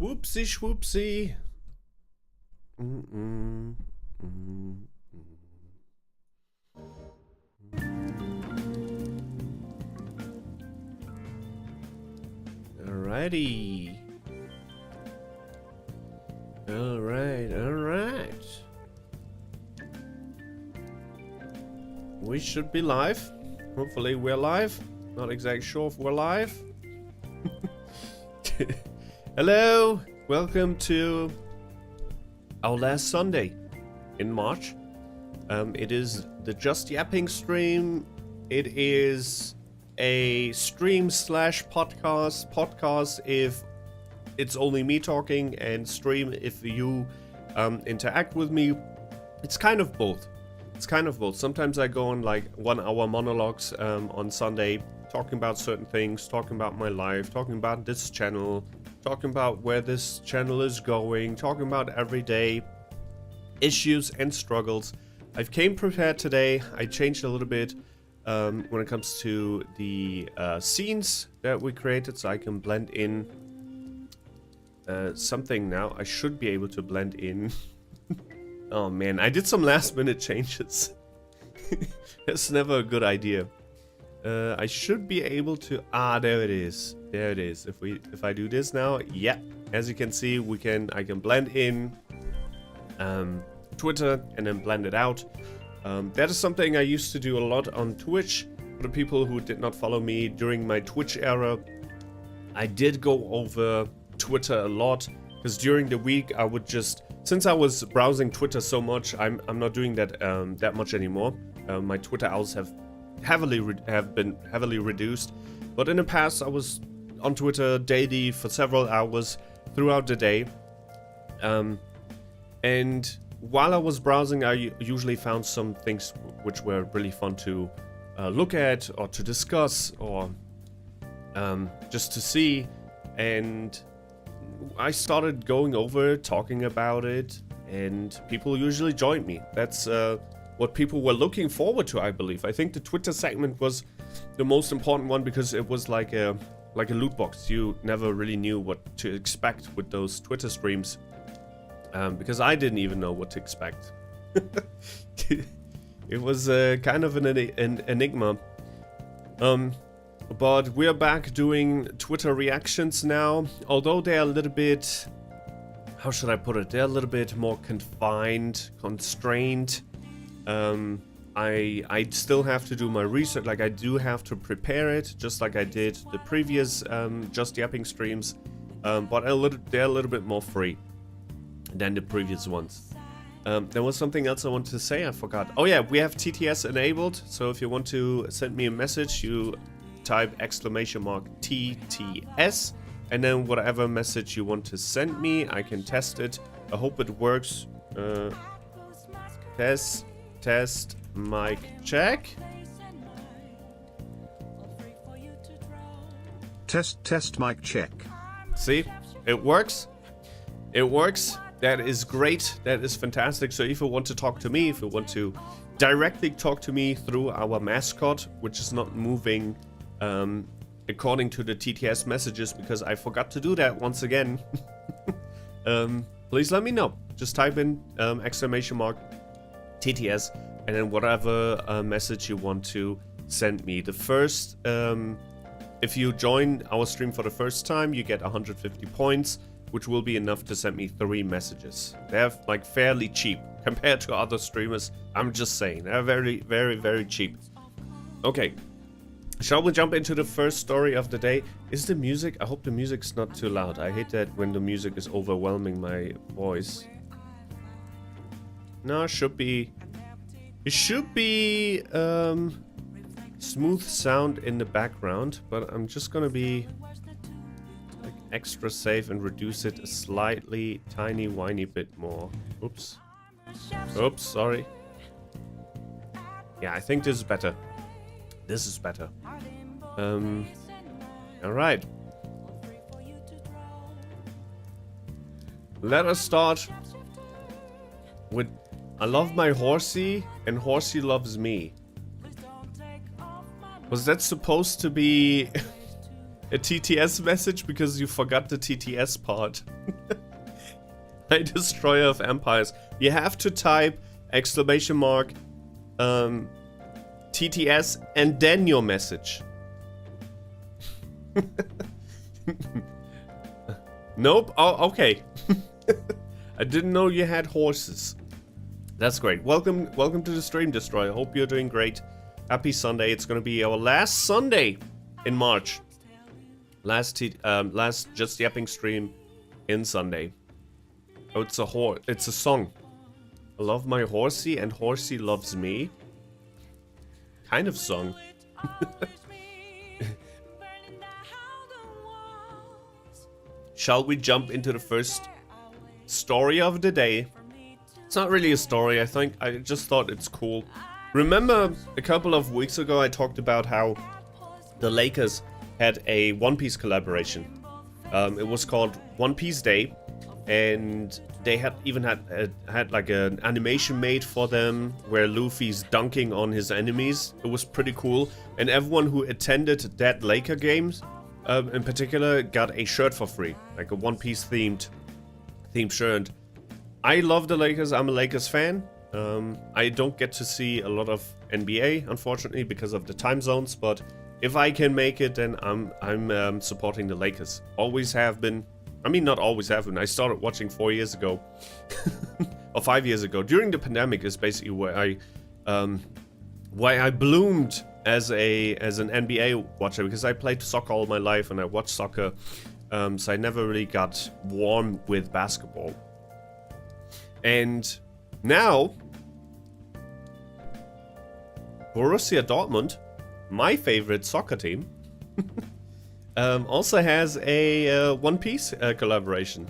Whoopsie schwoopsie. Alrighty. Alright. We should be live. Hopefully we're live. Not exactly sure if we're live. Hello. Welcome to our last Sunday in March. It is the Just Yapping stream. It is a stream / podcast if it's only me talking, and stream if you interact with me. It's kind of both. Sometimes I go on like 1 hour monologues on Sunday, talking about certain things, talking about my life, talking about this channel, talking about where this channel is going, talking about everyday issues and struggles. I've came prepared today. I changed a little bit when it comes to the scenes that we created, so I can blend in something now. I should be able to blend in. Oh man, I did some last minute changes. That's never a good idea. I should be able to. There it is. If I do this now, yeah. As you can see, I can blend in Twitter and then blend it out. That is something I used to do a lot on Twitch. For the people who did not follow me during my Twitch era, I did go over Twitter a lot, because during the week I would just, since I was browsing Twitter so much, I'm not doing that that much anymore. My Twitter hours have been heavily reduced, but in the past I was on Twitter daily for several hours throughout the day. And while I was browsing, I usually found some things which were really fun to look at or to discuss or just to see, and I started going over, talking about it, and people usually joined me. That's what people were looking forward to, I believe. I think the Twitter segment was the most important one, because it was like a loot box. You never really knew what to expect with those Twitter streams, because I didn't even know what to expect. It was kind of an enigma. But we're back doing Twitter reactions now, although they're a little bit, how should I put it? They're a little bit more constrained. I still have to do my research, like I do have to prepare it, just like I did the previous Just Yapping streams, but they're a little bit more free than the previous ones. There was something else I wanted to say, I forgot. Oh yeah, we have TTS enabled, so if you want to send me a message, you type !TTS, and then whatever message you want to send me, I can test it. I hope it works. Test, mic check. Test, mic check. See, it works. That is great. That is fantastic. So if you want to talk to me, if you want to directly talk to me through our mascot, which is not moving according to the TTS messages, because I forgot to do that once again, please let me know. Just type in !TTS, and then whatever message you want to send me. The first, if you join our stream for the first time, you get 150 points, which will be enough to send me 3 messages. They're like fairly cheap compared to other streamers. I'm just saying, they're very, very, very cheap. Okay, shall we jump into the first story of the day? Is the music? I hope the music's not too loud. I hate that when the music is overwhelming my voice. No, it should be smooth sound in the background, but I'm just gonna be like extra safe and reduce it a slightly tiny whiny bit more. Oops, sorry. Yeah, I think this is better. All right, let us start with I love my horsey and horsey loves me. Was that supposed to be a TTS message because you forgot the TTS part. My destroyer of empires. You have to type exclamation mark TTS and then your message. Nope. Oh, okay. I didn't know you had horses. That's great. Welcome to the stream, Destroyer. Hope you're doing great. Happy Sunday. It's gonna be our last Sunday in March. Last Just Yapping stream in Sunday. Oh, it's a song. I love my horsey and horsey loves me. Kind of song. Shall we jump into the first story of the day? It's not really a story, I think. I just thought it's cool. Remember a couple of weeks ago I talked about how the Lakers had a One Piece collaboration. It was called One Piece Day, and they had like an animation made for them where Luffy's dunking on his enemies. It was pretty cool, and everyone who attended that Laker games in particular got a shirt for free, like a One Piece themed shirt. I love the Lakers. I'm a Lakers fan. I don't get to see a lot of NBA, unfortunately, because of the time zones, but if I can make it, then I'm supporting the Lakers. Always have been. I mean, not always have been. I started watching 4 years ago, or 5 years ago. During the pandemic is basically where I bloomed as an NBA watcher, because I played soccer all my life and I watched soccer, so I never really got warm with basketball. And now, Borrussia Dortmund, my favorite soccer team, also has a One Piece collaboration.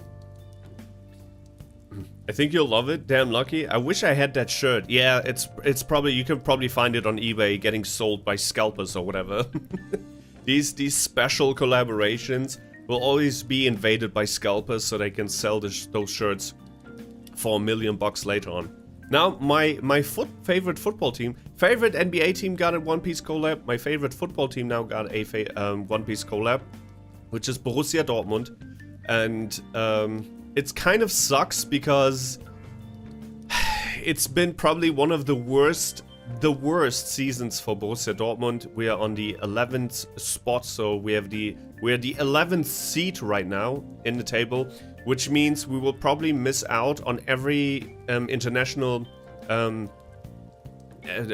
I think you'll love it. Damn lucky. I wish I had that shirt. Yeah, it's probably, you can probably find it on eBay getting sold by scalpers or whatever. These special collaborations will always be invaded by scalpers so they can sell those shirts for $1 million later on. Now, my favorite football team, favorite NBA team got a One Piece collab. My favorite football team now got a One Piece collab, which is Borussia Dortmund. And it kind of sucks because it's been probably one of the worst seasons for Borussia Dortmund. We are on the 11th spot, so we're the 11th seed right now in the table, which means we will probably miss out on every international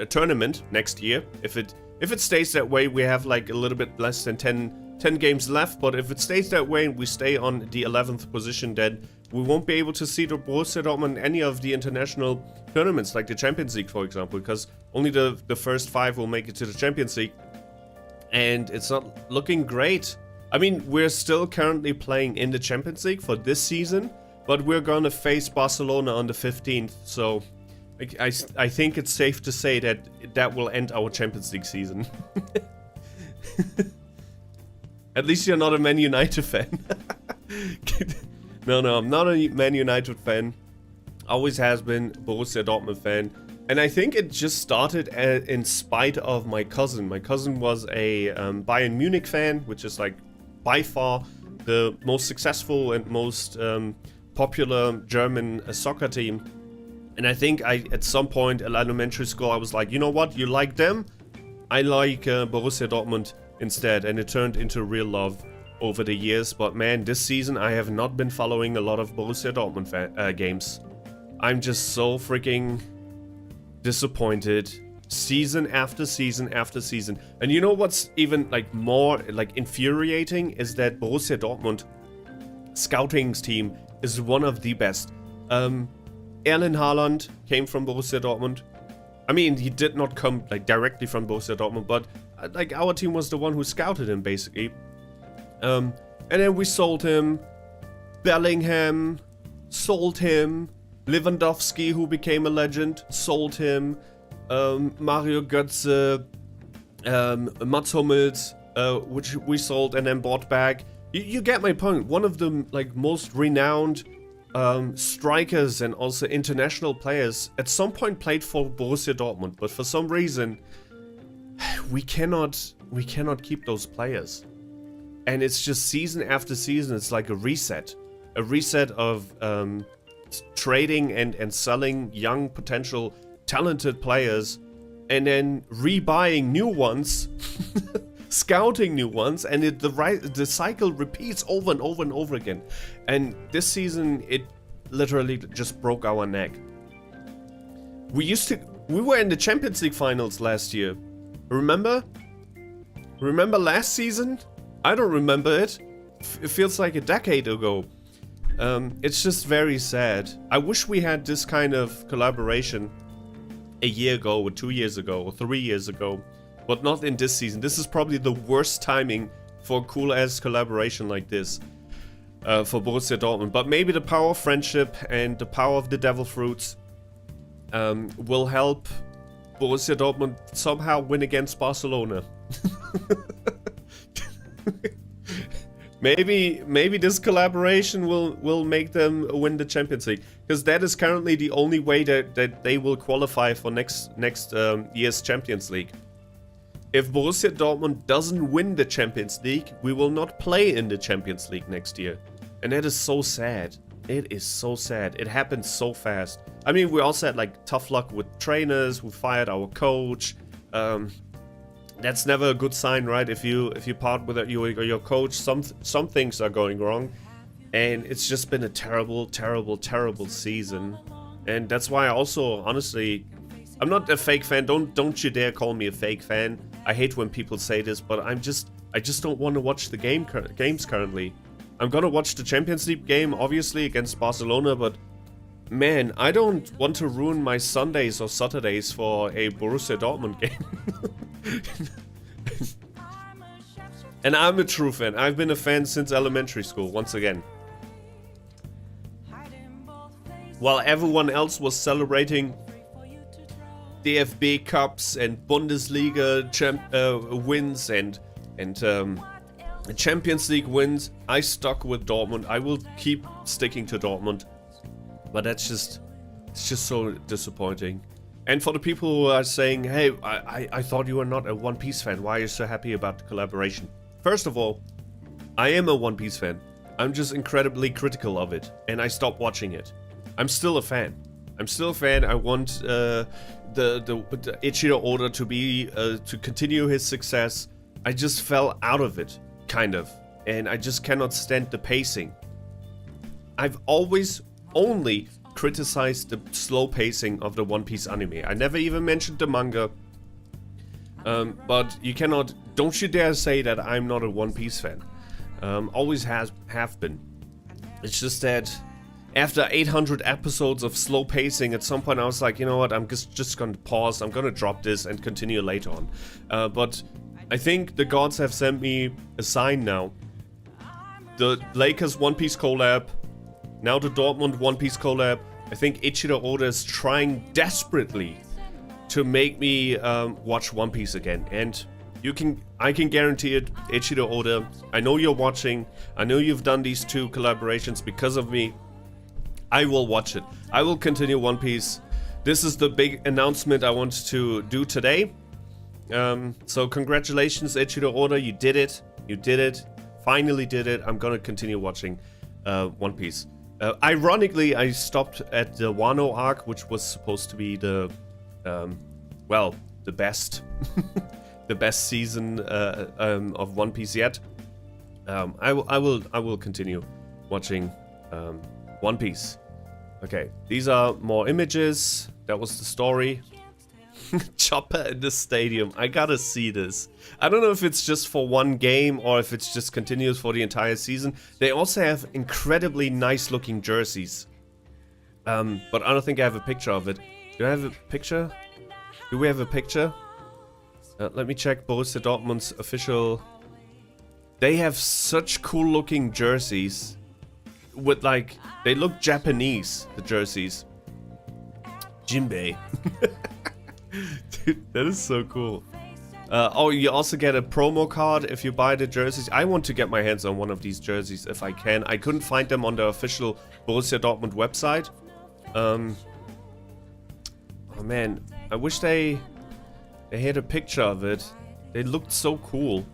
tournament next year. If it stays that way, we have like a little bit less than 10 games left, but if it stays that way and we stay on the 11th position, then we won't be able to see the Borussia Dortmund in any of the international tournaments, like the Champions League, for example, because only the first 5 will make it to the Champions League, and it's not looking great. I mean, we're still currently playing in the Champions League for this season, but we're gonna face Barcelona on the 15th, so I think it's safe to say that will end our Champions League season. At least you're not a Man United fan. No, I'm not a Man United fan. Always has been Borussia Dortmund fan. And I think it just started in spite of my cousin. My cousin was a Bayern Munich fan, which is like by far the most successful and most popular German soccer team. And I think at some point in elementary school, I was like, you know what? You like them? I like Borussia Dortmund instead. And it turned into real love over the years. But man, this season I have not been following a lot of Borussia Dortmund games. I'm just so freaking disappointed season after season after season. And you know what's even like more like infuriating is that Borussia Dortmund scouting team is one of the best. Erling Haaland came from Borussia Dortmund. I mean, he did not come like directly from Borussia Dortmund, but like our team was the one who scouted him basically. And then we sold him. Bellingham sold him. Lewandowski, who became a legend, sold him. Mario Götze, Mats Hummels, which we sold and then bought back. You get my point. One of the like most renowned strikers and also international players at some point played for Borussia Dortmund, but for some reason we cannot keep those players. And it's just season after season, it's like a reset of trading and selling young, potential, talented players, and then rebuying new ones, scouting new ones, and the cycle repeats over and over and over again. And this season, it literally just broke our neck. We were in the Champions League finals last year. Remember? Remember last season? I don't remember it. It feels like a decade ago. It's just very sad. I wish we had this kind of collaboration a year ago, or 2 years ago, or 3 years ago, but not in this season. This is probably the worst timing for a cool-ass collaboration like this for Borussia Dortmund. But maybe the power of friendship and the power of the devil fruits will help Borussia Dortmund somehow win against Barcelona. Maybe this collaboration will make them win the Champions League, because that is currently the only way that they will qualify for next year's Champions League. If Borussia Dortmund doesn't win the Champions League, we will not play in the Champions League next year, and that is so sad. It is so sad. It happened so fast. I mean, we also had like tough luck with trainers. We fired our coach. That's never a good sign, right? If you part with your coach, some things are going wrong, and it's just been a terrible, terrible, terrible season. And that's why I also, honestly, I'm not a fake fan. Don't you dare call me a fake fan. I hate when people say this, but I just don't want to watch the games currently. I'm gonna watch the Champions League game, obviously, against Barcelona, but man, I don't want to ruin my Sundays or Saturdays for a Borussia Dortmund game. And I'm a true fan. I've been a fan since elementary school, once again. While everyone else was celebrating DFB Cups and Bundesliga wins and Champions League wins, I stuck with Dortmund. I will keep sticking to Dortmund. But it's just so disappointing. And for the people who are saying, hey, I thought you were not a One Piece fan, why are you so happy about the collaboration? First of all, I am a One Piece fan. I'm just incredibly critical of it, and I stopped watching it. I'm still a fan. I want the Ichiro Oda to be to continue his success. I just fell out of it, kind of, and I just cannot stand the pacing. I've always only criticized the slow pacing of the One Piece anime. I never even mentioned the manga. But you cannot, don't you dare say that I'm not a One Piece fan. Always have been. It's just that after 800 episodes of slow pacing, at some point I was like, you know what, I'm just gonna pause, I'm gonna drop this and continue later on. But I think the gods have sent me a sign now. The Lakers One Piece collab, now the Dortmund One Piece collab. I think Ichiro Oda is trying desperately to make me watch One Piece again. And I can guarantee it, Ichiro Oda, I know you're watching. I know you've done these 2 collaborations because of me. I will watch it. I will continue One Piece. This is the big announcement I want to do today. So congratulations, Ichiro Oda, you did it. You did it. Finally did it. I'm gonna continue watching One Piece. Ironically, I stopped at the Wano arc, which was supposed to be the best, the best season of One Piece yet. I will continue watching One Piece. Okay, these are more images. That was the story. Chopper in the stadium. I gotta see this. I don't know if it's just for one game or if it's just continuous for the entire season. They also have incredibly nice looking jerseys. But I don't think I have a picture of it. Do I have a picture? Do we have a picture? Let me check Borussia Dortmund's official. They have such cool looking jerseys. With like, they look Japanese, the jerseys. Jinbei. Dude, that is so cool. Oh, you also get a promo card if you buy the jerseys. I want to get my hands on one of these jerseys if I can. I couldn't find them on the official Borussia Dortmund website. Oh man, I wish they had a picture of it. They looked so cool.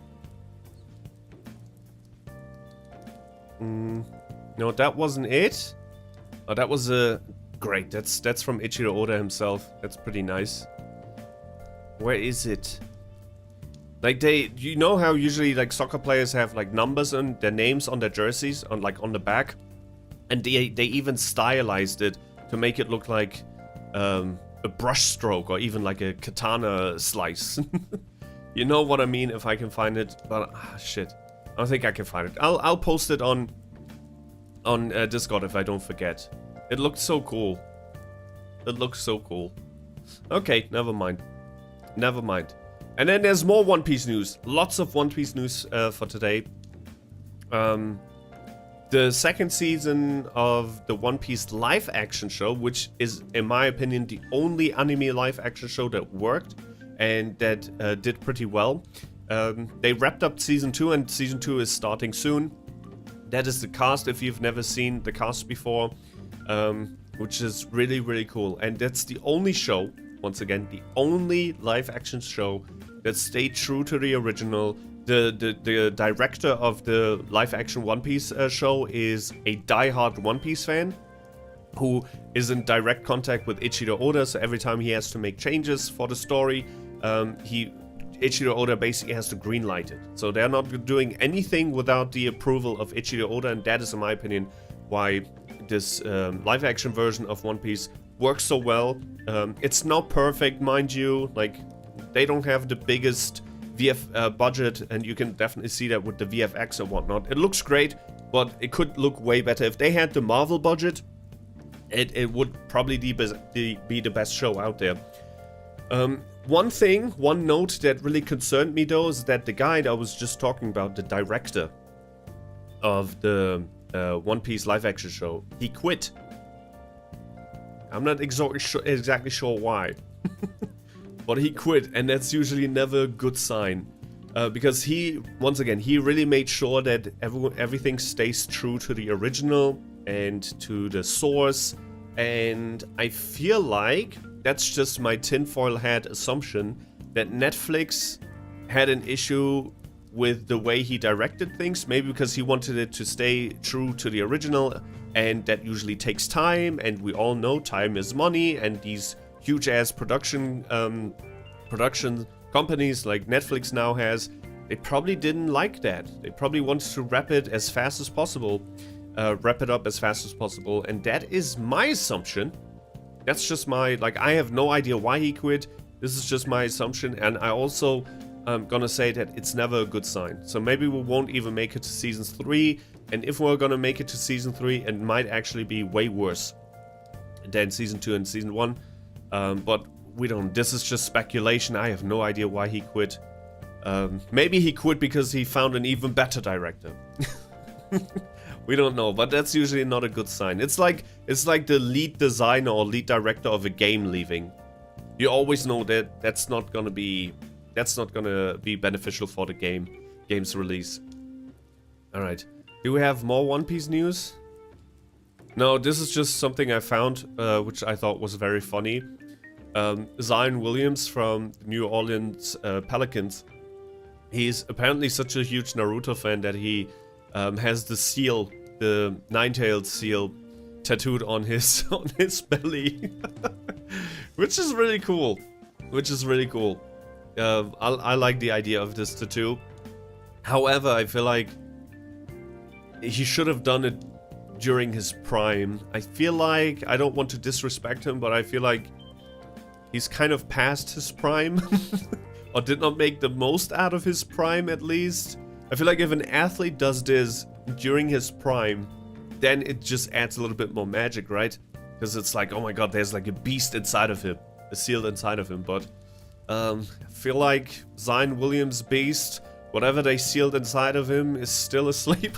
No, that wasn't it. Oh, that was great. That's from Ichiro Oda himself. That's pretty nice. Where is it? Like you know how usually like soccer players have like numbers and their names on their jerseys on the back, and they even stylized it to make it look like a brush stroke or even like a katana slice. You know what I mean? If I can find it, but shit, I don't think I can find it. I'll post it on Discord if I don't forget. It looked so cool. It looks so cool. Okay, never mind. Never mind. And then there's more One Piece news. Lots of One Piece news for today. The second season of the One Piece live action show, which is, in my opinion, the only anime live action show that worked and that did pretty well. They wrapped up season 2, and season 2 is starting soon. That is the cast, if you've never seen the cast before, which is really, really cool. And that's the only show, once again, the only live action show that stayed true to the original. The director of the live action One Piece show is a diehard One Piece fan who is in direct contact with Ichiro Oda, so every time he has to make changes for the story, Ichiro Oda basically has to greenlight it. So they're not doing anything without the approval of Ichiro Oda, and that is, in my opinion, why this live action version of One Piece works so well. It's not perfect, mind you. Like, they don't have the biggest budget, and you can definitely see that with the VFX and whatnot. It looks great, but it could look way better. If they had the Marvel budget, it would probably be the best show out there. One note that really concerned me though is that the guy that I was just talking about, the director of the One Piece live action show, he quit. I'm not exactly sure why. But he quit, and that's usually never a good sign. Because he really made sure that everything stays true to the original and to the source. And I feel like that's just my tinfoil hat assumption that Netflix had an issue with the way he directed things. Maybe because he wanted it to stay true to the original, and that usually takes time. And we all know time is money, and these huge-ass production companies like Netflix now has, they probably didn't like that. They probably wanted to wrap it as fast as possible, wrap it up as fast as possible, and that is my assumption. That's just my, like, I have no idea why he quit. This is just my assumption, and I also am gonna say that it's never a good sign. So maybe we won't even make it to season 3, and if we're gonna make it to season 3, it might actually be way worse than season 2 and season 1. But we don't. This is just speculation. I have no idea why he quit. Maybe he quit because he found an even better director. We don't know, but that's usually not a good sign. It's like the lead designer or lead director of a game leaving. You always know that that's not gonna be beneficial for the game's release. All right. Do we have more One Piece news? No, this is just something I found, which I thought was very funny. Zion Williams from New Orleans Pelicans. He's apparently such a huge Naruto fan that he has the seal, the nine-tailed seal, tattooed on his belly, which is really cool. I like the idea of this tattoo. However, I feel like he should have done it during his prime. I feel like, I don't want to disrespect him, but I feel like he's kind of past his prime. Or did not make the most out of his prime, at least. I feel like if an athlete does this during his prime, then it just adds a little bit more magic, right? Because it's like, oh my god, there's like a beast inside of him, a seal inside of him. But I feel like Zion Williams' beast, whatever they sealed inside of him, is still asleep.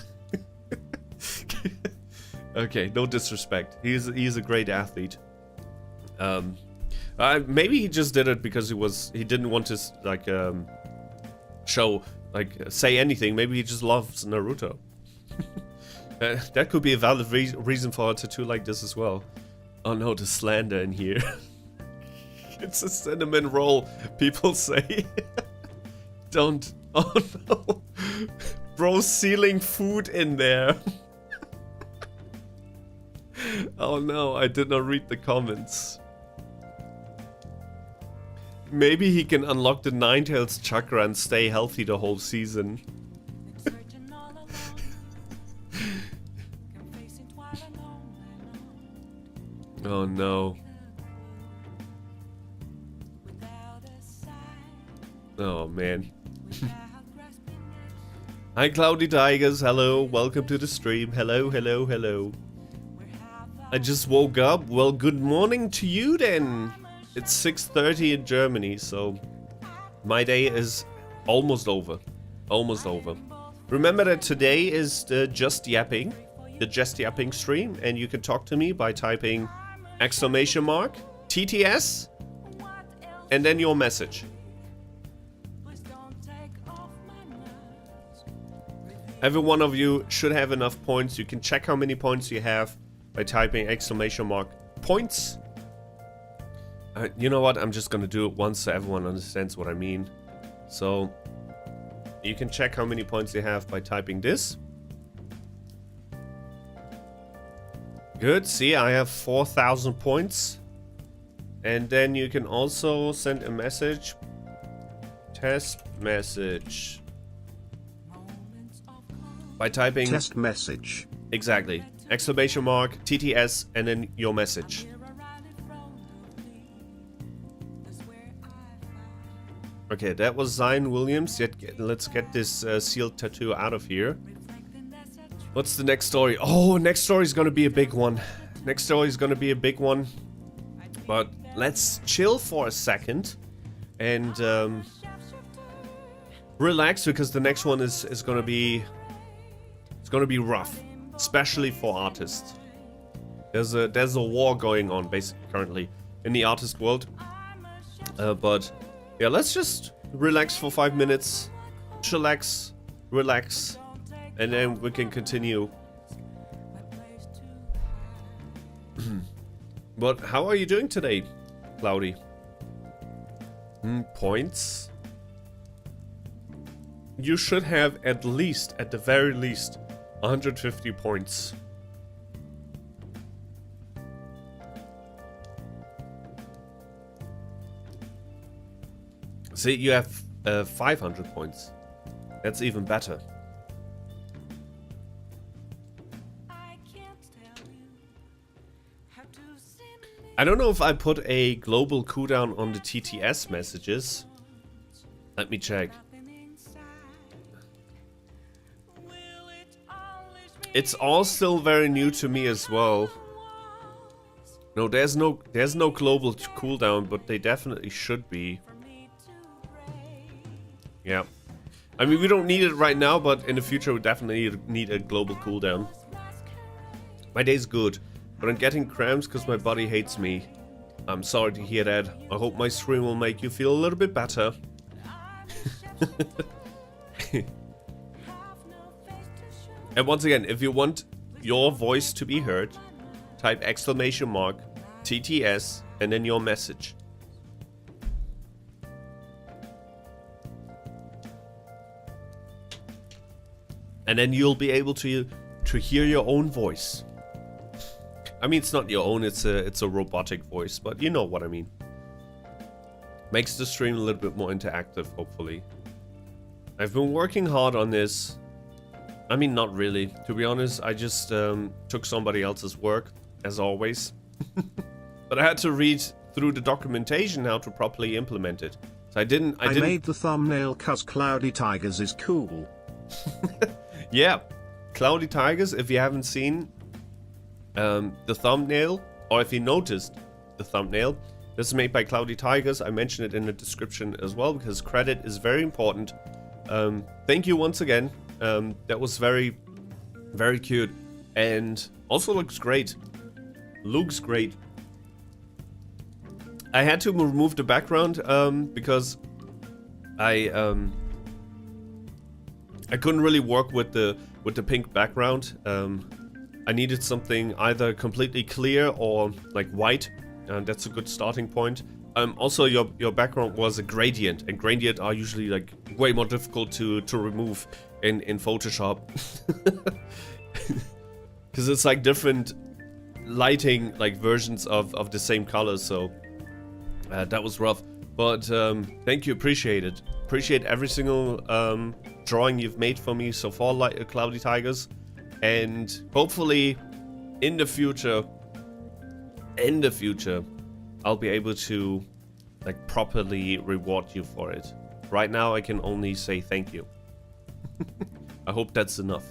Okay, no disrespect. He's a great athlete. Maybe he just did it because he didn't want to like say anything. Maybe he just loves Naruto. That could be a valid reason for a tattoo like this as well. Oh no, the slander in here. It's a cinnamon roll, people say. Don't. Oh no. Bro, sealing food in there. Oh no, I did not read the comments. Maybe he can unlock the Ninetales chakra and stay healthy the whole season. Oh no. Oh man. Hi Cloudy Tigers, hello, welcome to the stream. Hello, hello, hello. I just woke up. Well, good morning to you then. It's 6:30 in Germany, so my day is almost over. Almost over. Remember that today is the Just Yapping stream, and you can talk to me by typing !TTS and then your message. Every one of you should have enough points. You can check how many points you have by typing !points. You know what? I'm just gonna do it once so everyone understands what I mean. So you can check how many points you have by typing this. Good. See, I have 4,000 points. And then you can also send a message. Test message. By typing test message. Exactly. !TTS and then your message. Okay, that was Zion Williams. Let's get this sealed tattoo out of here. What's the next story? Oh, next story is gonna be a big one. Next story is gonna be a big one. But let's chill for a second and relax, because the next one is gonna be rough, especially for artists. There's a war going on basically currently in the artist world. But yeah, let's just relax for 5 minutes, chillax, relax, and then we can continue. But how are you doing today, Cloudy? Points? You should have at the very least, 150 points. See, you have 500 points. That's even better. I don't know if I put a global cooldown on the TTS messages. Let me check. It's all still very new to me as well. No, there's no global cooldown, but they definitely should be. Yeah. I mean, we don't need it right now, but in the future we definitely need a global cooldown. My day's good, but I'm getting cramps because my body hates me. I'm sorry to hear that. I hope my stream will make you feel a little bit better. And once again, if you want your voice to be heard, type !TTS and then your message. And then you'll be able to hear your own voice. I mean, it's not your own, it's a robotic voice, but you know what I mean. Makes the stream a little bit more interactive, hopefully. I've been working hard on this. I mean, not really. To be honest, I just took somebody else's work, as always. But I had to read through the documentation how to properly implement it. So I didn't made the thumbnail cause Cloudy Tigers is cool. Yeah, Cloudy Tigers, if you haven't seen the thumbnail, or if you noticed the thumbnail, this is made by Cloudy Tigers. I mentioned it in the description as well, because credit is very important. Thank you once again. That was very, very cute. And also looks great. Looks great. I had to remove the background because I couldn't really work with the pink background. I needed something either completely clear or like white, and that's a good starting point. Also, your background was a gradient, and gradient are usually like way more difficult to remove in Photoshop, because it's like different lighting like versions of the same colors, so that was rough. But thank you, appreciate it. Appreciate every single drawing you've made for me so far, like Cloudy Tigers, and hopefully in the future, I'll be able to like properly reward you for it. Right now, I can only say thank you. I hope that's enough.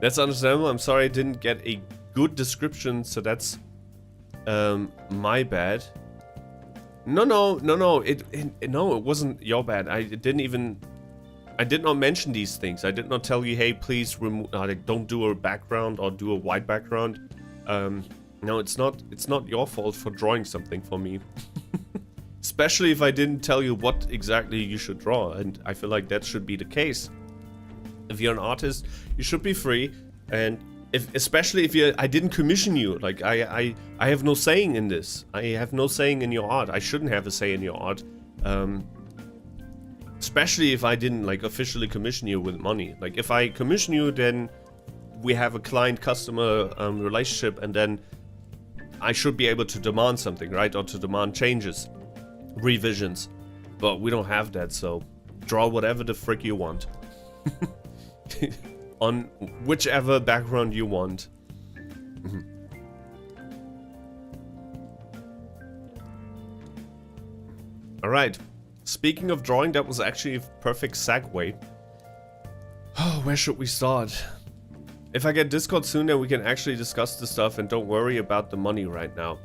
That's understandable. I'm sorry I didn't get a good description, so that's my bad. No. It wasn't your bad. I did not mention these things. I did not tell you, hey, please remove. Don't do a background or do a white background. No, it's not your fault for drawing something for me. Especially if I didn't tell you what exactly you should draw, and I feel like that should be the case. If you're an artist, you should be free, and especially if I didn't commission you, like I have no saying in this. I have no saying in your art. I shouldn't have a say in your art. Especially if I didn't like officially commission you with money. Like if I commission you, then we have a client-customer relationship, and then I should be able to demand something, right? Or to demand changes, revisions. But we don't have that, so draw whatever the frick you want. On whichever background you want. Alright. Speaking of drawing, that was actually a perfect segue. Oh, where should we start? If I get Discord soon, then we can actually discuss the stuff and don't worry about the money right now.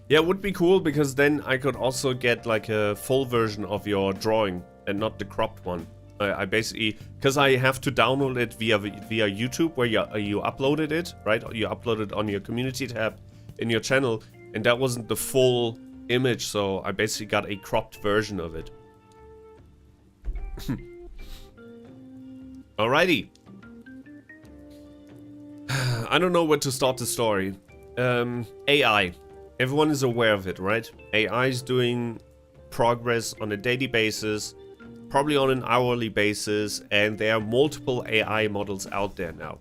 Yeah, it would be cool, because then I could also get like a full version of your drawing and not the cropped one. I basically, because I have to download it via YouTube, where you uploaded it, right? You uploaded on your community tab in your channel, and that wasn't the full image, so I basically got a cropped version of it. Alrighty. I don't know where to start the story. AI. Everyone is aware of it, right? AI is doing progress on a daily basis, probably on an hourly basis, and there are multiple AI models out there now.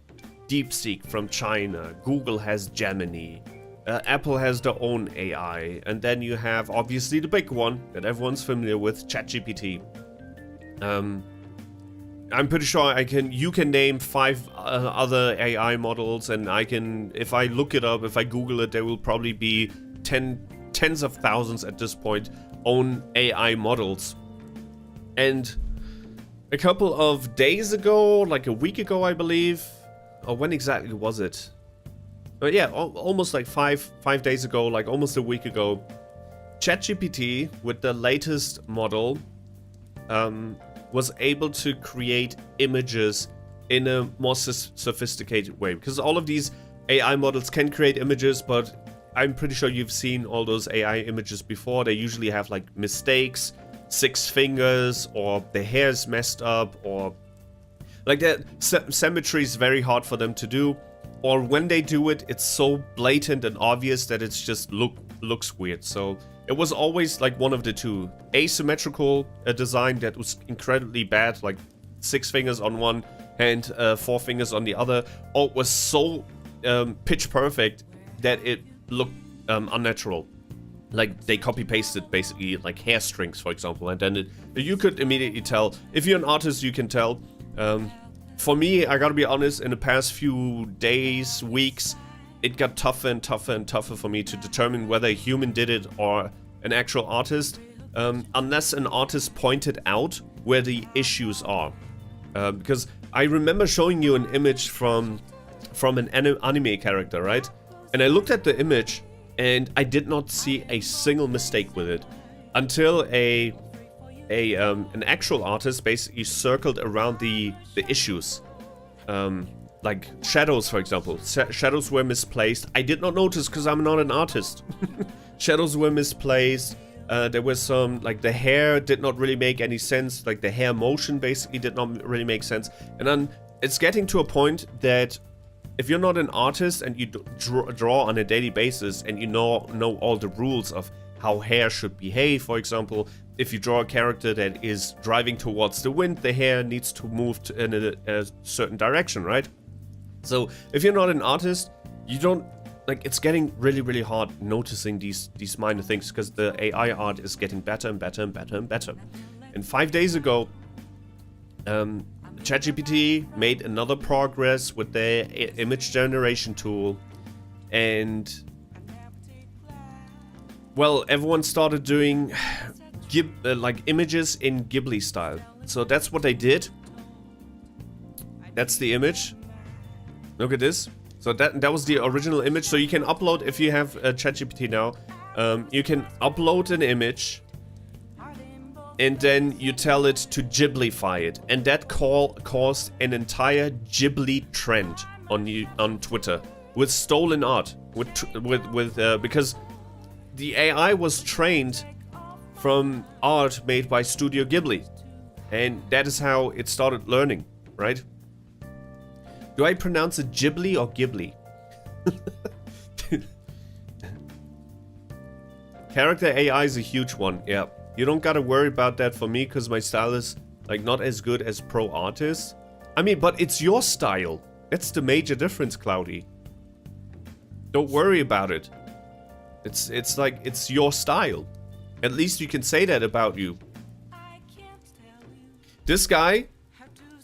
DeepSeek from China, Google has Gemini, Apple has their own AI, and then you have obviously the big one that everyone's familiar with, Chatgpt. I'm pretty sure you can name 5 other AI models, and I can, if I look it up, if I Google it, there will probably be tens of thousands at this point own AI models. And a couple of days ago, like a week ago, I believe, or when exactly was it? But yeah, almost like five days ago, like almost a week ago, ChatGPT with the latest model was able to create images in a more sophisticated way. Because all of these AI models can create images, but I'm pretty sure you've seen all those AI images before. They usually have like mistakes, 6 fingers, or the hair's messed up, or like that symmetry is very hard for them to do, or when they do it, it's so blatant and obvious that it's just looks weird. So it was always like one of the two: asymmetrical, a design that was incredibly bad, like 6 fingers on one hand, 4 fingers on the other, or it was so pitch perfect that it looked unnatural. Like they copy pasted basically like hair strings, for example, and then you could immediately tell. If you're an artist, you can tell. For me, I gotta be honest, in the past few days, weeks, it got tougher and tougher and tougher for me to determine whether a human did it or an actual artist, unless an artist pointed out where the issues are. Because I remember showing you an image from an anime character, right? And I looked at the image, and I did not see a single mistake with it until an actual artist basically circled around the issues. Like shadows, for example. Shadows were misplaced. I did not notice because I'm not an artist. Shadows were misplaced. There was some, like the hair did not really make any sense. Like the hair motion basically did not really make sense. And then it's getting to a point that if you're not an artist and you draw on a daily basis and you know all the rules of how hair should behave, for example, if you draw a character that is driving towards the wind, the hair needs to move in a certain direction, right? So if you're not an artist, you don't like. It's getting really, really hard noticing these minor things because the AI art is getting better and better and better and better. And 5 days ago, Chatgpt made another progress with their image generation tool, and well, everyone started doing like images in Ghibli style. So that's what they did. That's the image. Look at this. So that was the original image. So you can upload, if you have Chatgpt now, you can upload an image and then you tell it to Ghiblify it, and that caused an entire Ghibli trend on Twitter with stolen art, because the AI was trained from art made by Studio Ghibli, and that is how it started learning, right? Do I pronounce it Ghibli or Ghibli? Character AI is a huge one, yeah. You don't gotta worry about that for me, because my style is like not as good as pro artists. I mean, but it's your style. That's the major difference, Cloudy. Don't worry about it. It's like, it's your style. At least you can say that about you. This guy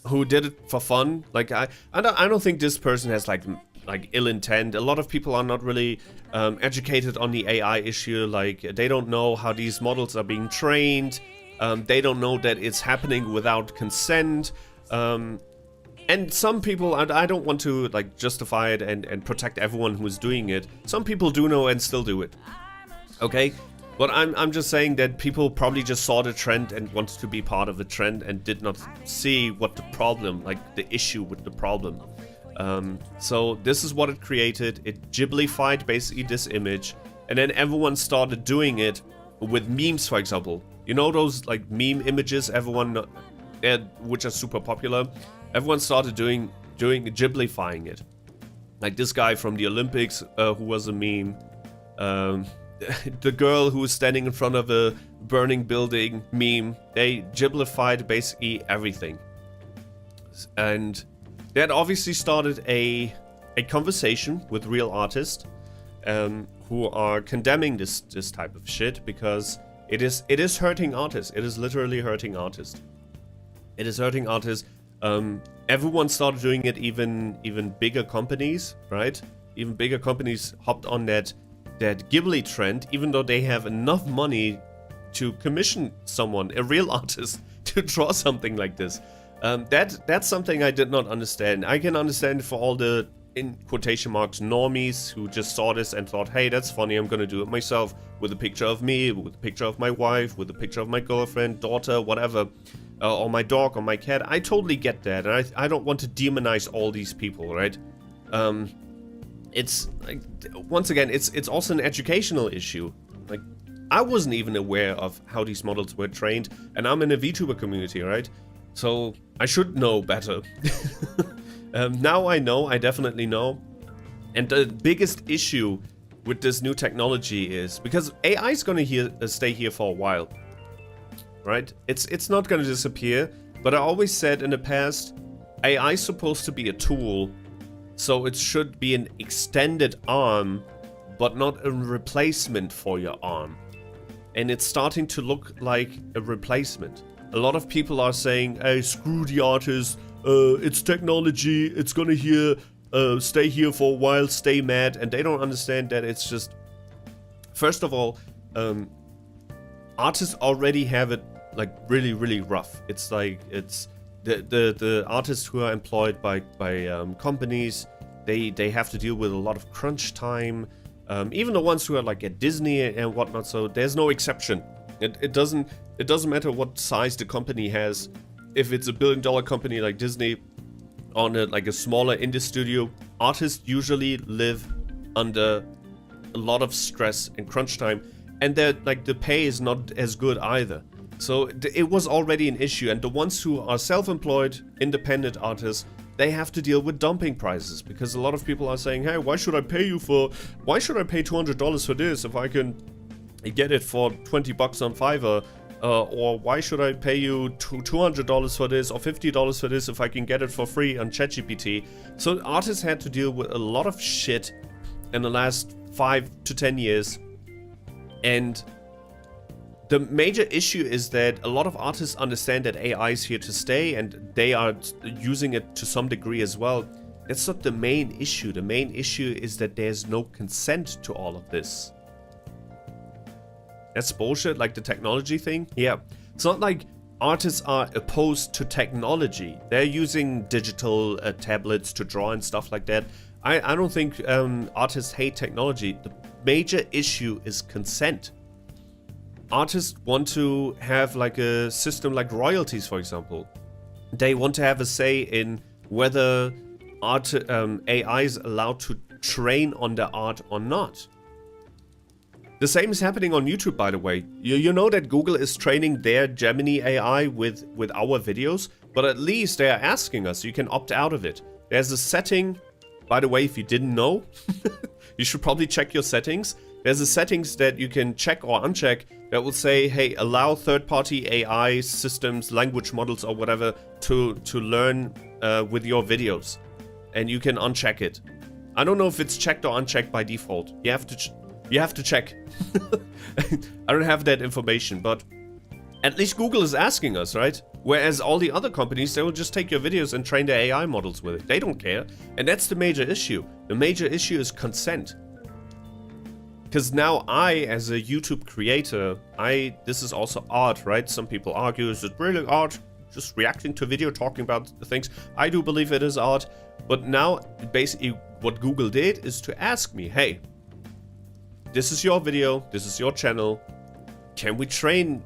who did it for fun, like I don't think this person has like ill intent. A lot of people are not really educated on the AI issue. Like, they don't know how these models are being trained. They don't know that it's happening without consent. And some people, I don't want to like justify it and protect everyone who's doing it. Some people do know and still do it. Okay? But I'm just saying that people probably just saw the trend and wanted to be part of the trend and did not see what the problem, like the issue with the problem. So this is what it created. It Ghiblified basically this image, and then everyone started doing it with memes, for example. You know those like meme images, which are super popular. Everyone started doing Ghiblifying it. Like this guy from the Olympics, who was a meme. The girl who was standing in front of a burning building meme. They Ghiblified basically everything, and that obviously started a conversation with real artists who are condemning this type of shit, because it is hurting artists. It is literally hurting artists. It is hurting artists. Everyone started doing it. Even bigger companies, right? Even bigger companies hopped on that Ghibli trend, even though they have enough money to commission someone, a real artist, to draw something like this. That's something I did not understand. I can understand for all the, in quotation marks, normies who just saw this and thought, hey, that's funny, I'm gonna do it myself, with a picture of me, with a picture of my wife, with a picture of my girlfriend, daughter, whatever, or my dog, or my cat. I totally get that, and I don't want to demonize all these people, right? It's like, once again, it's also an educational issue. Like, I wasn't even aware of how these models were trained, and I'm in a Vtuber community, right? So I should know better. Now I know, I definitely know. And the biggest issue with this new technology is, because AI is gonna stay here for a while, right? It's not gonna disappear, but I always said in the past, AI is supposed to be a tool. So it should be an extended arm, but not a replacement for your arm. And it's starting to look like a replacement. A lot of people are saying, hey, screw the artist, it's technology, it's gonna stay here for a while, stay mad. And they don't understand that it's just, first of all, artists already have it like really, really rough. It's like, it's the artists who are employed by companies, they have to deal with a lot of crunch time. Even the ones who are like at Disney and whatnot. So there's no exception. It doesn't matter what size the company has. If it's $1 billion company like Disney, on like a smaller indie studio, artists usually live under a lot of stress and crunch time, and the pay is not as good either. So it was already an issue, and the ones who are self-employed, independent artists, they have to deal with dumping prices, because a lot of people are saying, hey, why should I pay $200 for this if I can get it for $20 on Fiverr? Or why should I pay you $200 for this or $50 for this if I can get it for free on ChatGPT? So artists had to deal with a lot of shit in the last 5 to 10 years. And the major issue is that a lot of artists understand that AI is here to stay and they are using it to some degree as well. That's not the main issue. The main issue is that there's no consent to all of this. That's bullshit, like the technology thing. Yeah, it's not like artists are opposed to technology. They're using digital tablets to draw and stuff like that. I don't think artists hate technology. The major issue is consent. Artists want to have like a system like royalties, for example. They want to have a say in whether AI is allowed to train on the art or not. The same is happening on YouTube, by the way. You know that Google is training their Gemini AI with our videos, but at least they are asking us. You can opt out of it. There's a setting, by the way, if you didn't know, you should probably check your settings. There's a settings that you can check or uncheck that will say, hey, allow third-party AI systems, language models or whatever to learn with your videos. And you can uncheck it. I don't know if it's checked or unchecked by default. You have to check. I don't have that information, but at least Google is asking us, right? Whereas all the other companies, they will just take your videos and train their AI models with it. They don't care. And that's the major issue. The major issue is consent. Because now I, as a YouTube creator, this is also art, right? Some people argue, is it really art? Just reacting to video, talking about the things. I do believe it is art. But now, basically, what Google did is to ask me, hey, this is your video, this is your channel. Can we train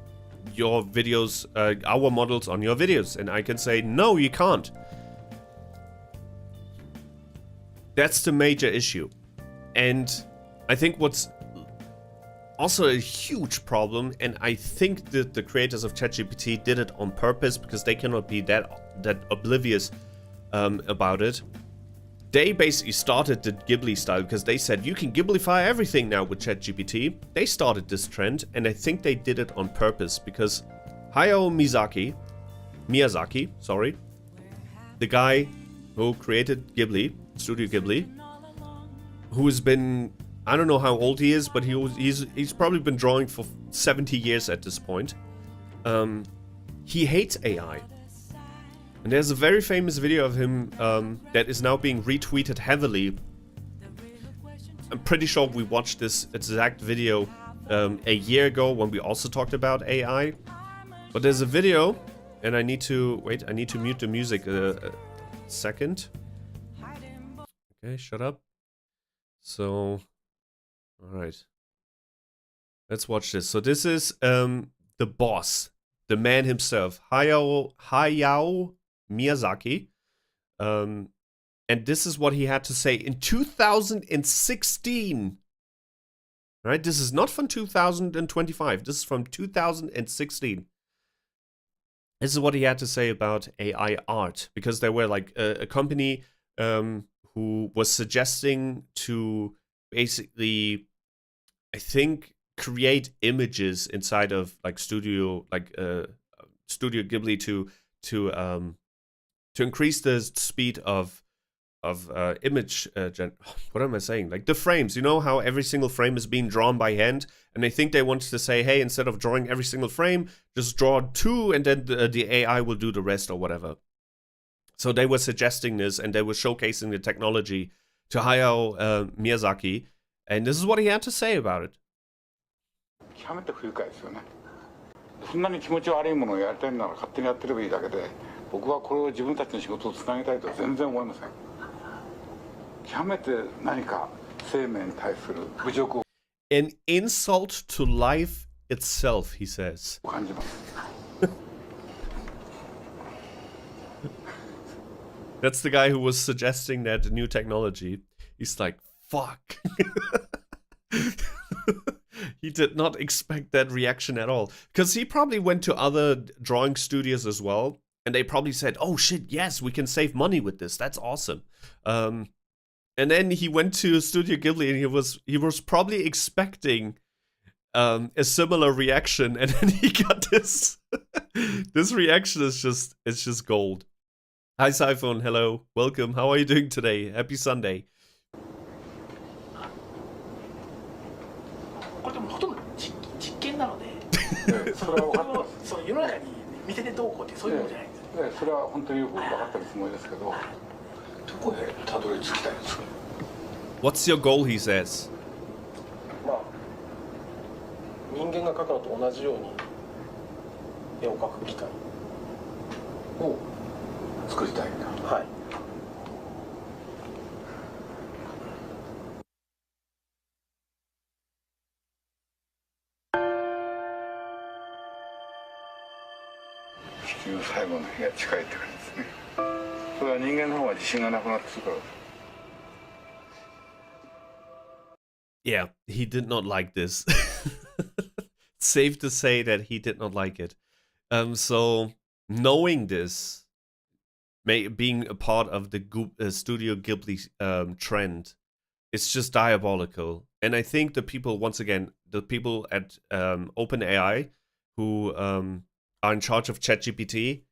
your videos, our models on your videos? And I can say, no, you can't. That's the major issue. And I think what's also a huge problem, and I think that the creators of Chatgpt did it on purpose because they cannot be that oblivious about it. They basically started the Ghibli style because they said you can Ghiblify everything now with ChatGPT. They started this trend, and I think they did it on purpose because Hayao Miyazaki, sorry, the guy who created Ghibli, Studio Ghibli, who has been, I don't know how old he is, but he's probably been drawing for 70 years at this point. He hates AI. And there's a very famous video of him that is now being retweeted heavily. I'm pretty sure we watched this exact video a year ago when we also talked about AI. But there's a video, and I need to mute the music a second. Okay, shut up. So, alright. Let's watch this. So this is the boss, the man himself, Hayao Miyazaki, and this is what he had to say in 2016. Right, this is not from 2025. This is from 2016. This is what he had to say about AI art, because there were like a company who was suggesting to basically, I think, create images inside of like Studio Ghibli to increase the speed of image what am I saying? Like the frames, you know how every single frame is being drawn by hand, and I think they wanted to say, hey, instead of drawing every single frame, just draw 2 and then the AI will do the rest or whatever. So they were suggesting this, and they were showcasing the technology to Hayao Miyazaki, and this is what he had to say about it. そんなに気持ち悪いものをやりたいなら勝手にやってればいいだけで、僕はこれを自分たちの仕事をつなげたいとは全然思いません。極めて何か生命に対する侮辱を An insult to life itself, he says. 感じます。That's the guy who was suggesting that new technology. He's like, fuck. He did not expect that reaction at all. Because he probably went to other drawing studios as well. And they probably said, oh shit, yes, we can save money with this. That's awesome. And then he went to Studio Ghibli and he was probably expecting a similar reaction. And then he got this. This reaction is just gold. Hi Siphon, hello, welcome. How are you doing today? Happy Sunday. これでもほとんど実験なのでそれは分かってまその世の中に見せてどうこうってそういうものじゃないんですす。それは本当によく分かってるつもりですけど、どこへたどり着きたいんですか。 What's your goal, he says? まあ人間が描くのと同じように絵を描く機械を作りたいんだ。はい。地球の最後の日が近いって感じですね。それは人間の方が自信がなくなってくるから。 Yeah, he did not like this. Safe to say that he did not like it. So knowing this, being a part of the Studio Ghibli trend, it's just diabolical. And I think the people, once again, the people at OpenAI who are in charge of Chatgpt,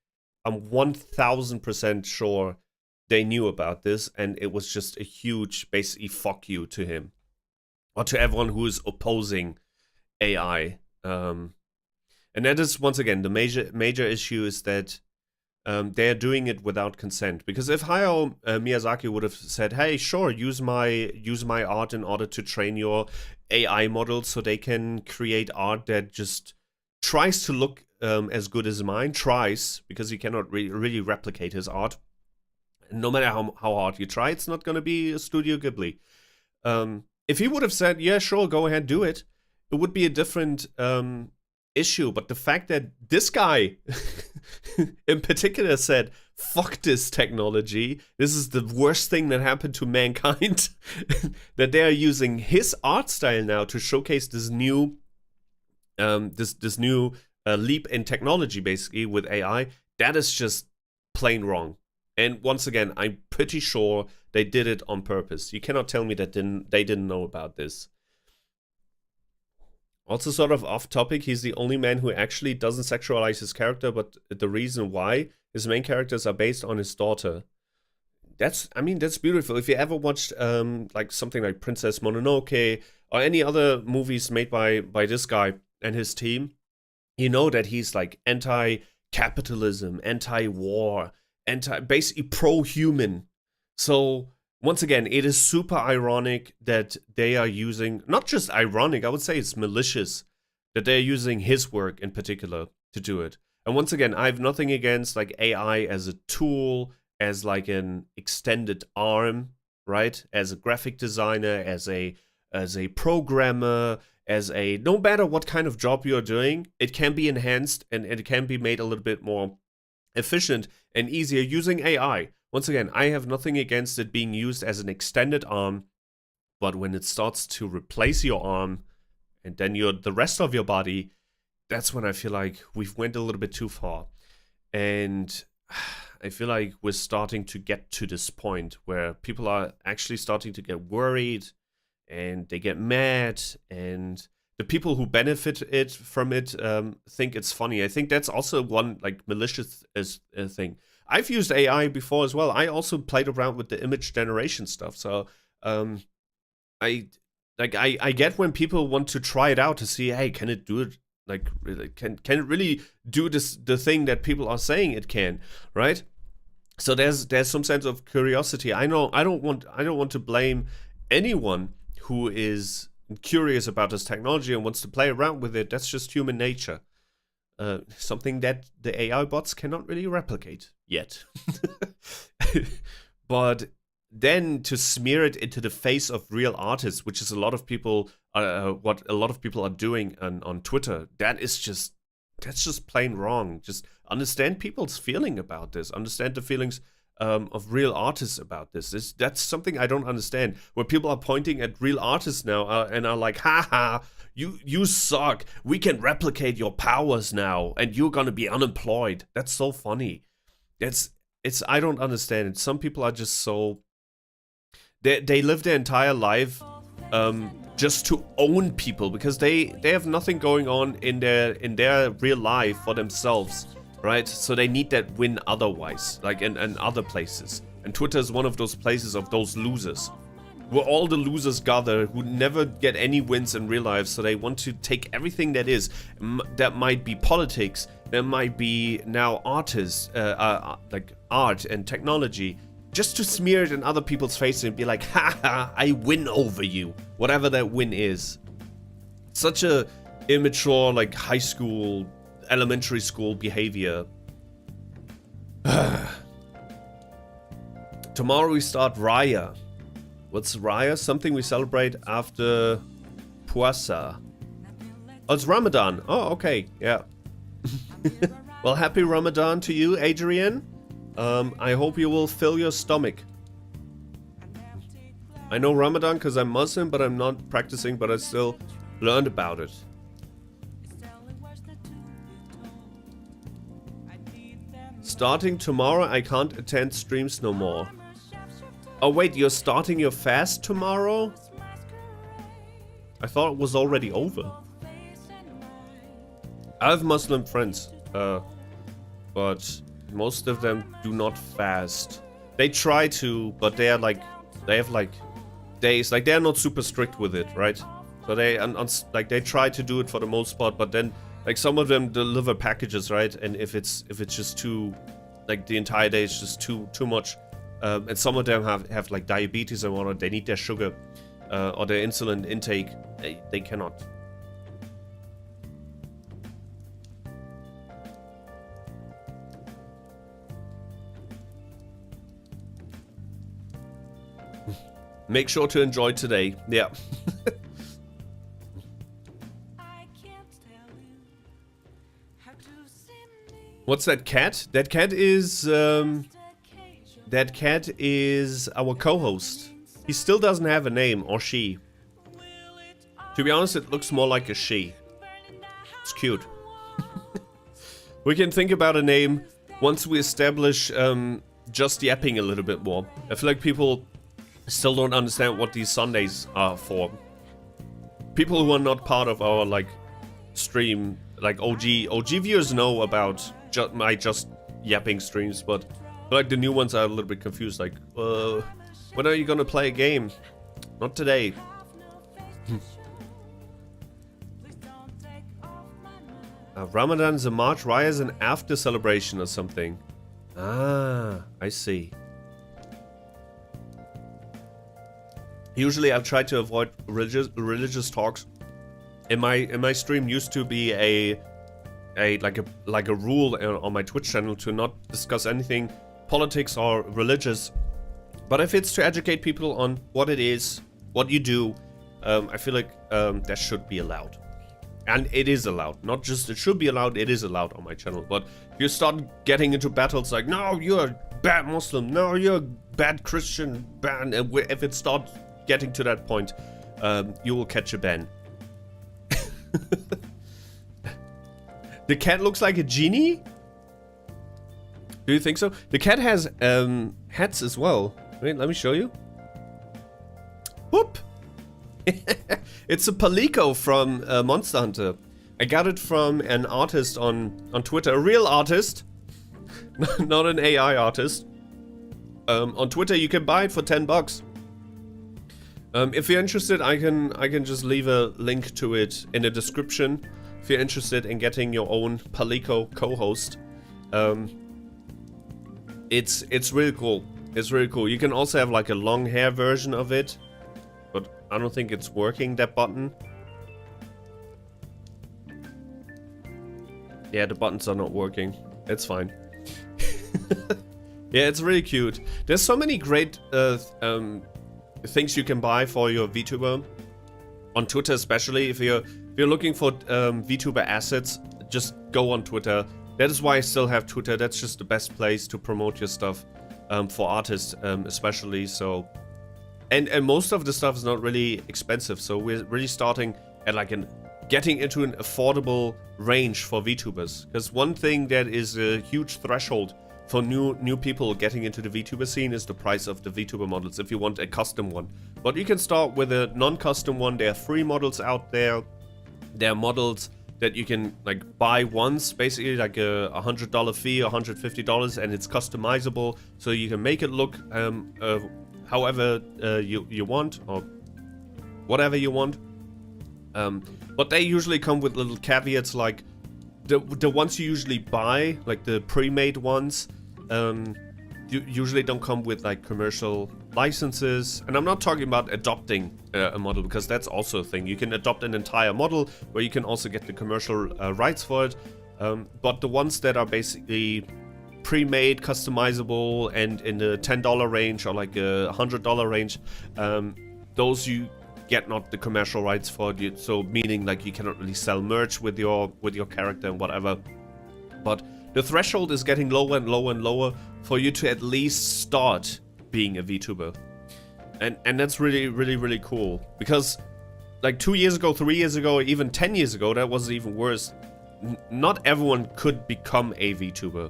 I'm 1000% sure they knew about this, and it was just a huge, basically, fuck you to him. Or to everyone who is opposing AI. And that is, once again, the major issue is that they're doing it without consent. Because if Hayao Miyazaki would have said, hey, sure, use my art in order to train your AI models so they can create art that just tries to look as good as mine, because you cannot really replicate his art. No matter how hard you try, it's not going to be a Studio Ghibli. If he would have said, yeah, sure, go ahead, do it, it would be a different issue. But the fact that this guy in particular said, fuck this technology, this is the worst thing that happened to mankind, that they are using his art style now to showcase this new this new leap in technology, basically, with AI, that is just plain wrong. And once again, I'm pretty sure they did it on purpose. You cannot tell me that they didn't know about this. Also, sort of off topic, he's the only man who actually doesn't sexualize his character, but the reason why his main characters are based on his daughter. That's beautiful. If you ever watched like something like Princess Mononoke or any other movies made by this guy and his team, you know that he's like anti-capitalism, anti-war, basically pro-human. So once again, it is super ironic that they are using, not just ironic, I would say it's malicious that they're using his work in particular to do it. And once again, I have nothing against like AI as a tool, as like an extended arm, right? As a graphic designer, as a programmer, no matter what kind of job you're doing, it can be enhanced and it can be made a little bit more efficient and easier using AI. Once again, I have nothing against it being used as an extended arm, but when it starts to replace your arm and then the rest of your body, that's when I feel like we've went a little bit too far. And I feel like we're starting to get to this point where people are actually starting to get worried and they get mad, and the people who benefit from it think it's funny. I think that's also one like malicious thing. I've used AI before as well. I also played around with the image generation stuff. So I get when people want to try it out to see, hey, can it do it? Like, really, can it really do the thing that people are saying it can, right? So there's some sense of curiosity. I know I don't want to blame anyone who is curious about this technology and wants to play around with it. That's just human nature. Something that the AI bots cannot really replicate yet. But then to smear it into the face of real artists, which is what a lot of people are doing on Twitter, that's just plain wrong. Just understand people's feeling about this. Understand the feelings of real artists about this. That's something I don't understand. Where people are pointing at real artists now and are like, haha, you suck. We can replicate your powers now, and you're gonna be unemployed. That's so funny. I don't understand it. Some people are just so they live their entire life just to own people, because they have nothing going on in their real life for themselves, right? So they need that win otherwise, like in other places. And Twitter is one of those places of those losers. where all the losers gather who never get any wins in real life, so they want to take everything that is, that might be politics, that might be now artists, like art and technology, just to smear it in other people's faces and be like, haha, I win over you, whatever that win is. Such a immature, like high school, elementary school behavior. Tomorrow we start Raya. What's Raya? Something we celebrate after Puasa. Oh, it's Ramadan. Oh, okay. Yeah. Well, happy Ramadan to you, Adrian. I hope you will fill your stomach. I know Ramadan because I'm Muslim, but I'm not practicing, but I still learned about it. Starting tomorrow, I can't attend streams no more. Oh wait, you're starting your fast tomorrow? I thought it was already over. I have Muslim friends, but most of them do not fast. They try to, but they are like, they have like days, like they're not super strict with it, right? So they, like they try to do it for the most part, but then like some of them deliver packages, right? And if it's just too, like the entire day is just too much. And some of them have like diabetes and whatnot. They need their sugar or their insulin intake. They cannot. Make sure to enjoy today. Yeah. What's that cat? That cat is our co-host. He still doesn't have a name, or she. To be honest, it looks more like a she. It's cute. We can think about a name once we establish Just Yapping a little bit more. I feel like people still don't understand what these Sundays are for. People who are not part of our like stream, like OG viewers know about my Just Yapping streams, but like the new ones are a little bit confused. Like, when are you gonna play a game? Not today. Ramadan is a March, Raya is an after celebration or something. Ah, I see. Usually I've tried to avoid religious talks. In my stream used to be a rule on my Twitch channel to not discuss anything politics or religious. But if it's to educate people on what it is, what you do, I feel like that should be allowed. And it is allowed. Not just it should be allowed, it is allowed on my channel. But if you start getting into battles like, no, you're a bad Muslim, no, you're a bad Christian, ban, and if it starts getting to that point, you will catch a ban. The cat looks like a genie? Do you think so? The cat has hats as well. Wait, let me show you. Whoop! It's a Palico from Monster Hunter. I got it from an artist on Twitter. A real artist. Not an AI artist. On Twitter you can buy it for $10. If you're interested, I can just leave a link to it in the description. If you're interested in getting your own Palico co-host. It's really cool. It's really cool. You can also have like a long hair version of it, but I don't think it's working, that button. Yeah, the buttons are not working. It's fine. Yeah, it's really cute. There's so many great things you can buy for your VTuber. On Twitter especially, if you're looking for VTuber assets, just go on Twitter. That is why I still have Twitter. That's just the best place to promote your stuff for artists, especially. So, and most of the stuff is not really expensive. So we're really starting at like getting into an affordable range for VTubers. Because one thing that is a huge threshold for new people getting into the VTuber scene is the price of the VTuber models. If you want a custom one, but you can start with a non-custom one. There are free models out there. There are models that you can like buy once, basically like a $100 fee or $150, and it's customizable, so you can make it look however you want, or whatever you want. But they usually come with little caveats, like the ones you usually buy, like the pre-made ones, usually don't come with like commercial licenses. And I'm not talking about adopting a model, because that's also a thing. You can adopt an entire model where you can also get the commercial rights for it. But the ones that are basically pre-made, customizable, and in the $10 range or like a $100 range, those you get not the commercial rights for. So meaning like you cannot really sell merch with your character and whatever. But the threshold is getting lower and lower and lower for you to at least start being a VTuber. And that's really, really, really cool. Because like 2 years ago, 3 years ago, even 10 years ago, that was even worse. Not everyone could become a VTuber.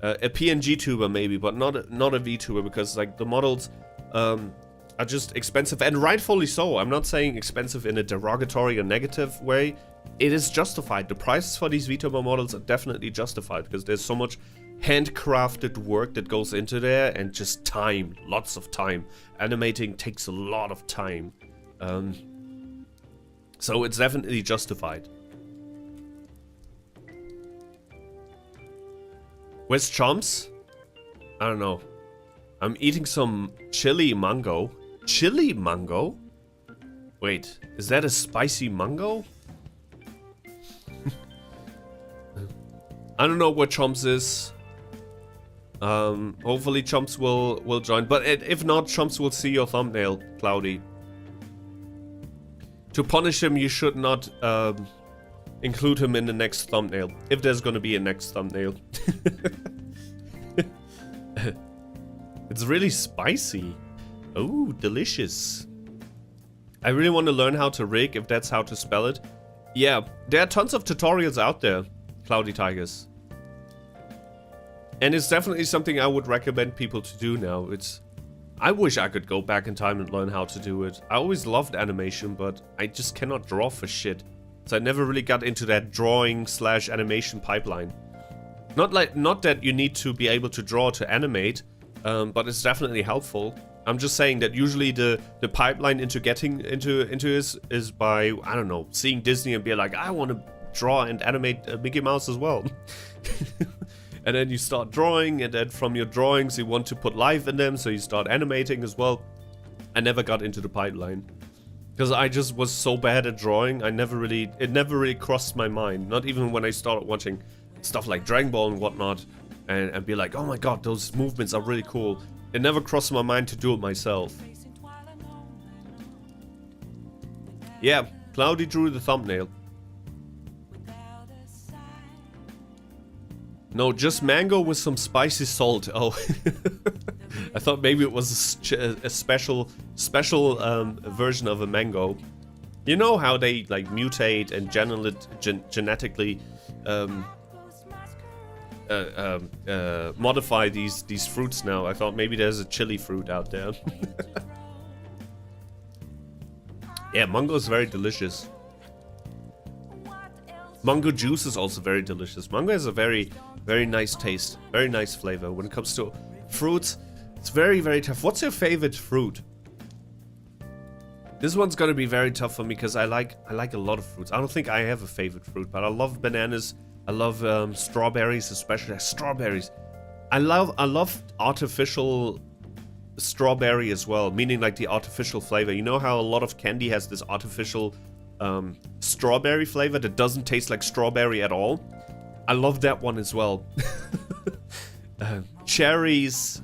A PNG tuber maybe, but not a VTuber, because like the models are just expensive, and rightfully so. I'm not saying expensive in a derogatory or negative way. It is justified. The prices for these VTuber models are definitely justified, because there's so much handcrafted work that goes into there, and just time, lots of time. Animating takes a lot of time. So it's definitely justified. Where's Chomps? I don't know. I'm eating some chili mango. Chili mango? Wait, is that a spicy mango? I don't know where Chomps is. Hopefully Chomps will join. But if not, Chomps will see your thumbnail, Cloudy. To punish him, you should not include him in the next thumbnail. If there's gonna be a next thumbnail. It's really spicy. Oh, delicious. I really want to learn how to rig, if that's how to spell it. Yeah, there are tons of tutorials out there, Cloudy Tigers. And it's definitely something I would recommend people to do now. I wish I could go back in time and learn how to do it. I always loved animation, but I just cannot draw for shit. So I never really got into that drawing / animation pipeline. Not that you need to be able to draw to animate, but it's definitely helpful. I'm just saying that usually the pipeline into getting into this is by, I don't know, seeing Disney and be like, I want to draw and animate Mickey Mouse as well. And then you start drawing, and then from your drawings you want to put life in them, so you start animating as well. I never got into the pipeline, because I just was so bad at drawing. It never really crossed my mind. Not even when I started watching stuff like Dragon Ball and whatnot, and be like, oh my god, those movements are really cool. It never crossed my mind to do it myself. Yeah, Cloudy drew the thumbnail. No, just mango with some spicy salt. Oh, I thought maybe it was a special version of a mango. You know how they like mutate and genetically modify these fruits now. I thought maybe there's a chili fruit out there. Yeah, mango is very delicious. Mango juice is also very delicious. Mango has a very, very nice taste, very nice flavor. When it comes to fruits, it's very, very tough. What's your favorite fruit? This one's gonna be very tough for me, because I like a lot of fruits. I don't think I have a favorite fruit, but I love bananas. I love strawberries, especially strawberries. I love artificial strawberry as well, meaning like the artificial flavor. You know how a lot of candy has this artificial strawberry flavor that doesn't taste like strawberry at all? I love that one as well. Cherries.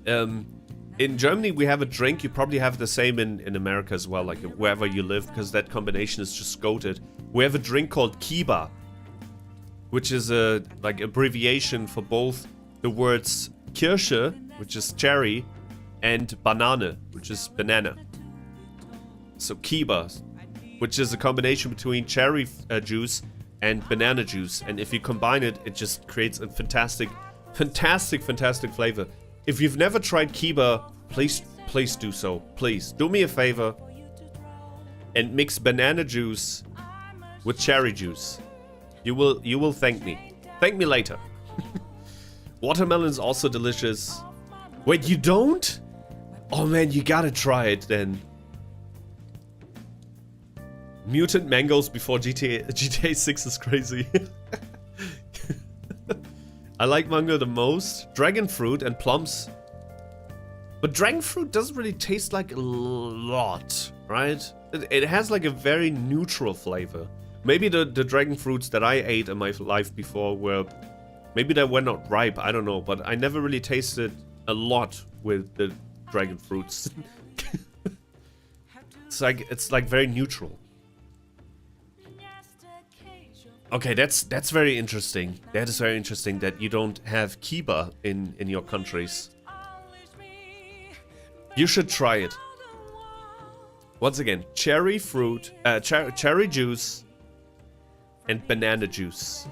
In Germany we have a drink, you probably have the same in America as well, like wherever you live, because that combination is just goated. We have a drink called Kiba, which is a like abbreviation for both the words Kirsche, which is cherry, and Banane, which is banana. So Kiba, which is a combination between cherry juice and banana juice, and if you combine it, it just creates a fantastic flavor. If you've never tried Kiba, please do so. Please do me a favor and mix banana juice with cherry juice. You will thank me. Thank me later. Watermelon is also delicious. Wait, you don't? Oh man, you gotta try it then. Mutant mangoes before GTA 6 is crazy. I like mango the most. Dragon fruit and plums. But dragon fruit doesn't really taste like a lot, right? It has like a very neutral flavor. Maybe the dragon fruits that I ate in my life before were... Maybe they were not ripe, I don't know. But I never really tasted a lot with the dragon fruits. It's like very neutral. Okay, that's very interesting. That is very interesting that you don't have kiba in your countries. You should try it. Once again, cherry fruit, cherry juice, and banana juice.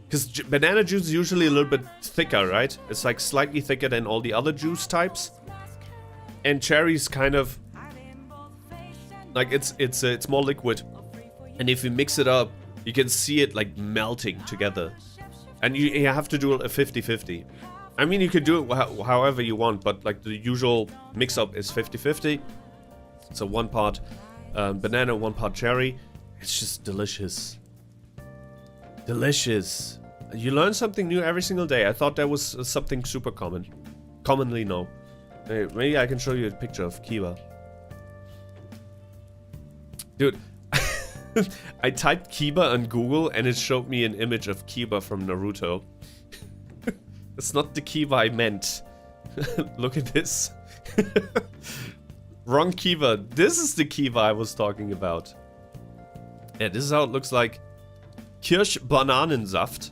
Because banana juice is usually a little bit thicker, right? It's like slightly thicker than all the other juice types. And cherry is kind of like it's more liquid. And if you mix it up, you can see it like melting together. And you have to do a 50-50. I mean, you can do it however you want, but like the usual mix-up is 50-50. So 1 part banana, 1 part cherry. It's just delicious. Delicious. You learn something new every single day. I thought that was something super common. Commonly known. Maybe I can show you a picture of kiba. Dude, I typed kiba on Google and it showed me an image of kiba from Naruto. It's not the kiba I meant. Look at this. Wrong kiba. This is the kiba I was talking about. Yeah, this is how it looks like. Kirsch Bananensaft,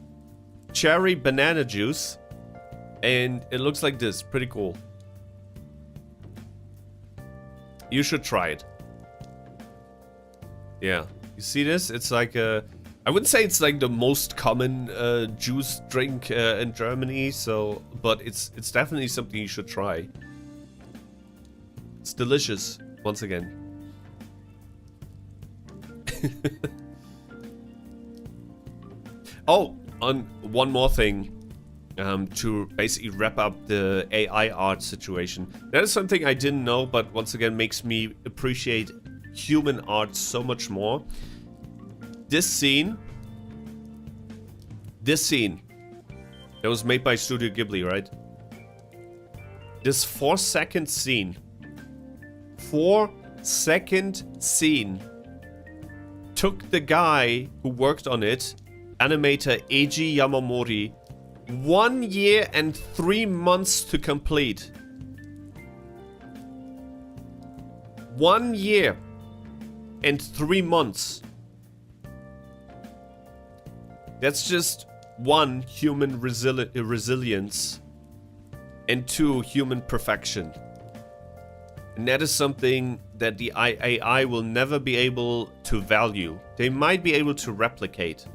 cherry banana juice, and it looks like this. Pretty cool. You should try it. Yeah, you see this? It's like a... I wouldn't say it's like the most common juice drink in Germany, so... But it's definitely something you should try. It's delicious, once again. Oh, on one more thing. To basically wrap up the AI art situation. That is something I didn't know, but once again makes me appreciate human art so much more. This scene, that was made by Studio Ghibli, right? This 4-second scene, 4-second scene, took the guy who worked on it, animator Eiji Yamamori, 1 year and 3 months to complete. 1 year and 3 months. That's just 1, human resilience, and 2, human perfection. And that is something that the AI will never be able to value. They might be able to replicate,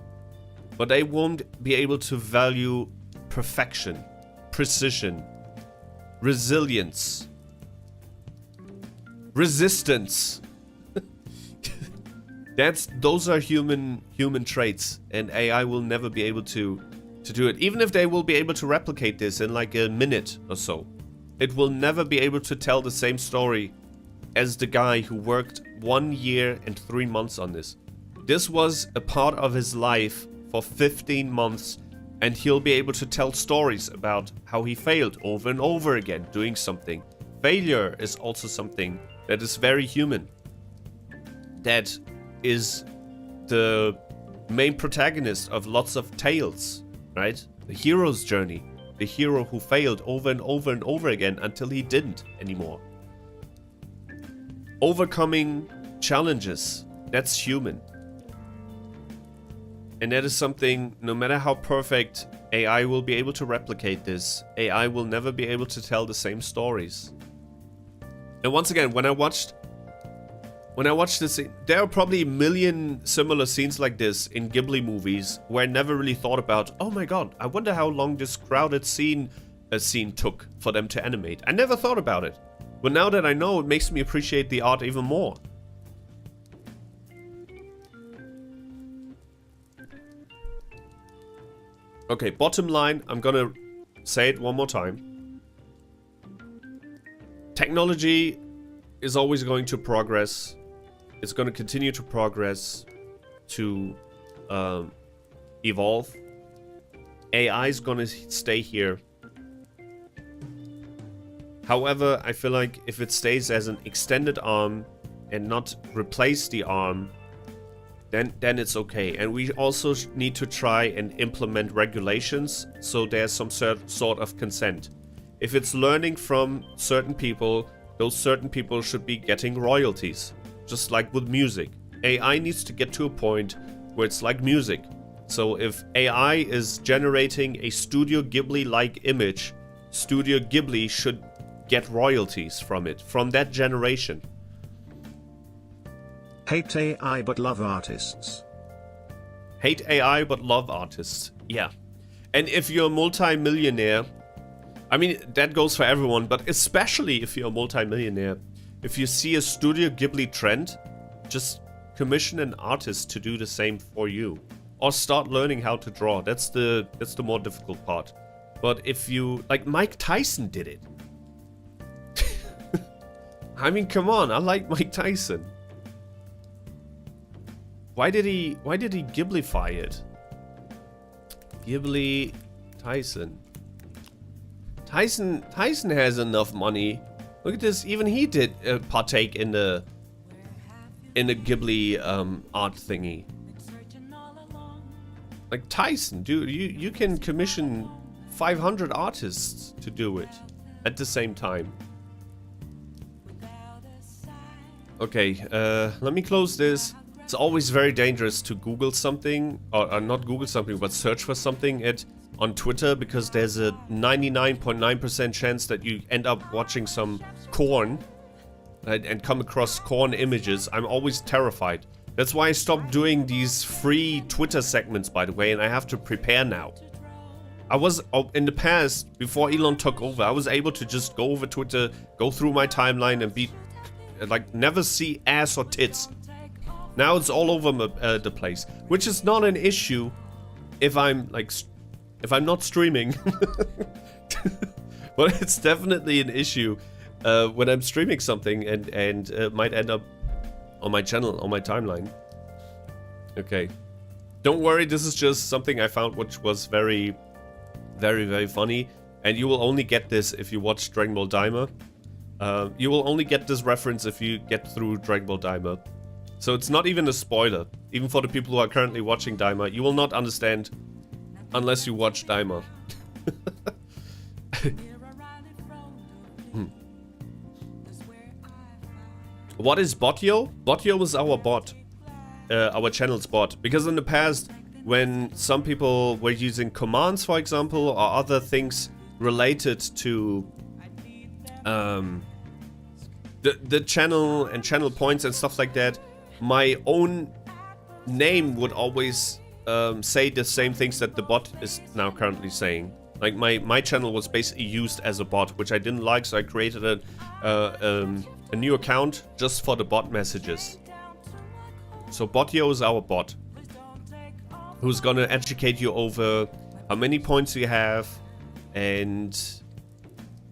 but they won't be able to value perfection, precision, resilience, resistance. Those are human traits, and AI will never be able to do it. Even if they will be able to replicate this in like a minute or so, it will never be able to tell the same story as the guy who worked 1 year and 3 months on this. This was a part of his life for 15 months, and he'll be able to tell stories about how he failed over and over again doing something. Failure is also something that is very human. That is the main protagonist of lots of tales, right? The hero's journey. The hero who failed over and over and over again until he didn't anymore. Overcoming challenges. That's human. And that is something, no matter how perfect AI will be able to replicate this, AI will never be able to tell the same stories. And once again, when I watched this scene, there are probably a million similar scenes like this in Ghibli movies where I never really thought about, oh my god, I wonder how long this crowded scene took for them to animate. I never thought about it. But now that I know, it makes me appreciate the art even more. Okay, bottom line, I'm gonna say it one more time. technology is always going to progress. It's going to continue to progress, to evolve. AI is going to stay here. However, I feel like if it stays as an extended arm and not replace the arm, then it's okay. And we also need to try and implement regulations so there's some sort of consent. If it's learning from certain people, those certain people should be getting royalties. Just like with music. AI needs to get to a point where it's like music. So if AI is generating a Studio Ghibli-like image, Studio Ghibli should get royalties from it, from that generation. Hate AI but love artists. Hate AI but love artists. Yeah. And if you're a multi-millionaire, I mean, that goes for everyone, but especially if you're a multi-millionaire, if you see a Studio Ghibli trend, just commission an artist to do the same for you. Or start learning how to draw. That's the more difficult part. But if you, like Mike Tyson did it. I mean, come on, I like Mike Tyson. Why did he Ghiblify it? Ghibli Tyson. Tyson has enough money. Look at this, even he did partake in the Ghibli art thingy. Like Tyson, dude, you can commission 500 artists to do it at the same time. Okay, let me close this. It's always very dangerous to Google something, or not Google something, but search for something on Twitter, because there's a 99.9% chance that you end up watching some corn and come across corn images. I'm always terrified. That's why I stopped doing these free Twitter segments, by the way, and I have to prepare now. I was, in the past, before Elon took over, I was able to just go over Twitter, go through my timeline and be, like, never see ass or tits. Now it's all over the place, which is not an issue if I'm, like, if I'm not streaming. But it's definitely an issue when I'm streaming something and might end up on my channel, on my timeline. Okay. Don't worry, this is just something I found which was very, very, very funny. And you will only get this if you watch Dragon Ball Daima. You will only get this reference if you get through Dragon Ball Daima. So it's not even a spoiler. Even for the people who are currently watching Daima, you will not understand unless you watch Daima. What is Botio? Botio is our bot. Our channel's bot. Because in the past, when some people were using commands, for example, or other things related to the channel and channel points and stuff like that, my own name would always say the same things that the bot is now currently saying. Like my channel was basically used as a bot, which I didn't like, so I created a new account just for the bot messages. So Botio is our bot, who's gonna educate you over how many points you have and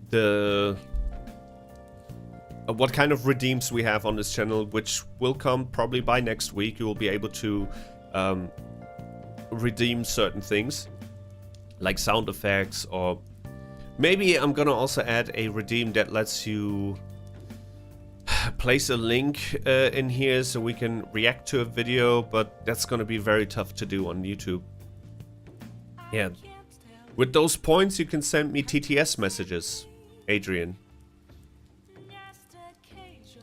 the what kind of redeems we have on this channel, which will come probably by next week. You will be able to redeem certain things like sound effects, or maybe I'm gonna also add a redeem that lets you place a link in here so we can react to a video, but that's gonna be very tough to do on YouTube. Yeah, with those points you can send me TTS messages, Adrian.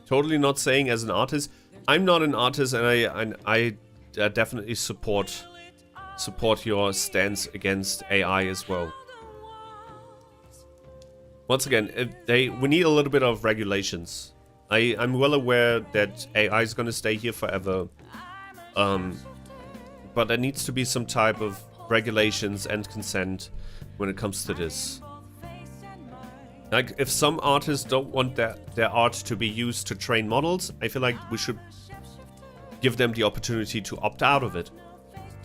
Totally not saying as an artist. I'm not an artist, and I definitely support your stance against AI as well. Once again, we need a little bit of regulations. I'm well aware that AI is going to stay here forever, but there needs to be some type of regulations and consent when it comes to this. Like, if some artists don't want their art to be used to train models, I feel like we should give them the opportunity to opt out of it.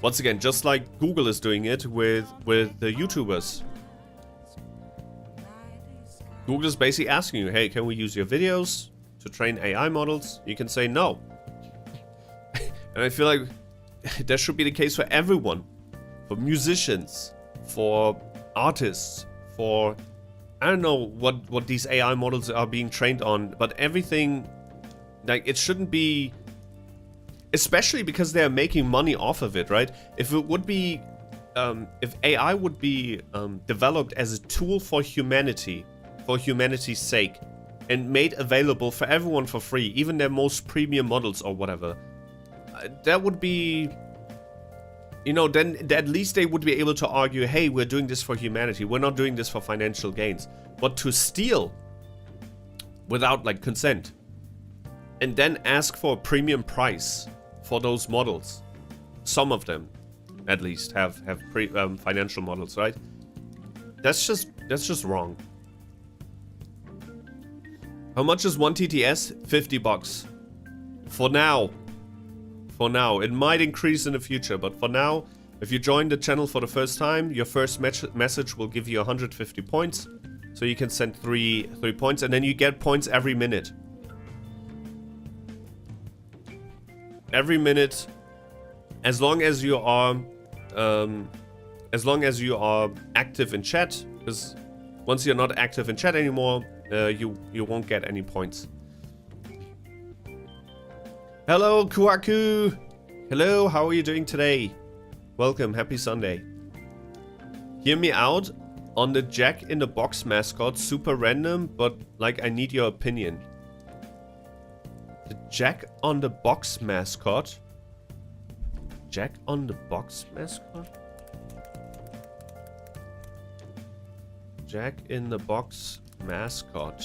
Once again, just like Google is doing it with the YouTubers. Google is basically asking you, hey, can we use your videos to train AI models? You can say no. And I feel like that should be the case for everyone. For musicians, for artists, for... I don't know what these AI models are being trained on, but everything... Like, it shouldn't be... Especially because they're making money off of it, right? If it would be... if AI would be developed as a tool for humanity, for humanity's sake, and made available for everyone for free, even their most premium models or whatever, that would be... You know, then at least they would be able to argue, hey, we're doing this for humanity, we're not doing this for financial gains. But to steal without, like, consent, and then ask for a premium price for those models, some of them, at least, have financial models, right? That's just wrong. How much is 1 TTS? 50 bucks. For now. For now. It might increase in the future, but for now, if you join the channel for the first time, your first message will give you 150 points. So you can send three points, and then you get points every minute. Every minute, as long as you are active in chat, because once you're not active in chat anymore, you won't get any points. Hello, Kuaku! Hello, how are you doing today? Welcome, happy Sunday. Hear me out on the Jack in the Box mascot, super random, but like I need your opinion. The Jack on the Box mascot? Jack on the Box mascot? Jack in the Box mascot.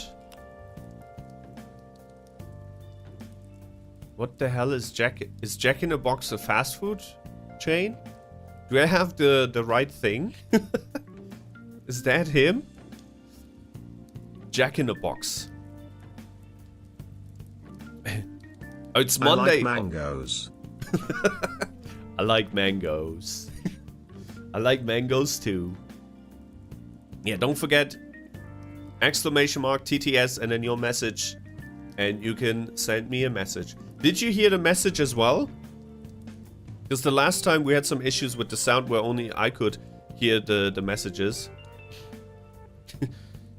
What the hell is Jack? Is Jack in the Box a fast food chain? Do I have the right thing? Is that him? Jack in the Box. Oh, it's Monday. I like mangoes. I like mangoes. I like mangoes too. Yeah, don't forget exclamation mark TTS and then your message, and you can send me a message. Did you hear the message as well? Because the last time we had some issues with the sound where only I could hear the messages.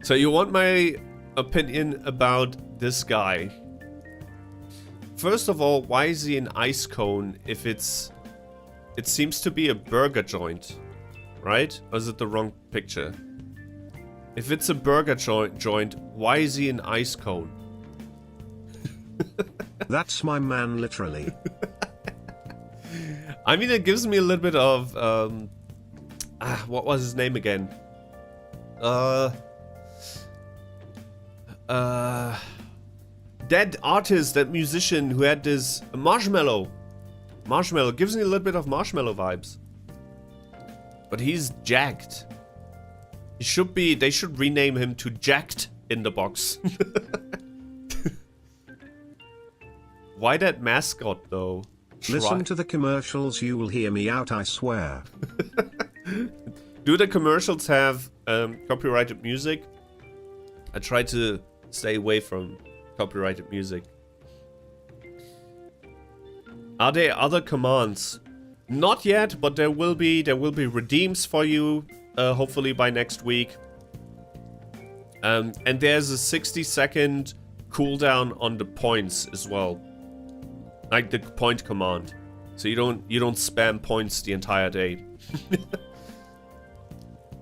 So you want my opinion about this guy? First of all, why is he an ice cone if it seems to be a burger joint, right? Or is it the wrong picture? If it's a burger joint, why is he an ice cone? That's my man, literally. I mean, it gives me a little bit of what was his name again? That artist, that musician who had this Marshmallow. Marshmallow gives me a little bit of Marshmallow vibes. But he's jacked. He should be. They should rename him to Jacked in the Box. Why that mascot though? Listen to the commercials, you will hear me out, I swear. Do the commercials have copyrighted music? I try to stay away from copyrighted music. Are there other commands? Not yet, but there will be redeems for you, hopefully by next week. And there's a 60-second cooldown on the points as well. Like the point command. So you don't spam points the entire day.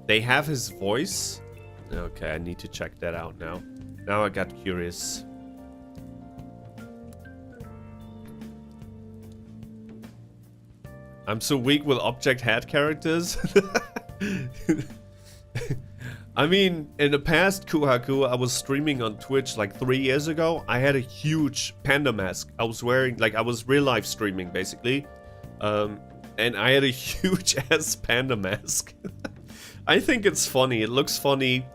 They have his voice? Okay, I need to check that out now. Now I got curious. I'm so weak with object head characters. I mean, in the past, Kuhaku, I was streaming on Twitch like 3 years ago. I had a huge panda mask. I was wearing, like, I was real life streaming basically. And I had a huge ass panda mask. I think it's funny. It looks funny.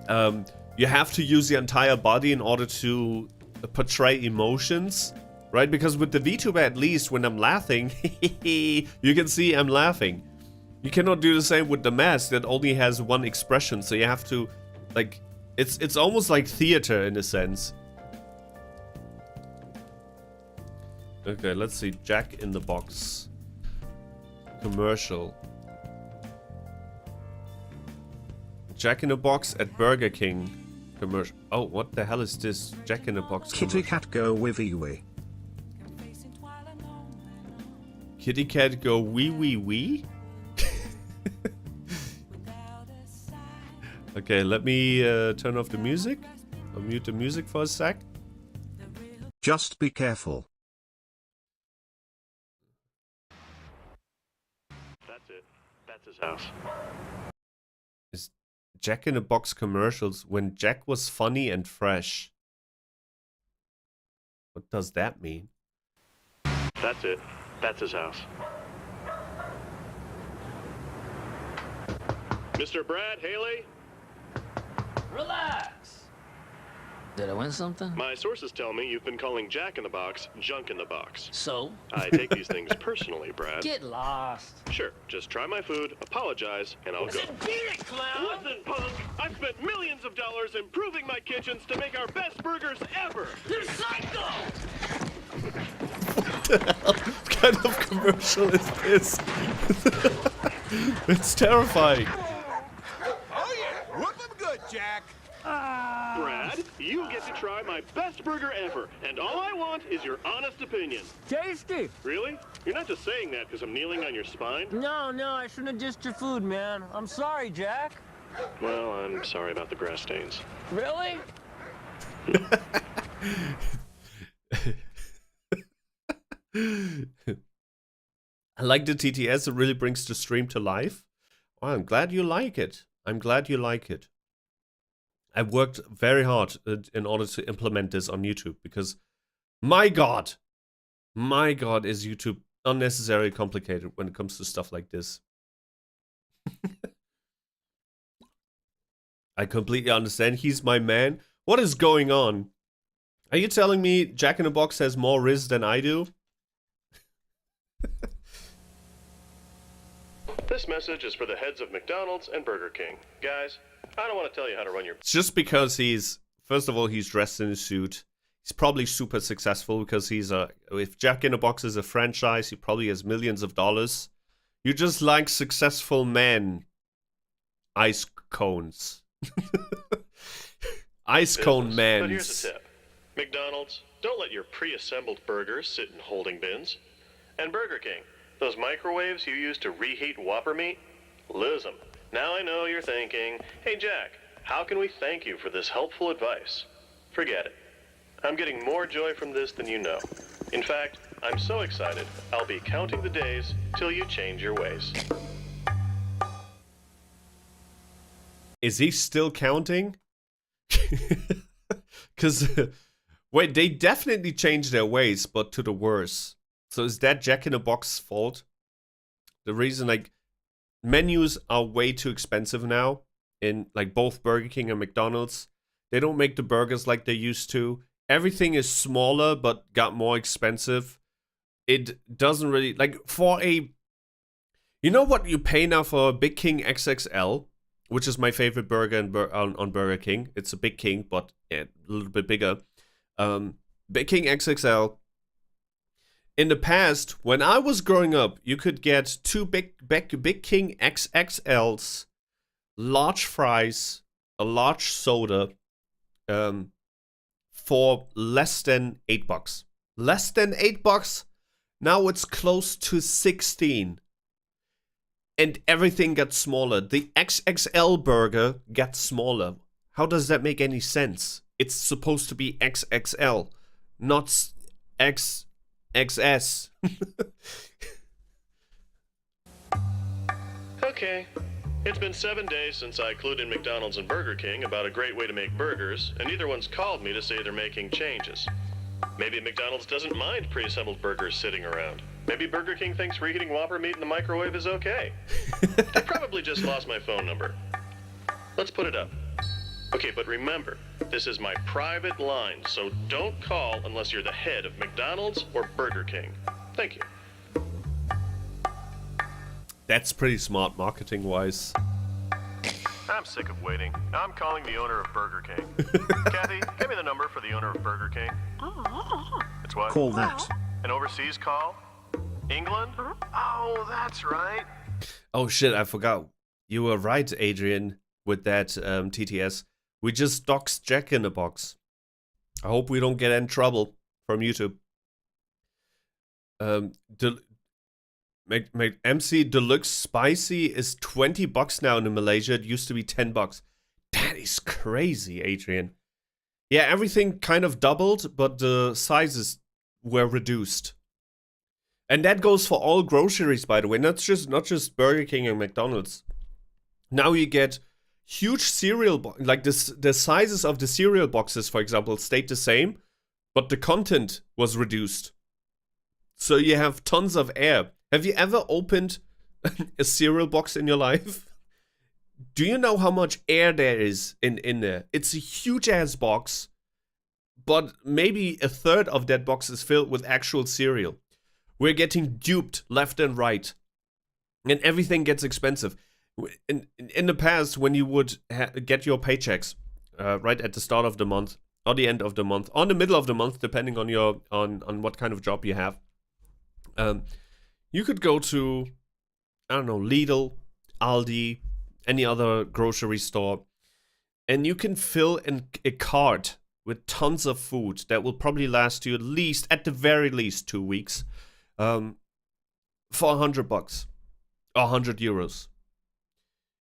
You have to use the entire body in order to portray emotions, right? Because with the Vtuber, at least when I'm laughing, you can see I'm laughing. You cannot do the same with the mask that only has one expression, so you have to, like, It's almost like theater in a sense. Okay, let's see. Jack in the Box commercial. Jack in the Box at Burger King commercial. Oh, what the hell is this? Jack in the Box Kitty commercial. cat go wee wee. Kitty cat go wee wee wee? Okay, let me turn off the music. I'll mute the music for a sec. Just be careful. That's it. That's his house. Is Jack in the Box commercials when Jack was funny and fresh. What does that mean? That's it. That's his house. Mr. Brad Haley? Relax. Did I win something? My sources tell me you've been calling Jack in the Box junk in the box. So? I take these things personally, Brad. Get lost. Sure, just try my food, apologize, and I'll go. Beat it, clown! Listen, punk! I've spent millions of dollars improving my kitchens to make our best burgers ever! You're psycho! What kind of commercial is this? It's terrifying. Oh yeah, whoop 'em good, Jack. Brad, you get to try my best burger ever, and all I want is your honest opinion. Tasty. Really? You're not just saying that because I'm kneeling on your spine? No, I shouldn't have dissed your food, man. I'm sorry, Jack. Well, I'm sorry about the grass stains. Really? I like the TTS. It really brings the stream to life. Oh, I'm glad you like it. I'm glad you like it. I worked very hard in order to implement this on YouTube because, my God, is YouTube unnecessarily complicated when it comes to stuff like this. I completely understand. He's my man. What is going on? Are you telling me Jack in the Box has more riz than I do? This message is for the heads of McDonald's and Burger King. Guys, I don't want to tell you how to run your... It's just because he's, first of all, he's dressed in a suit. He's probably super successful because he's a, if Jack in the Box is a franchise, he probably has millions of dollars. You just like successful men. Ice cones. Ice cone men. But here's a tip. McDonald's, don't let your pre-assembled burgers sit in holding bins. And Burger King, those microwaves you use to reheat Whopper meat, lose them. Now I know you're thinking, hey Jack, how can we thank you for this helpful advice? Forget it. I'm getting more joy from this than you know. In fact, I'm so excited, I'll be counting the days till you change your ways. Is he still counting? Because, wait, they definitely changed their ways, but to the worse. So is that Jack in the Box's fault? The reason, like, menus are way too expensive now in, like, both Burger King and McDonald's. They don't make the burgers like they used to. Everything is smaller, but got more expensive. It doesn't really, like, for a... You know what you pay now for a Big King XXL? Which is my favorite burger on Burger King. It's a Big King, but a little bit bigger. Big King XXL. In the past, when I was growing up, you could get two Big King XXLs, large fries, a large soda, for less than $8. Less than $8. Now it's close to 16. And everything gets smaller. The XXL burger gets smaller. How does that make any sense? It's supposed to be XXL, not XS. Okay. It's been 7 days since I clued in McDonald's and Burger King about a great way to make burgers, and neither one's called me to say they're making changes. Maybe McDonald's doesn't mind pre-assembled burgers sitting around. Maybe Burger King thinks reheating Whopper meat in the microwave is okay. They probably just lost my phone number. Let's put it up. Okay, but remember, this is my private line, so don't call unless you're the head of McDonald's or Burger King. Thank you. That's pretty smart marketing-wise. I'm I'm sick of waiting. I'm calling the owner of Burger King. Kathy, give me the number for the owner of Burger King. It's what? Call that. An overseas call? England? Oh, that's right. Oh shit, I forgot. You were right, Adrian, with that TTS. We just doxed Jack in the box. I hope we don't get in trouble from YouTube. MC Deluxe Spicy is $20 now in Malaysia. It used to be $10. That is crazy, Adrian. Yeah, everything kind of doubled, but the sizes were reduced. And that goes for all groceries, by the way, not just Burger King and McDonald's. Now you get huge cereal, like the sizes of the cereal boxes, for example, stayed the same, but the content was reduced. So you have tons of air. Have you ever opened a cereal box in your life? Do you know how much air there is in there? It's a huge ass box, but maybe a third of that box is filled with actual cereal. We're getting duped left and right, and everything gets expensive. In the past, when you would get your paychecks right at the start of the month, or the end of the month, or the middle of the month, depending on your on what kind of job you have, you could go to, I don't know, Lidl, Aldi, any other grocery store, and you can fill a cart with tons of food that will probably last you at the very least 2 weeks. For $100 or 100 euros.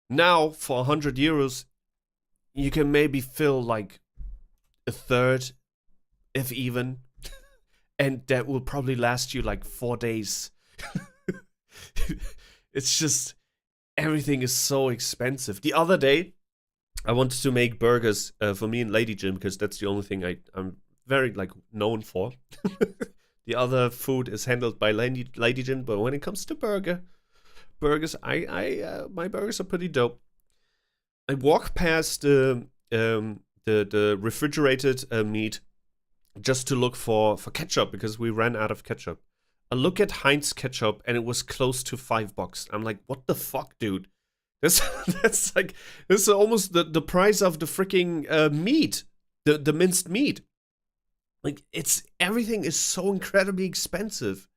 Now, for 100 euros, you can maybe fill like a third, if even, and that will probably last you like 4 days. It's just, everything is so expensive. The other day, I wanted to make burgers for me and Lady Jim, because that's the only thing I'm very like known for. The other food is handled by Lady Jin, but when it comes to burgers, my burgers are pretty dope. I walk past the refrigerated meat just to look for ketchup, because we ran out of ketchup. I look at Heinz ketchup and it was close to $5. I'm like, what the fuck, dude? That's almost the price of the freaking meat, the minced meat. Like, everything is so incredibly expensive.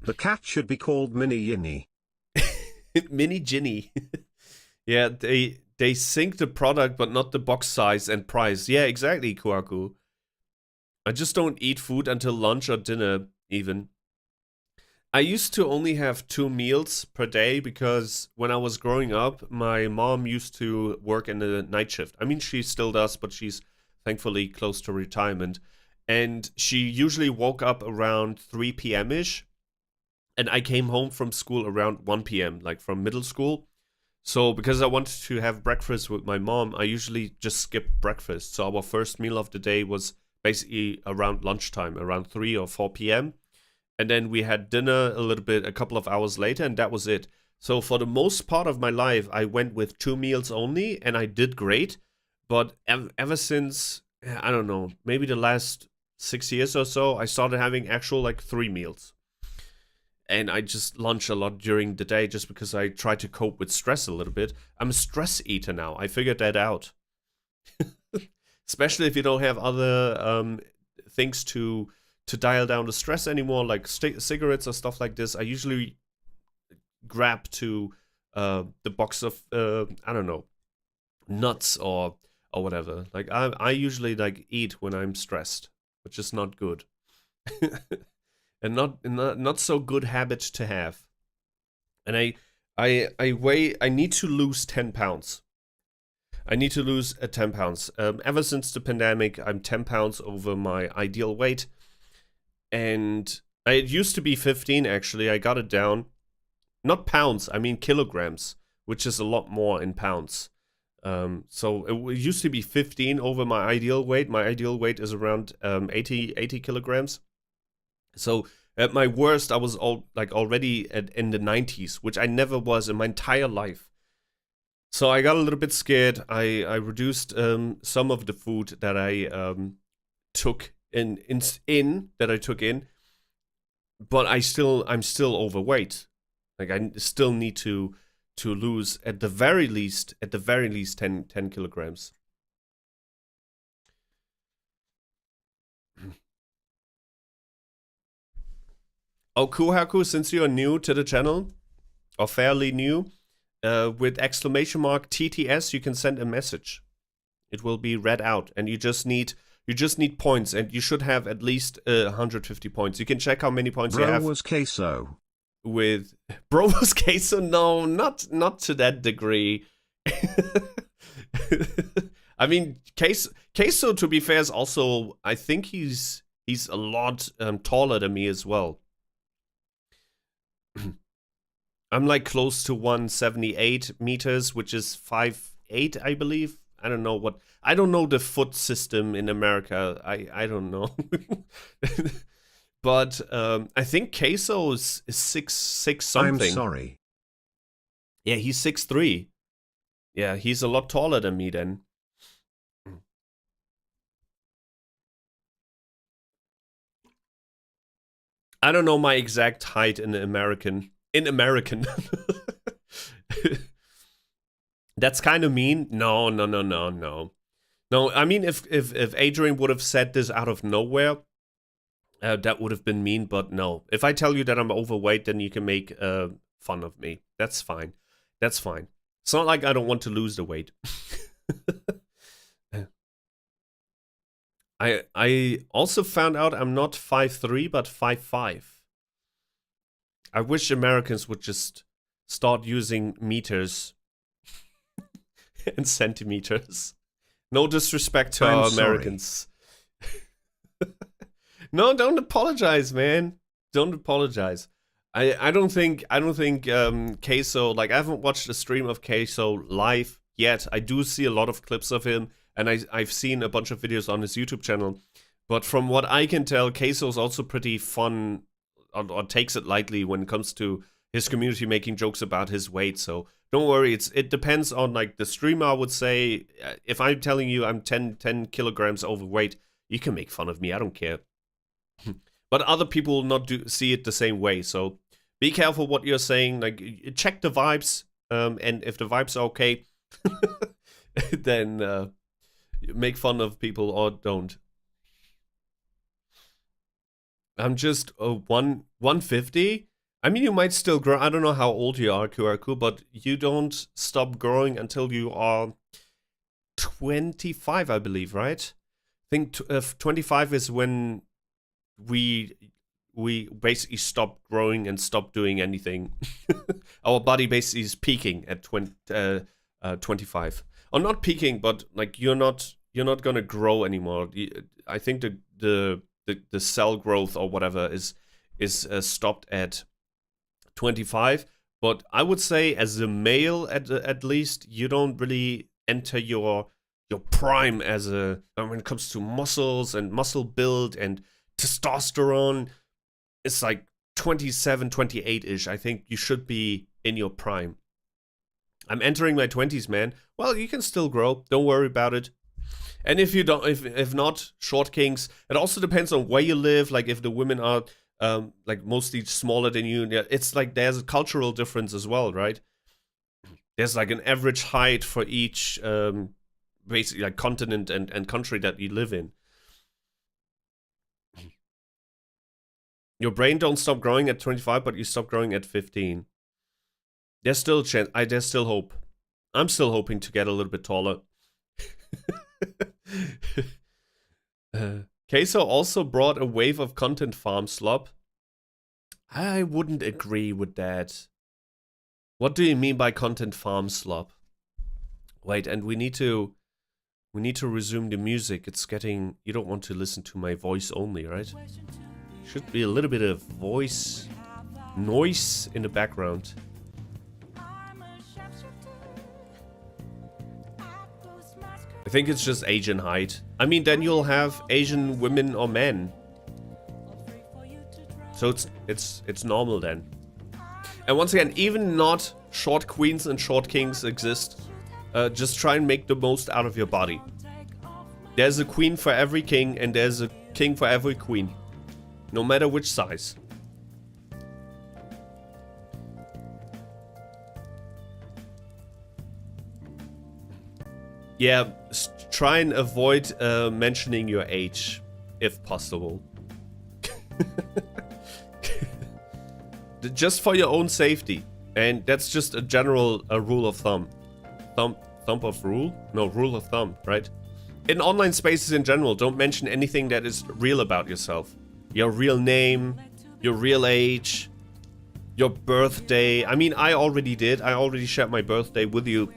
The cat should be called Mini Yinny. Mini Ginny. Yeah, they sync the product, but not the box size and price. Yeah, exactly, Kuaku. I just don't eat food until lunch or dinner, even. I used to only have 2 meals per day, because when I was growing up, my mom used to work in the night shift. I mean, she still does, but she's thankfully close to retirement, and she usually woke up around 3 p.m.-ish, and I came home from school around 1 p.m., like from middle school. So because I wanted to have breakfast with my mom, I usually just skipped breakfast. So our first meal of the day was basically around lunchtime, around 3 or 4 p.m. And then we had dinner a couple of hours later, and that was it. So for the most part of my life, I went with 2 meals only, and I did great. But ever since, I don't know, maybe the last 6 years or so, I started having actual like 3 meals. And I just lunch a lot during the day, just because I try to cope with stress a little bit. I'm a stress eater now. I figured that out. Especially if you don't have other things to dial down the stress anymore, like cigarettes or stuff like this. I usually grab to the box of, I don't know, nuts or whatever. Like I usually like eat when I'm stressed, which is not good. And not so good habit to have. And I need to lose 10 pounds. I need to lose 10 pounds. Ever since the pandemic, I'm 10 pounds over my ideal weight. And it used to be 15, actually. I got it down. Not pounds, I mean kilograms, which is a lot more in pounds. So it used to be 15 over my ideal weight. My ideal weight is around 80 kilograms. So at my worst, I was already in the 90s, which I never was in my entire life. So I got a little bit scared. I reduced some of the food that I took in, but I'm still overweight. Like I still need to to lose at the very least 10 kilograms. Oh, Kuhaku, since you're new to the channel, or fairly new, with exclamation mark TTS, you can send a message. It will be read out, and you just need points, and you should have at least 150 points. You can check how many points you have. Bro was queso. With bro was queso? No, not to that degree. I mean, queso, to be fair, is also, I think he's a lot taller than me as well. I'm like close to 178 meters, which is 5'8", I believe. I don't know the foot system in America. I don't know. But I think Queso is 6'6" something. I'm sorry. Yeah, he's 6'3". Yeah, he's a lot taller than me then. I don't know my exact height in American. That's kind of mean. No. No, I mean, if Adrian would have said this out of nowhere, that would have been mean, but no. If I tell you that I'm overweight, then you can make fun of me. That's fine. That's fine. It's not like I don't want to lose the weight. I also found out I'm not 5'3", but 5'5". I wish Americans would just start using meters and centimeters. No disrespect to our Americans. No, don't apologize, man. Don't apologize. I don't think Queso, like, I haven't watched a stream of Queso live yet. I do see a lot of clips of him, and I've seen a bunch of videos on his YouTube channel. But from what I can tell, Queso is also pretty fun, or takes it lightly when it comes to his community making jokes about his weight. So don't worry, it depends on, like, the streamer. I would say, if I'm telling you I'm 10 kilograms overweight, you can make fun of me. I don't care. But other people will not see it the same way. So be careful what you're saying. Like, check the vibes, and if the vibes are okay, then make fun of people or don't. I'm just 150. I mean, you might still grow. I don't know how old you are, QRQ, but you don't stop growing until you are 25, I believe, right? I think 25 is when we basically stop growing and stop doing anything. Our body basically is peaking at 25. Or not peaking, but like you're not gonna grow anymore. I think the cell growth or whatever is stopped at 25. But I would say, as a male, at least, you don't really enter your prime as when it comes to muscles and muscle build and testosterone. It's like 27, 28-ish. I think you should be in your prime. I'm entering my 20s, man. Well, you can still grow. Don't worry about it. And if you don't, if not, short kings. It also depends on where you live. Like, if the women are like mostly smaller than you, it's like there's a cultural difference as well, right? There's like an average height for each basically like continent and country that you live in. Your brain don't stop growing at 25, but you stop growing at 15. There's still a chance. There's still hope. I'm still hoping to get a little bit taller. Queso also brought a wave of content farm slop. I wouldn't agree with that. What do you mean by content farm slop? Wait, and we need to resume the music. It's getting, you don't want to listen to my voice only, right? Should be a little bit of voice noise in the background. I think it's just Asian height. I mean, then you'll have Asian women or men. So it's normal then. And once again, even not short queens and short kings exist. Just try and make the most out of your body. There's a queen for every king, and there's a king for every queen. No matter which size. Yeah, try and avoid mentioning your age, if possible. Just for your own safety. And that's just a general rule of thumb. Rule of thumb, right? In online spaces in general, don't mention anything that is real about yourself. Your real name, your real age, your birthday. I mean, I already did. I already shared my birthday with you.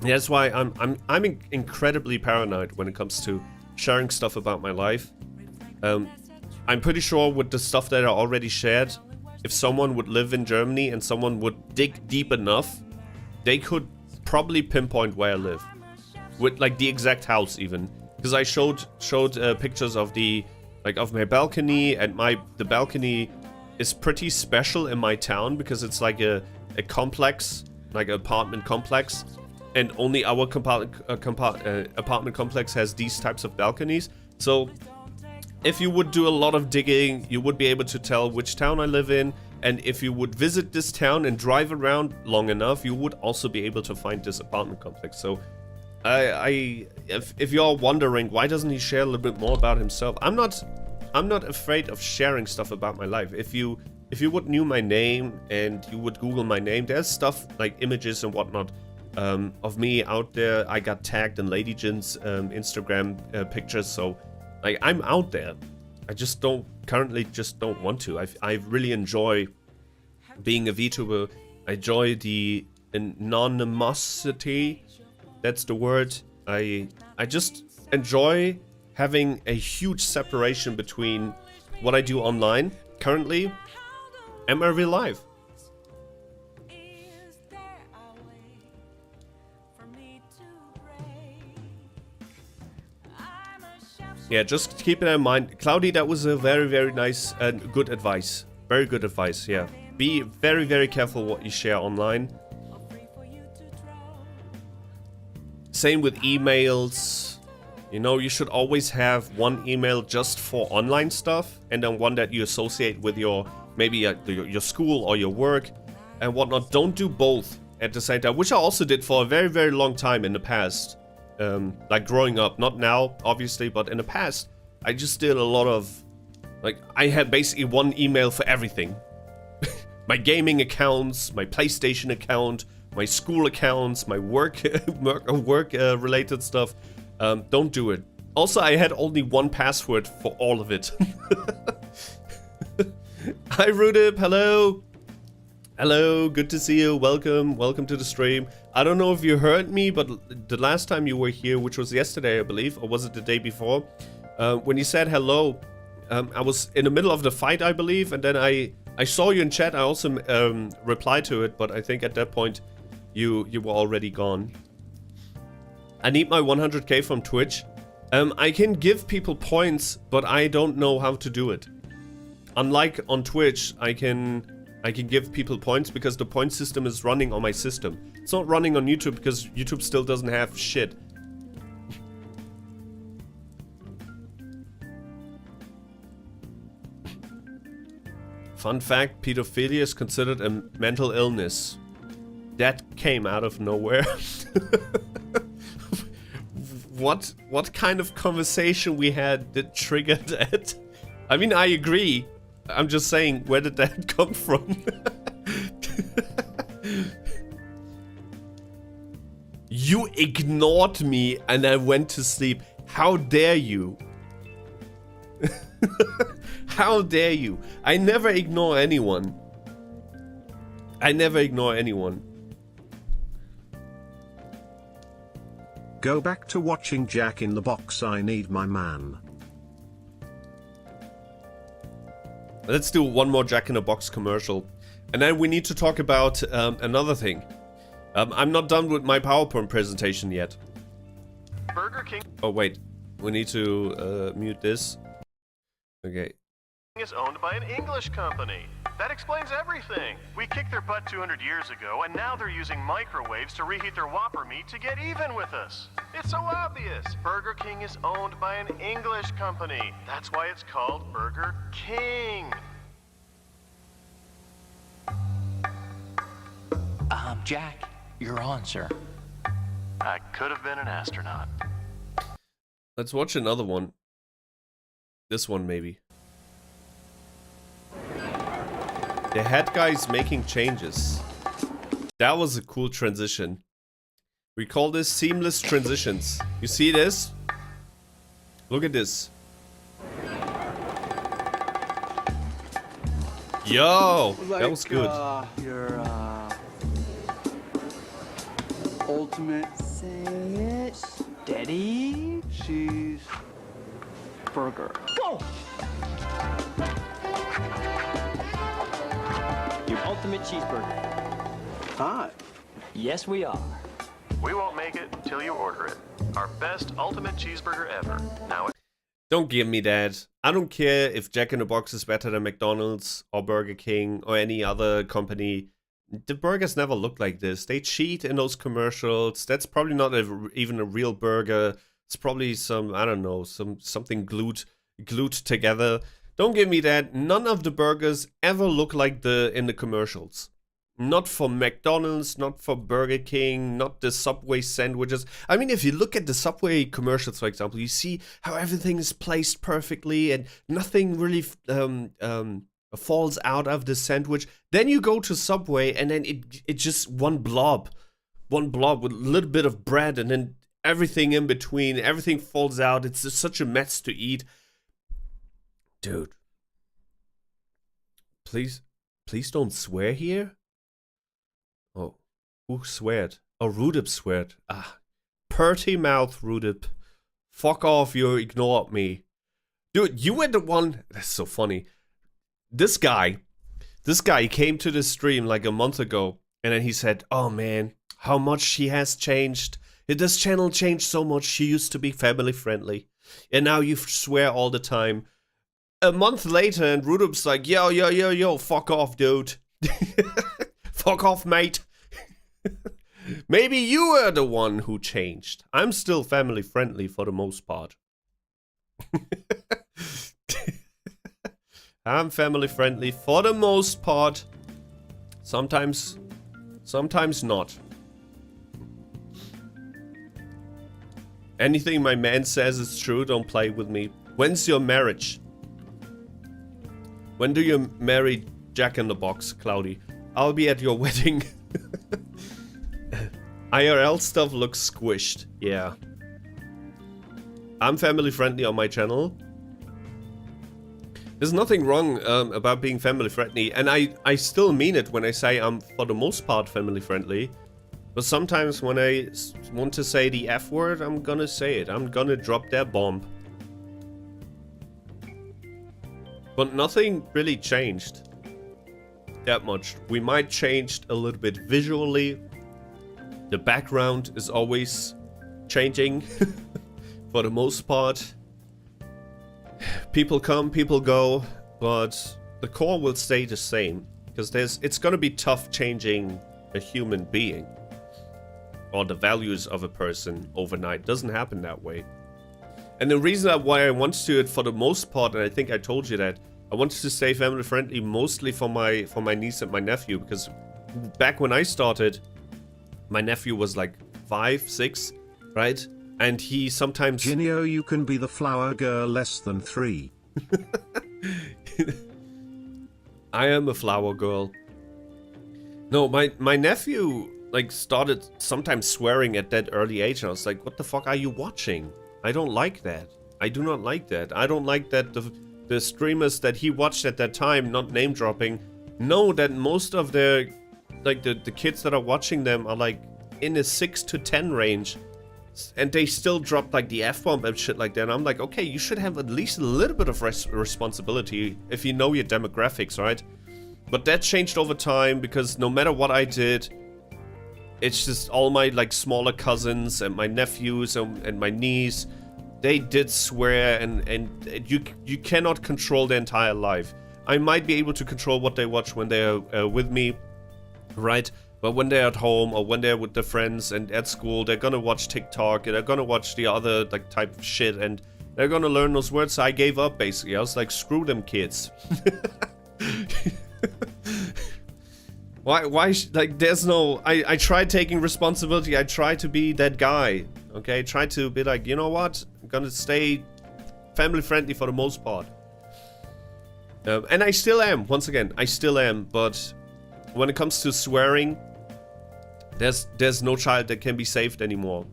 That's why I'm incredibly paranoid when it comes to sharing stuff about my life. I'm pretty sure with the stuff that I already shared, if someone would live in Germany and someone would dig deep enough, they could probably pinpoint where I live, with like the exact house even. Because I showed pictures of of my balcony, and the balcony is pretty special in my town because it's like a complex, like an apartment complex, and only our apartment complex has these types of balconies. So if you would do a lot of digging, you would be able to tell which town I live in, and if you would visit this town and drive around long enough, you would also be able to find this apartment complex. So if you're wondering why doesn't he share a little bit more about himself, I'm not afraid of sharing stuff about my life. If you would knew my name and you would Google my name, there's stuff like images and whatnot of me out there. I got tagged in Lady Jin's Instagram pictures, so like I'm out there. I just don't want to. I really enjoy being a VTuber. I enjoy the anonymity. That's the word. I just enjoy having a huge separation between what I do online currently and my real life. Yeah, just keep it in mind. Cloudy, that was a very, very nice and good advice. Very good advice, yeah. Be very, very careful what you share online. Same with emails. You know, you should always have one email just for online stuff, and then one that you associate with your, maybe your school or your work and whatnot. Don't do both at the same time, which I also did for a very, very long time in the past. Like growing up, not now, obviously, but in the past, I just did a lot of, like, I had basically one email for everything. My gaming accounts, my PlayStation account, my school accounts, my work related stuff. Don't do it. Also, I had only one password for all of it. Hi, Rudip. Hello. Hello. Good to see you. Welcome. Welcome to the stream. I don't know if you heard me, but the last time you were here, which was yesterday, I believe, or was it the day before, when you said hello, I was in the middle of the fight, I believe, and then I saw you in chat. I also replied to it, but I think at that point you were already gone. I need my 100k from Twitch. I can give people points, but I don't know how to do it. Unlike on Twitch, I can give people points because the point system is running on my system. It's not running on YouTube because YouTube still doesn't have shit. Fun fact, pedophilia is considered a mental illness. That came out of nowhere. What kind of conversation we had that triggered that? I mean, I agree. I'm just saying, where did that come from? You ignored me and I went to sleep. How dare you? How dare you? I never ignore anyone. I never ignore anyone. Go back to watching Jack in the Box. I need my man. Let's do one more Jack in the Box commercial. And then we need to talk about another thing. I'm not done with my PowerPoint presentation yet. Burger King Oh, wait. We need to mute this. Okay. is owned by an English company. That explains everything. We kicked their butt 200 years ago, and now they're using microwaves to reheat their Whopper meat to get even with us. It's so obvious. Burger King is owned by an English company. That's why it's called Burger King. Jack, you're on, sir. I could have been an astronaut. Let's watch another one. This one, maybe. The head guy's making changes. That was a cool transition. We call this seamless transitions. You see this? Look at this. Yo, that was good. Your ultimate say it steady cheeseburger. Go! Your ultimate cheeseburger. Hot. Yes, we are. We won't make it until you order it. Our best ultimate cheeseburger ever. Now Don't give me that. I don't care if Jack in the Box is better than McDonald's or Burger King or any other company. The burgers never look like this. They cheat in those commercials. That's probably not even a real burger. It's probably some, I don't know, something glued together. Don't give me that. None of the burgers ever look like in the commercials. Not for McDonald's, not for Burger King, not the Subway sandwiches. I mean, if you look at the Subway commercials, for example, you see how everything is placed perfectly and nothing really falls out of the sandwich. Then you go to Subway and then it just one blob with a little bit of bread and then everything in between. Everything falls out. It's just such a mess to eat. Dude. Please don't swear here. Oh, who sweared? Oh, Rudip sweared. Ah, purty mouth, Rudip. Fuck off, you ignored me. Dude, you were the one. That's so funny. This guy came to the stream like a month ago, and then he said, oh man, how much she has changed. This channel changed so much. She used to be family friendly, and now you swear all the time. A month later, and Rudip's like, yo, fuck off, dude. Fuck off, mate. Maybe you were the one who changed. I'm still family friendly for the most part. I'm family friendly for the most part. Sometimes not. Anything my man says is true, don't play with me. When's your marriage? When do you marry Jack in the Box, Cloudy? I'll be at your wedding. IRL stuff looks squished. Yeah. I'm family friendly on my channel. There's nothing wrong about being family friendly. And I still mean it when I say I'm for the most part family friendly. But sometimes when I want to say the F word, I'm gonna say it. I'm gonna drop that bomb. But nothing really changed that much. We might change a little bit visually. The background is always changing for the most part. People come, people go, but the core will stay the same because it's gonna be tough changing a human being or the values of a person overnight. It doesn't happen that way. And the reason why I want to do it for the most part, and I think I told you that, I wanted to stay family friendly mostly for my niece and my nephew, because back when I started, my nephew was like 5, 6, right? And he sometimes... Jinyo, you can be the flower girl less than 3. I am a flower girl. No, my nephew like started sometimes swearing at that early age, and I was like, what the fuck are you watching? I don't like that. I do not like that. I don't like that the streamers that he watched at that time, not name dropping, know that most of their, like the kids that are watching them are like in the 6 to 10 range, and they still drop like the F-bomb and shit like that. And I'm like, okay, you should have at least a little bit of responsibility if you know your demographics, right? But that changed over time because no matter what I did, it's just all my like smaller cousins and my nephews and my niece, they did swear, and you cannot control their entire life. I might be able to control what they watch when they're with me, right? But when they're at home or when they're with their friends and at school, they're gonna watch TikTok, and they're gonna watch the other like type of shit, and they're gonna learn those words. So I gave up basically. I was like, screw them kids. Like, there's no... I tried taking responsibility. I tried to be that guy. Okay? Tried to be like, you know what? I'm gonna stay family friendly for the most part. And I still am. Once again, I still am. But when it comes to swearing, there's no child that can be saved anymore.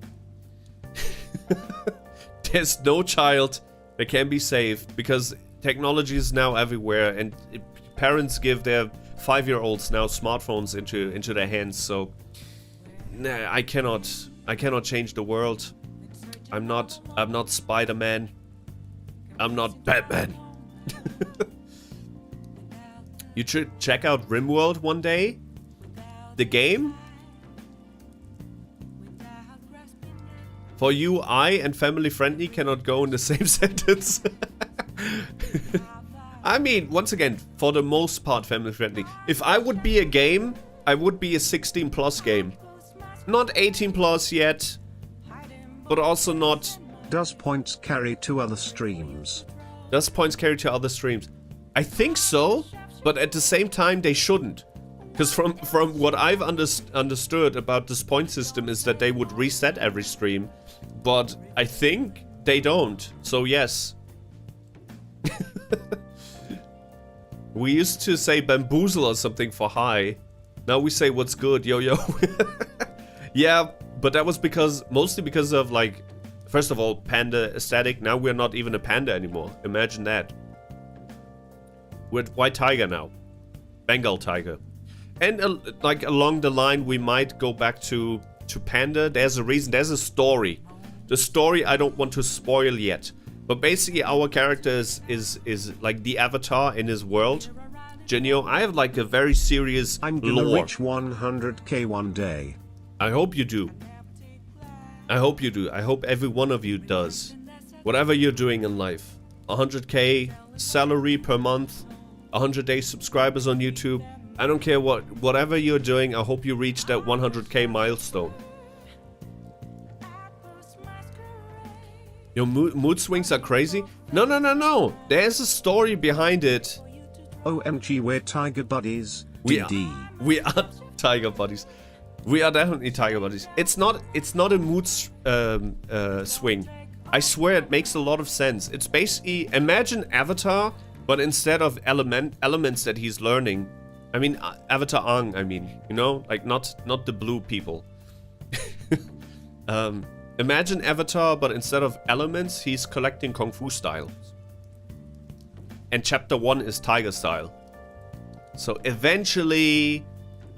There's no child that can be saved because technology is now everywhere, and parents give their 5-year-olds now smartphones into their hands. So nah, I cannot change the world. I'm not Spider-Man. I'm not Batman. You should check out RimWorld one day. The game. For you, I and family friendly cannot go in the same sentence. I mean, once again, for the most part, family friendly. If I would be a game, I would be a 16+ game. Not 18+ yet, but also not... Does points carry to other streams? Does points carry to other streams? I think so, but at the same time, they shouldn't. Because from what I've understood about this point system is that they would reset every stream. But I think they don't. So yes. We used to say bamboozle or something for hi. Now we say what's good, yo yo. Yeah, but that was mostly because of, like, first of all, panda aesthetic. Now we're not even a panda anymore. Imagine that. We're white tiger now. Bengal tiger. And like along the line, we might go back to panda. There's a reason. There's a story. The story I don't want to spoil yet. But basically, our character is like the avatar in his world. Jinyo, I have like a very serious I'm gonna reach 100k one day. I hope you do. I hope you do. I hope every one of you does. Whatever you're doing in life. 100k salary per month. 100-day subscribers on YouTube. I don't care whatever you're doing. I hope you reach that 100k milestone. Your mood swings are crazy? No. There's a story behind it. OMG, we're tiger buddies. We DD. are tiger buddies. We are definitely tiger buddies. It's not a mood swing. I swear it makes a lot of sense. It's basically, imagine Avatar, but instead of elements that he's learning, I mean Avatar Aang, I mean, you know, like not the blue people. Imagine Avatar, but instead of elements, he's collecting Kung Fu style. And chapter 1 is Tiger style. So eventually,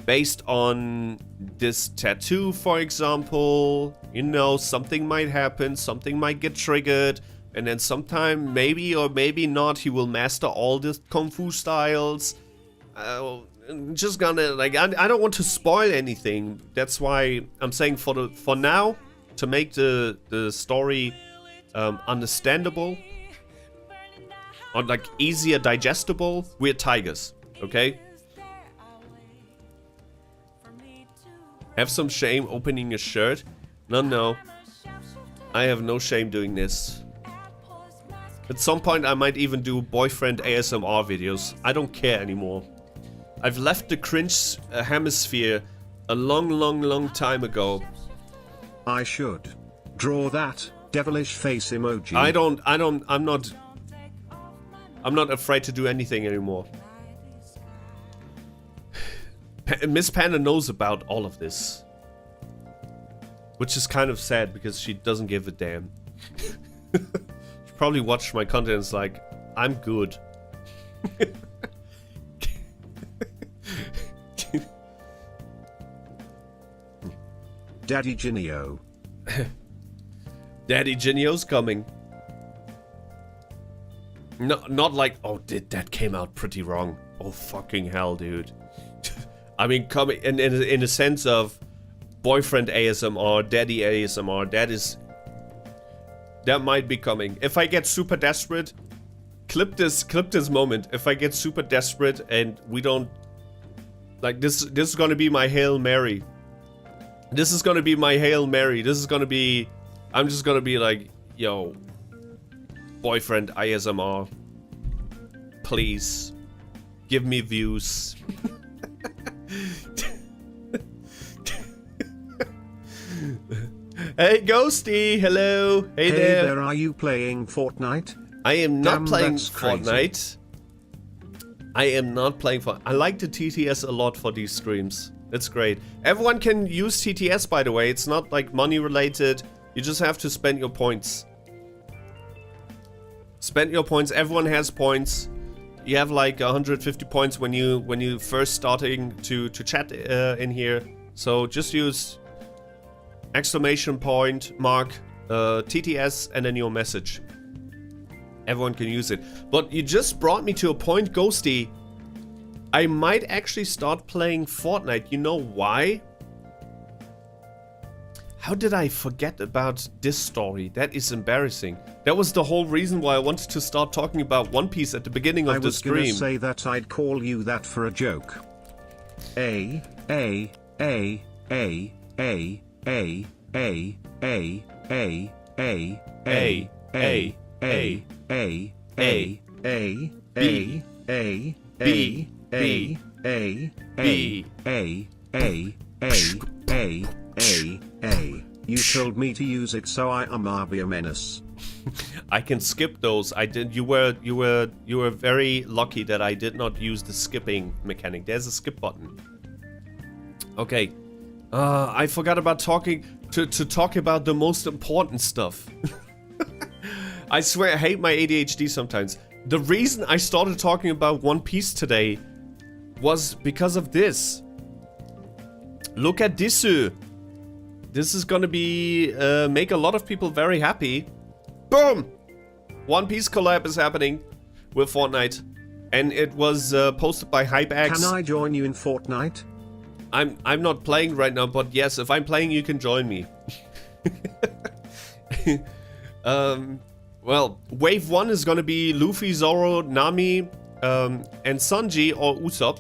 based on this tattoo, for example, you know, something might happen, something might get triggered, and then sometime, maybe or maybe not, he will master all the Kung Fu styles. Just gonna, like, I don't want to spoil anything. That's why I'm saying for now, to make the story understandable or like easier digestible, we're tigers, okay? Have some shame opening a shirt? No. I have no shame doing this. At some point I might even do boyfriend ASMR videos. I don't care anymore. I've left the cringe hemisphere a long time ago. I should draw that devilish face emoji. I'm not afraid to do anything anymore. Miss Panda knows about all of this. Which is kind of sad because she doesn't give a damn. She probably watched my content and is like, I'm good. Daddy Jinyo. Daddy Jinyo's coming. No, not like, oh, that came out pretty wrong. Oh, fucking hell, dude. I mean, coming in a sense of boyfriend ASMR, daddy ASMR, that might be coming. If I get super desperate, clip this moment. If I get super desperate and we don't, like, this is gonna be my Hail Mary. This is gonna be my Hail Mary. This is gonna be, I'm just gonna be like, yo, boyfriend ASMR, please give me views. Hey, Ghosty, hello. Hey there. Are you playing Fortnite? I am not Damn, playing that's crazy. Fortnite. I am not playing Fortnite. I like the TTS a lot for these streams. It's great. Everyone can use TTS, by the way. It's not like money related. You just have to spend your points. Spend your points. Everyone has points. You have like 150 points when you first starting to chat in here. So just use exclamation point mark TTS and then your message. Everyone can use it. But you just brought me to a point, Ghosty. I might actually start playing Fortnite. You know why? How did I forget about this story? That is embarrassing. That was the whole reason why I wanted to start talking about One Piece at the beginning of the stream. I was gonna say that I'd call you that for a joke. A. You told me to use it, so I am be a menace. I can skip those. I did. You were very lucky that I did not use the skipping mechanic. There's a skip button. Okay. I forgot about talking to talk about the most important stuff. I swear I hate my ADHD sometimes. The reason I started talking about One Piece today was because of this. Look at this. This is gonna be make a lot of people very happy. Boom! One Piece collab is happening with Fortnite, and it was posted by HypeX. Can I join you in Fortnite? I'm not playing right now, but yes, if I'm playing, you can join me. Well, Wave 1 is gonna be Luffy, Zoro, Nami, and Sanji or Usopp.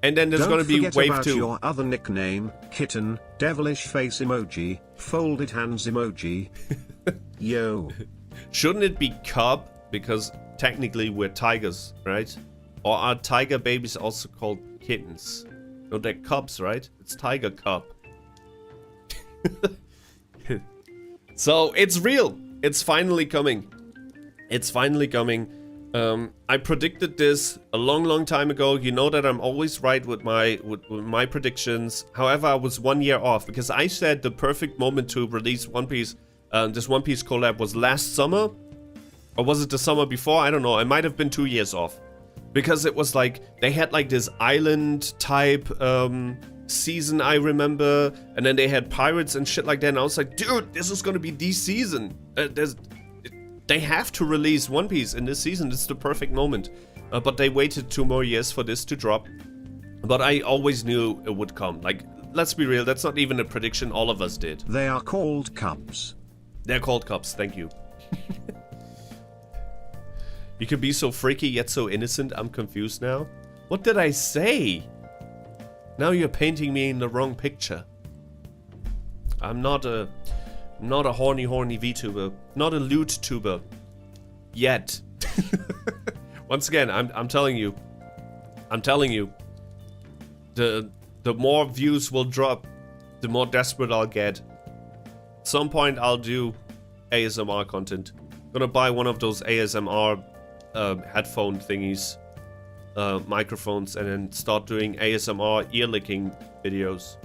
And then there's gonna be Wave 2. Don't forget about your other nickname, Kitten, Devilish Face Emoji, Folded Hands Emoji. Yo. Shouldn't it be Cub? Because technically we're tigers, right? Or are tiger babies also called kittens? No, they're cubs, right? It's Tiger Cub. So it's real. It's finally coming. It's finally coming. I predicted this a long time ago. You know that I'm always right with my predictions. However, I was 1 year off because I said the perfect moment to release One Piece, this One Piece collab was last summer. Or was it the summer before? I don't know. I might have been 2 years off. Because it was like, they had like this island type season, I remember. And then they had pirates and shit like that. And I was like, dude, this is gonna be the season. They have to release One Piece in this season. It's the perfect moment. But they waited 2 more years for this to drop. But I always knew it would come. Like, let's be real, that's not even a prediction, all of us did. They are called Cubs. They're called Cubs, thank you. You can be so freaky yet so innocent, I'm confused now. What did I say? Now you're painting me in the wrong picture. I'm not a horny VTuber. Not a loot tuber. Yet. Once again, I'm telling you. I'm telling you. The more views will drop, the more desperate I'll get. At some point I'll do ASMR content. Gonna buy one of those ASMR headphone thingies, microphones, and then start doing ASMR ear licking videos.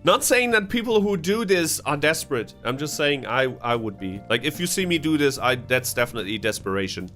Not saying that people who do this are desperate. I'm just saying I would be. Like, if you see me do this, that's definitely desperation.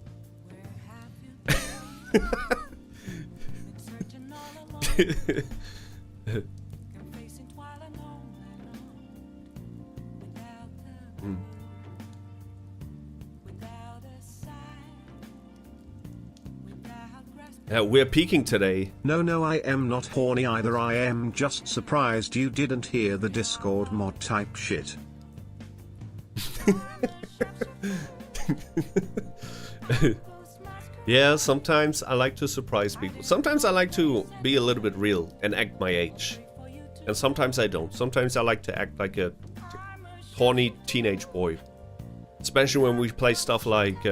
We're peaking today. No, I am not horny either. I am just surprised you didn't hear the Discord mod type shit. Yeah, sometimes I like to surprise people. Sometimes I like to be a little bit real and act my age. And sometimes I don't. Sometimes I like to act like a horny teenage boy. Especially when we play stuff like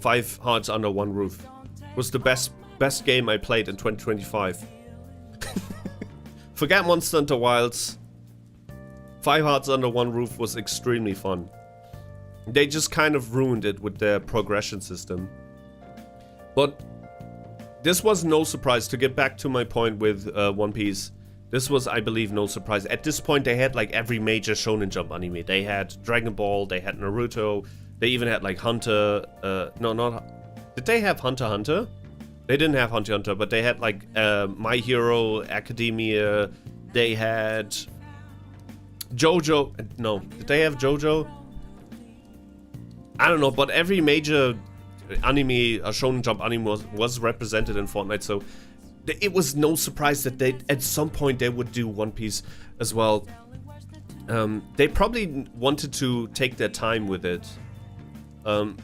5 Hearts Under One Roof. It was the best best game I played in 2025. Forget Monster Hunter Wilds. 5 Hearts Under One Roof was extremely fun. They just kind of ruined it with their progression system. But this was no surprise. To get back to my point with One Piece, this was, I believe, no surprise. At this point, they had like every major Shonen Jump anime. They had Dragon Ball, they had Naruto, they even had like Hunter. Did they have Hunter x Hunter? They didn't have Hunter x Hunter, but they had like My Hero Academia. They had JoJo. No, did they have JoJo? I don't know, but every major anime, Shonen Jump anime was represented in Fortnite, so it was no surprise that they, at some point, they would do One Piece as well. They probably wanted to take their time with it.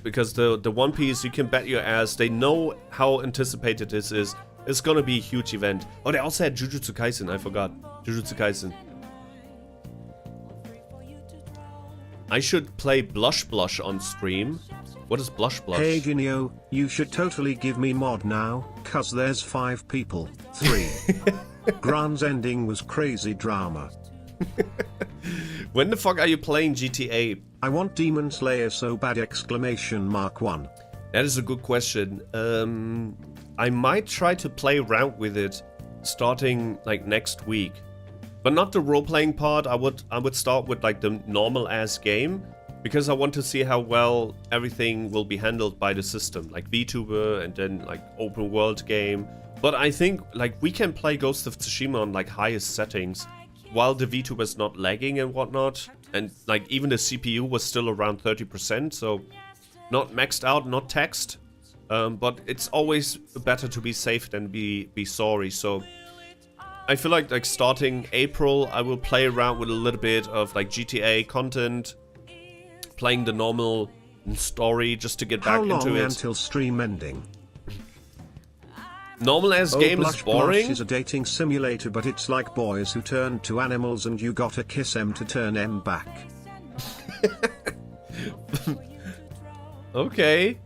Because the One Piece, you can bet your ass, they know how anticipated this is. It's gonna be a huge event. Oh, they also had Jujutsu Kaisen, I forgot. Jujutsu Kaisen. I should play Blush Blush on stream. What is Blush Blush? Hey Jinyo, you should totally give me mod now, cause there's 5 people. 3. Grand's ending was crazy drama. When the fuck are you playing GTA? I want Demon Slayer so bad! !1. That is a good question. I might try to play around with it starting like next week. But not the role-playing part. I would start with like the normal ass game, because I want to see how well everything will be handled by the system, like Vtuber and then like open world game. But I think like we can play Ghost of Tsushima on like highest settings while the Vtuber is not lagging and whatnot, and like even the CPU was still around 30%, so not maxed out, not taxed. But it's always better to be safe than be sorry. So I feel like starting April, I will play around with a little bit of like GTA content, playing the normal story just to get back into it. How long until stream ending? Normal as game is boring. Blush is a dating simulator, but it's like boys who turn to animals and you gotta kiss them to turn them back. Okay.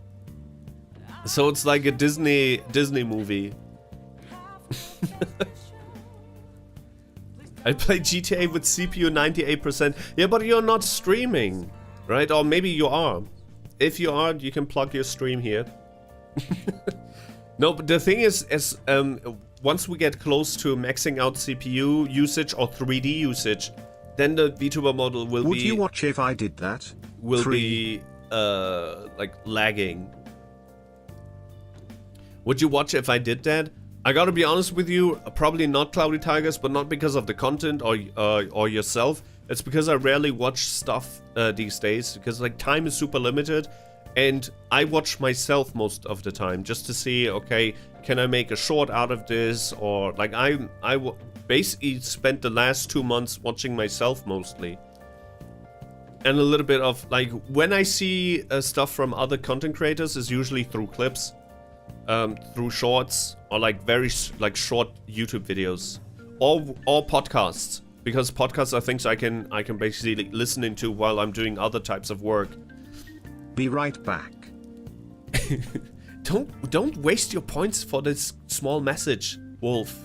So it's like a Disney movie. I play GTA with CPU 98%. Yeah, but you're not streaming, right? Or maybe you are. If you are, you can plug your stream here. No, but the thing is once we get close to maxing out CPU usage or 3D usage, then the VTuber model will Would you watch if I did that? Will be like lagging. Would you watch if I did that? I gotta be honest with you, probably not Cloudy Tigers, but not because of the content or yourself. It's because I rarely watch stuff these days, because like time is super limited, and I watch myself most of the time just to see, okay, can I make a short out of this? Or like I basically spent the last 2 months watching myself mostly. And a little bit of like, when I see stuff from other content creators, is usually through clips, through shorts, or like very like short YouTube videos, or podcasts, because podcasts are things I can basically listen into while I'm doing other types of work. Be right back. Don't waste your points for this small message, Wolf.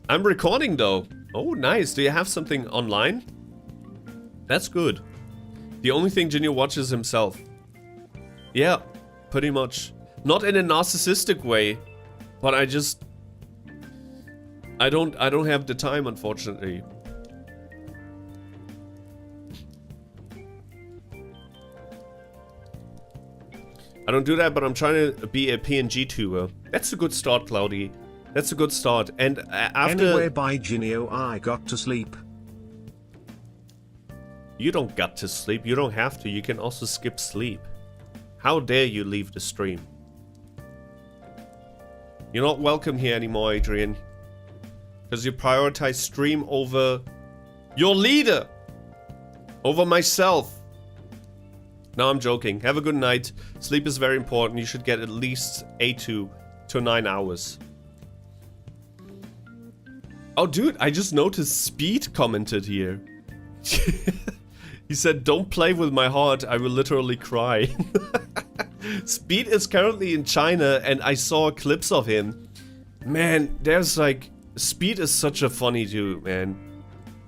I'm recording though. Oh, nice. Do you have something online? That's good. The only thing Jinyo watches himself. Yeah, pretty much. Not in a narcissistic way, but I don't have the time, unfortunately. I don't do that, but I'm trying to be a PNG tuber. That's a good start, Cloudy. That's a good start. And after... Anyway, by Jinyo, I got to sleep. You don't got to sleep. You don't have to. You can also skip sleep. How dare you leave the stream? You're not welcome here anymore, Adrian. Because you prioritize stream over your leader. Over myself. No, I'm joking. Have a good night. Sleep is very important. You should get at least 8 to 9 hours. Oh, dude, I just noticed Speed commented here. He said, "Don't play with my heart, I will literally cry." Speed is currently in China, and I saw clips of him. Man, there's like... Speed is such a funny dude, man.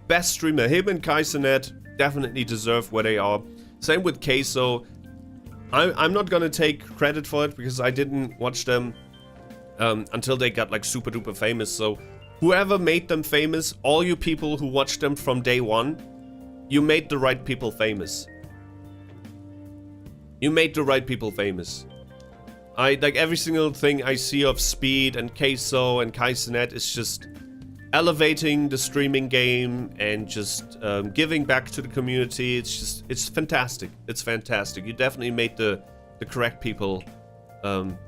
Best streamer. Him and Kaisenet definitely deserve where they are. Same with Queso. I'm not gonna take credit for it, because I didn't watch them until they got like super duper famous. So whoever made them famous, all you people who watched them from day one, you made the right people famous. You made the right people famous. I like every single thing I see of Speed and Queso and Kaisenet is just elevating the streaming game and just giving back to the community. It's fantastic. It's fantastic. You definitely made the correct people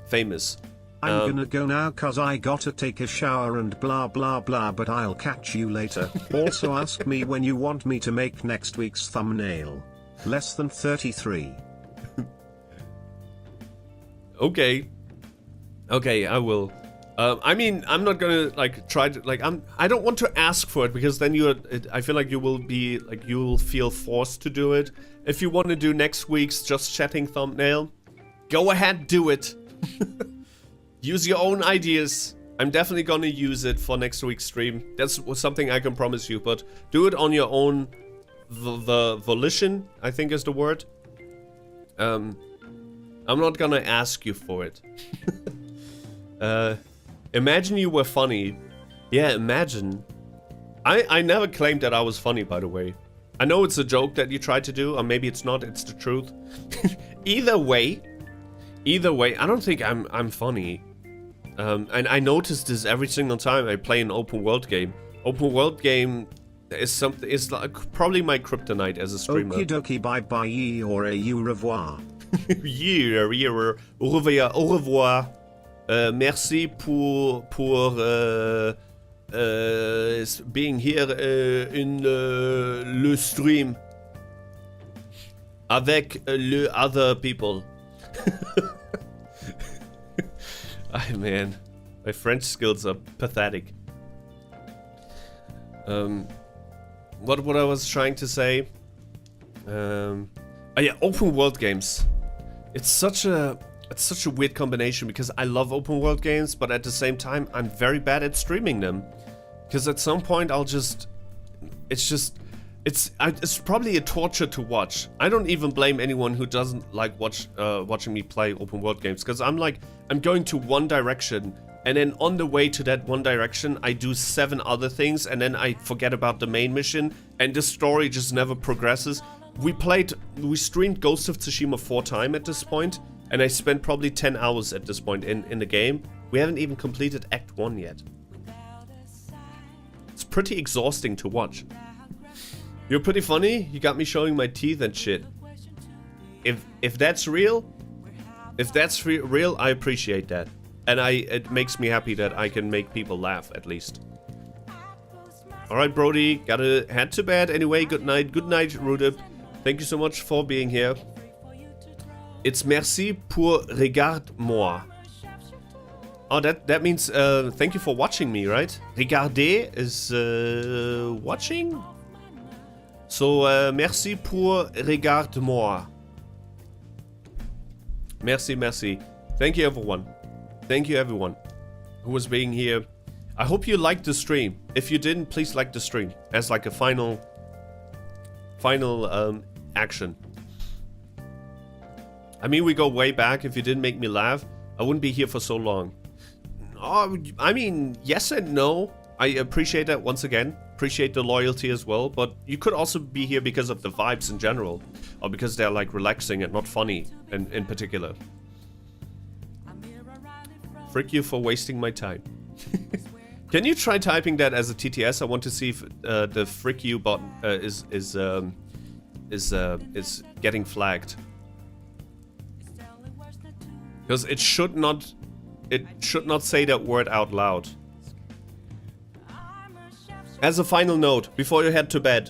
famous. I'm gonna go now cause I gotta take a shower and blah blah blah, but I'll catch you later. Also ask me when you want me to make next week's thumbnail. Less than 33. Okay. Okay, I will. I mean, I'm not gonna like try to like I don't want to ask for it, because then I feel like you will be like, you will feel forced to do it. If you want to do next week's Just Chatting thumbnail, go ahead, do it. Use your own ideas. I'm definitely gonna use it for next week's stream. That's something I can promise you, but do it on your own volition, I think is the word. I'm not gonna ask you for it. Imagine you were funny. Yeah, imagine. I never claimed that I was funny, by the way. I know it's a joke that you tried to do, or maybe it's not, it's the truth. Either way, I don't think I'm funny. And I notice this every single time I play an open world game. Open world game is like probably my kryptonite as a streamer. Okie dokie, bye bye or au revoir. Au revoir. Merci pour being here in le stream avec le other people. Man, my French skills are pathetic. What I was trying to say? Oh yeah, open world games. It's such a weird combination, because I love open world games, but at the same time I'm very bad at streaming them, because at some point it's probably a torture to watch. I don't even blame anyone who doesn't like watching me play open world games, because I'm going to one direction, and then on the way to that one direction I do 7 other things, and then I forget about the main mission, and the story just never progresses. We streamed Ghost of Tsushima 4 times at this point, and I spent probably 10 hours at this point in the game. We haven't even completed Act 1 yet. It's pretty exhausting to watch. You're pretty funny. You got me showing my teeth and shit. If that's real, real, I appreciate that. And it makes me happy that I can make people laugh, at least. Alright, Brody, gotta head to bed. Anyway, good night, Rudip. Thank you so much for being here. It's merci pour regarde-moi. Oh, that means thank you for watching me, right? Regarder is watching? So, merci pour regarde-moi. Merci. Thank you, everyone. Thank you, everyone who was being here. I hope you liked the stream. If you didn't, please like the stream as like a final action. I mean, we go way back. If you didn't make me laugh, I wouldn't be here for so long. Oh, I mean, yes and no. I appreciate that once again. Appreciate the loyalty as well. But you could also be here because of the vibes in general. Or because they're like relaxing and not funny in particular. Frick you for wasting my time. Can you try typing that as a TTS? I want to see if the frick you button is getting flagged. Because it should not say that word out loud. As a final note, before you head to bed.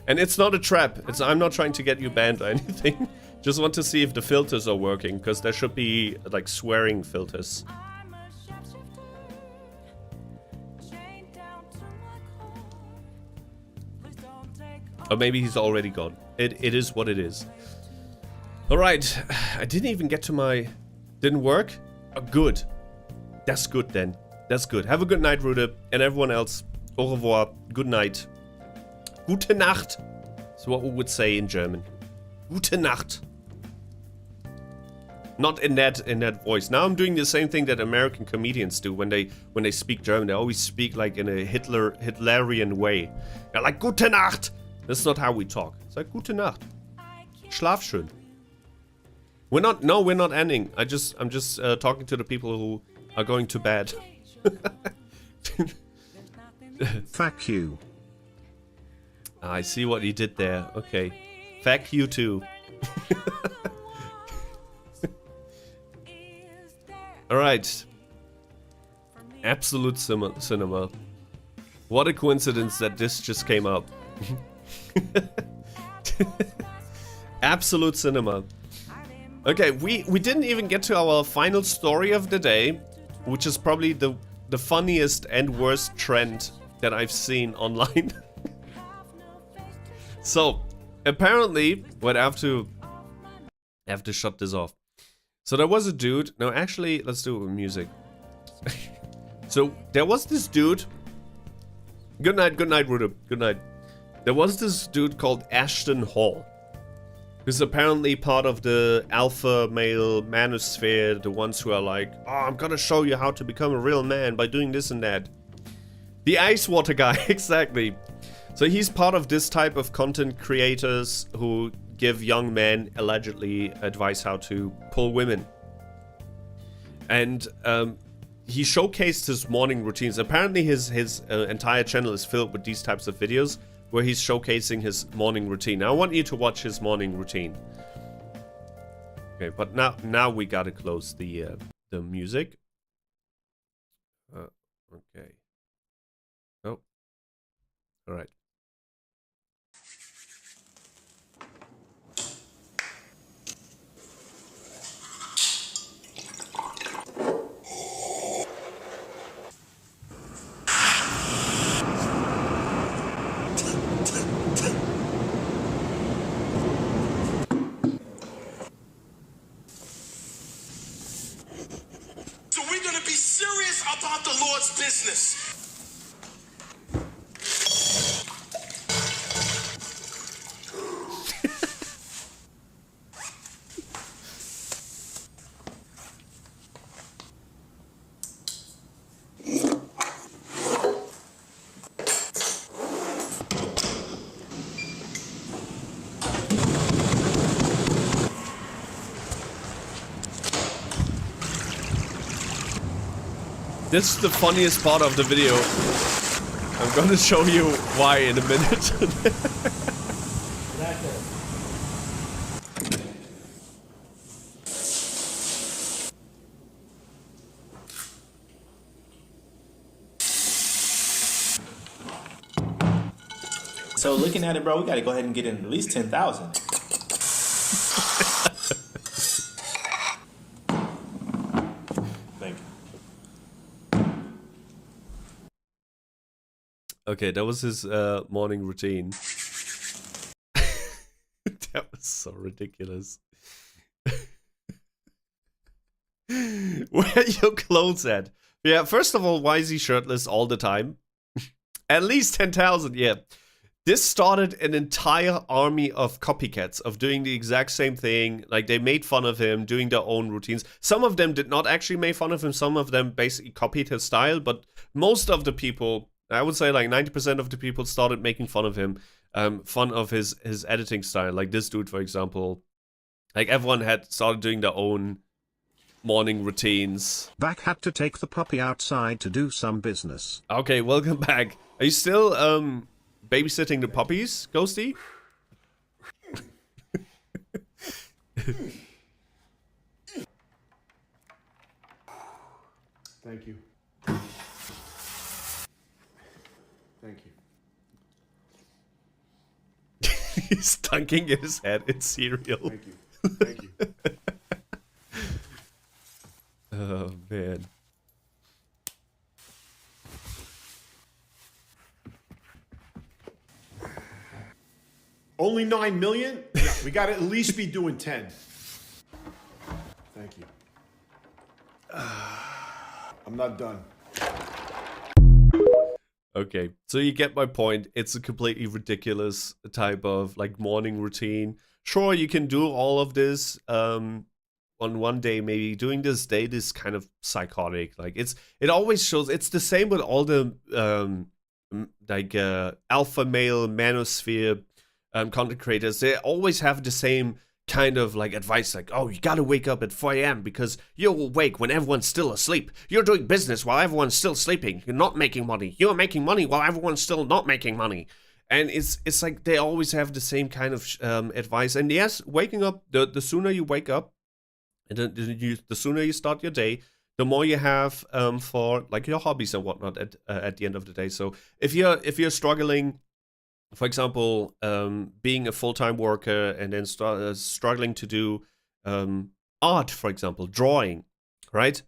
And it's not a trap. I'm not trying to get you banned or anything. Just want to see if the filters are working, because there should be like swearing filters. Or maybe he's already gone. It is what it is. Alright, I didn't even get to my... Didn't work? Oh, good. That's good then. That's good. Have a good night, Rude. And everyone else, au revoir. Good night. Gute Nacht. That's what we would say in German. Gute Nacht. Not in that voice. Now I'm doing the same thing that American comedians do when they speak German. They always speak like in a Hitlerian way. They're like Gute Nacht. That's not how we talk. It's like Gute Nacht. Schlaf schön. We're not ending. I'm just talking to the people who are going to bed. Fuck you. I see what he did there. Okay. Fuck you too. Alright. Absolute cinema. What a coincidence that this just came up. Absolute cinema. Okay, we didn't even get to our final story of the day, which is probably the funniest and worst trend that I've seen online. So, apparently, I have to shut this off. So there was a dude. No, actually, let's do it with music. So there was this dude. Good night, Rude. Good night. There was this dude called Ashton Hall, who's apparently part of the alpha male manosphere, the ones who are like, oh, I'm gonna show you how to become a real man by doing this and that. The ice water guy, exactly. So he's part of this type of content creators who give young men allegedly advice how to pull women. And he showcased his morning routines. Apparently his entire channel is filled with these types of videos where he's showcasing his morning routine. Now I want you to watch his morning routine. Okay, but now we gotta close the music. Okay. Oh. All right. So we're gonna be serious about the Lord's business. This is the funniest part of the video. I'm gonna show you why in a minute. So looking at it, bro, we gotta go ahead and get in at least 10,000. Okay, that was his morning routine. That was so ridiculous. Where are your clothes at? Yeah, first of all, why is he shirtless all the time? At least 10,000, yeah. This started an entire army of copycats of doing the exact same thing. Like, they made fun of him, doing their own routines. Some of them did not actually make fun of him. Some of them basically copied his style. But most of the people, I would say like 90% of the people started making fun of him. Fun of his editing style. Like this dude, for example. Like, everyone had started doing their own morning routines. Back had to take the puppy outside to do some business. Okay, welcome back. Are you still babysitting the puppies, Ghosty? Thank you. Thank you. He's dunking his head in cereal. Thank you. Thank you. Oh, man. Only 9 million? Yeah, we got to at least be doing 10. Thank you. I'm not done. Okay, so you get my point. It's a completely ridiculous type of like morning routine. Sure, you can do all of this on one day. Maybe doing this date is kind of psychotic. Like it always shows. It's the same with all the alpha male manosphere content creators. They always have the same kind of like advice, like, oh, you gotta wake up at 4 a.m. because you're awake when everyone's still asleep. You're doing business while everyone's still sleeping. You're not making money. You're making money while everyone's still not making money. And it's like they always have the same kind of advice. And yes, waking up, the sooner you wake up, and the sooner you start your day, the more you have for like your hobbies and whatnot at the end of the day. So if you're struggling, for example, being a full-time worker and then struggling to do art, for example, drawing, right?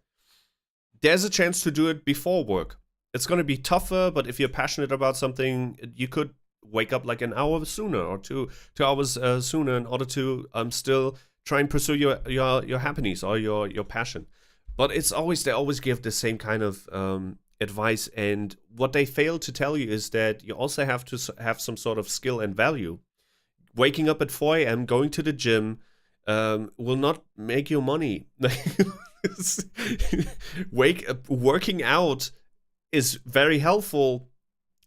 There's a chance to do it before work. It's going to be tougher, but if you're passionate about something, you could wake up like an hour sooner or two hours sooner in order to still try and pursue your happiness or your passion. But they always give the same kind of advice, and what they fail to tell you is that you also have to have some sort of skill and value. Waking up at 4 a.m., going to the gym will not make you money. Working out is very helpful.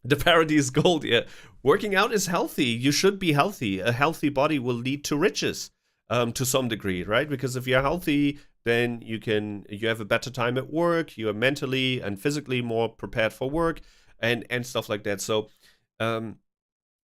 The parody is gold. Yeah, working out is healthy. You should be healthy. A healthy body will lead to riches to some degree, right? Because if you're healthy, then you have a better time at work. You are mentally and physically more prepared for work and stuff like that. So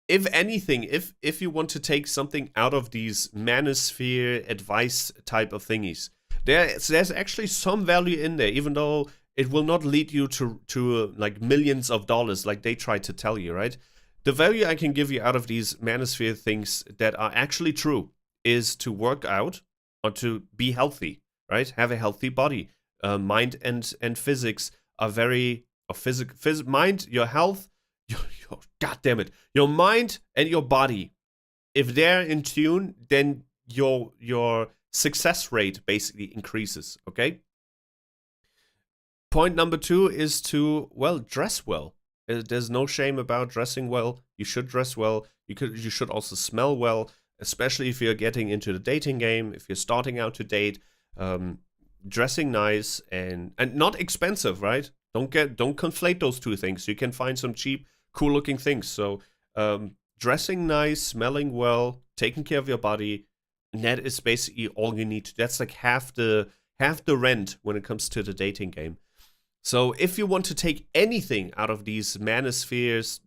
if anything, if you want to take something out of these manosphere advice type of thingies, there's actually some value in there, even though it will not lead you to like millions of dollars like they try to tell you, right? The value I can give you out of these manosphere things that are actually true is to work out or to be healthy. Right, have a healthy body. Mind and physics are very mind, your health, God damn it, your mind and your body. If they're in tune, then your success rate basically increases. Okay. Point number 2 is to dress well. There's no shame about dressing well. You should dress well. You should also smell well, especially if you're getting into the dating game. If you're starting out to date. Dressing nice and not expensive, right? Don't conflate those two things. You can find some cheap, cool looking things. So dressing nice, smelling well, taking care of your body, and that is basically all you need. That's like half the rent when it comes to the dating game. So if you want to take anything out of these manospheres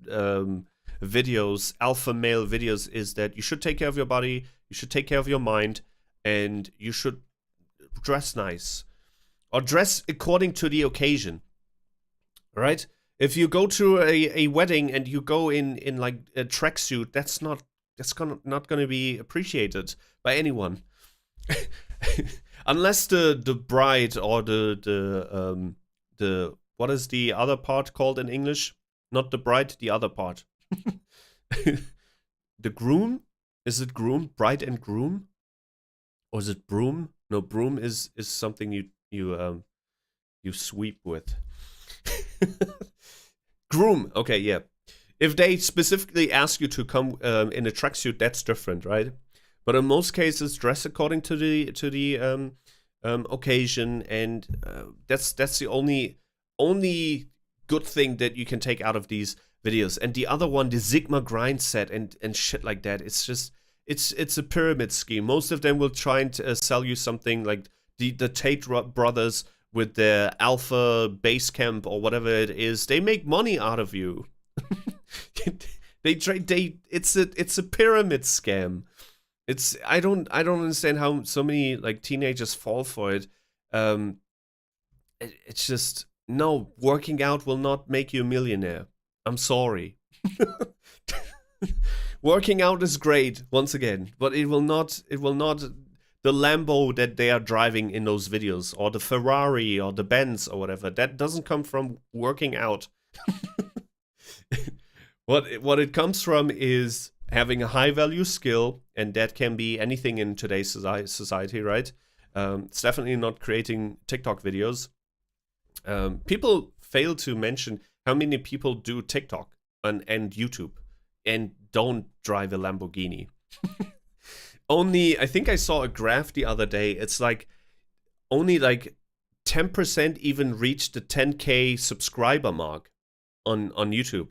videos, alpha male videos, is that you should take care of your body, you should take care of your mind, and you should dress nice or dress according to the occasion, right? If you go to a wedding and you go in like a tracksuit, that's not going to be appreciated by anyone. Unless the bride or the what is the other part called in English? Not the bride, the other part. The groom? Is it groom? Bride and groom? Or is it broom? No, broom is something you sweep with. Groom. Okay, yeah. If they specifically ask you to come in a tracksuit, that's different, right? But in most cases, dress according to the occasion, and that's the only good thing that you can take out of these videos. And the other one, the Sigma grind set and shit like that, it's just. It's a pyramid scheme. Most of them will try and sell you something like the Tate brothers with their alpha base camp or whatever it is. They make money out of you. It's a pyramid scam. I don't understand how so many like teenagers fall for it. It's just no, working out will not make you a millionaire. I'm sorry. Working out is great, once again, but it will not, the Lambo that they are driving in those videos, or the Ferrari, or the Benz, or whatever, that doesn't come from working out. What it comes from is having a high value skill, and that can be anything in today's society, right? It's definitely not creating TikTok videos. People fail to mention how many people do TikTok and YouTube and don't drive a Lamborghini. Only, I think I saw a graph the other day. It's like only like 10% even reach the 10K subscriber mark on YouTube.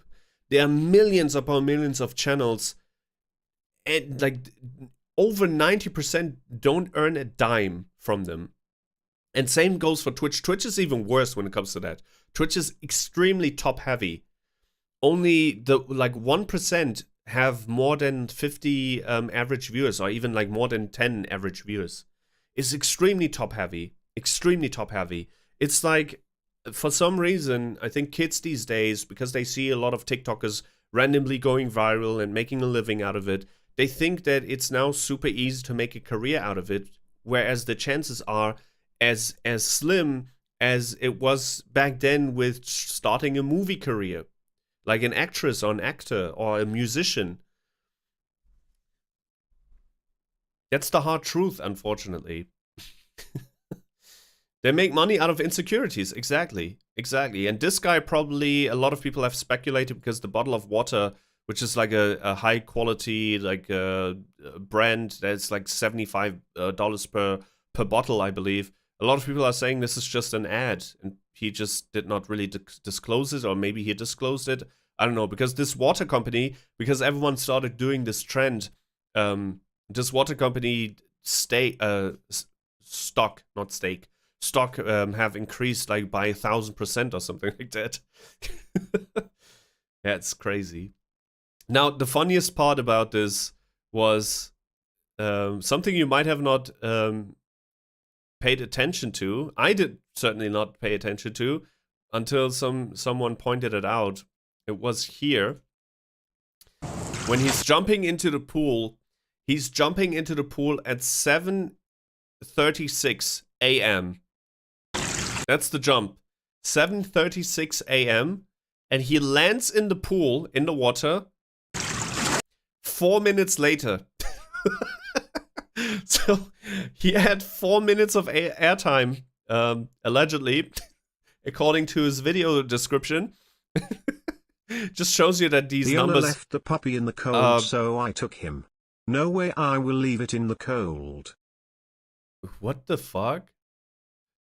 There are millions upon millions of channels, and like over 90% don't earn a dime from them. And same goes for Twitch. Twitch is even worse when it comes to that. Twitch is extremely top heavy. Only the like 1% have more than 50 average viewers, or even like more than 10 average viewers. It's extremely top heavy. Extremely top heavy. It's like, for some reason, I think kids these days, because they see a lot of TikTokers randomly going viral and making a living out of it, they think that it's now super easy to make a career out of it, whereas the chances are as slim as it was back then with starting a movie career, like an actress or an actor or a musician. That's the hard truth, unfortunately. They make money out of insecurities, exactly. And this guy, probably a lot of people have speculated, because the bottle of water, which is like a high quality like brand that's like $75 per bottle, I believe. A lot of people are saying this is just an ad, and he just did not really disclose it, or maybe he disclosed it. I don't know, because this water company, because everyone started doing this trend, this water company stock have increased like by 1,000% or something like that. That's crazy. Now, the funniest part about this was something you might have not paid attention to. I did certainly not pay attention to until someone pointed it out. It was here. When he's jumping into the pool, he's jumping into the pool at 7:36 a.m. That's the jump. 7:36 a.m. And he lands in the pool, in the water, 4 minutes later. So he had 4 minutes of airtime, allegedly, according to his video description. Just shows you that these the numbers... owner left the puppy in the cold, so I took him. No way I will leave it in the cold. What the fuck?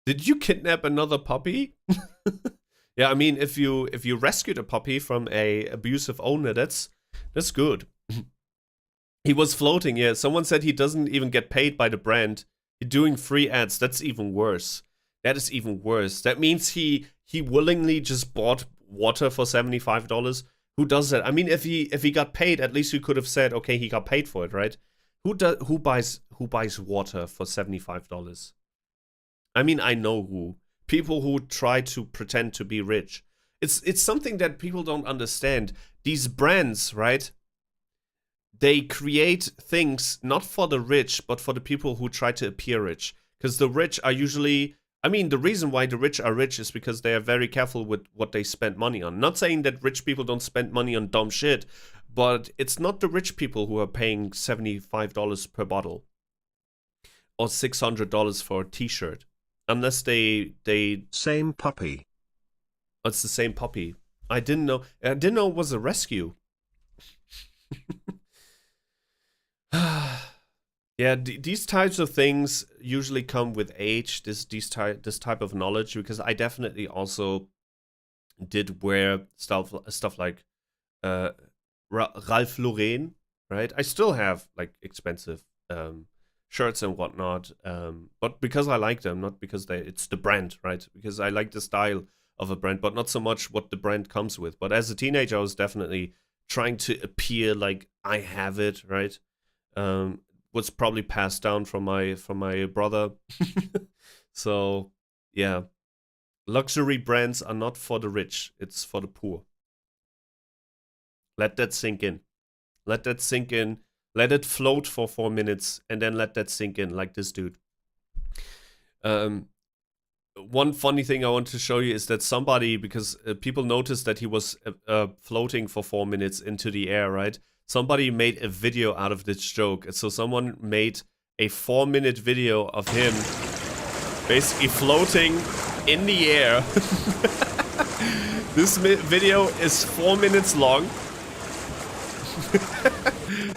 Did you kidnap another puppy? Yeah, I mean, if you rescued a puppy from a abusive owner, that's good. He was floating, yeah. Someone said he doesn't even get paid by the brand. He's doing free ads. That's even worse. That is even worse. That means he willingly just bought water for $75. Who does that? I mean, if he got paid, at least you could have said, okay, he got paid for it, right? Who buys water for $75? I mean, I know who. People who try to pretend to be rich. It's something that people don't understand. These brands, right? They create things not for the rich, but for the people who try to appear rich. Because the rich are usually... I mean, the reason why the rich are rich is because they are very careful with what they spend money on. Not saying that rich people don't spend money on dumb shit, but it's not the rich people who are paying $75 per bottle. Or $600 for a t-shirt. Unless they... Same puppy. It's the same puppy. I didn't know it was a rescue. Yeah, these types of things usually come with age. This type of knowledge, because I definitely also did wear stuff like Ralph Lauren, right? I still have like expensive shirts and whatnot, but because I like them, not because it's the brand, right? Because I like the style of a brand, but not so much what the brand comes with. But as a teenager, I was definitely trying to appear like I have it, right? Was probably passed down from my brother. So yeah, luxury brands are not for the rich, it's for the poor. Let that sink in. Let that sink in. Let it float for 4 minutes, and then let that sink in, like this dude. One funny thing I want to show you is that somebody, because people noticed that he was floating for 4 minutes into the air, right? somebody made a video out of this joke. So someone made a 4-minute video of him basically floating in the air. This video is 4 minutes long.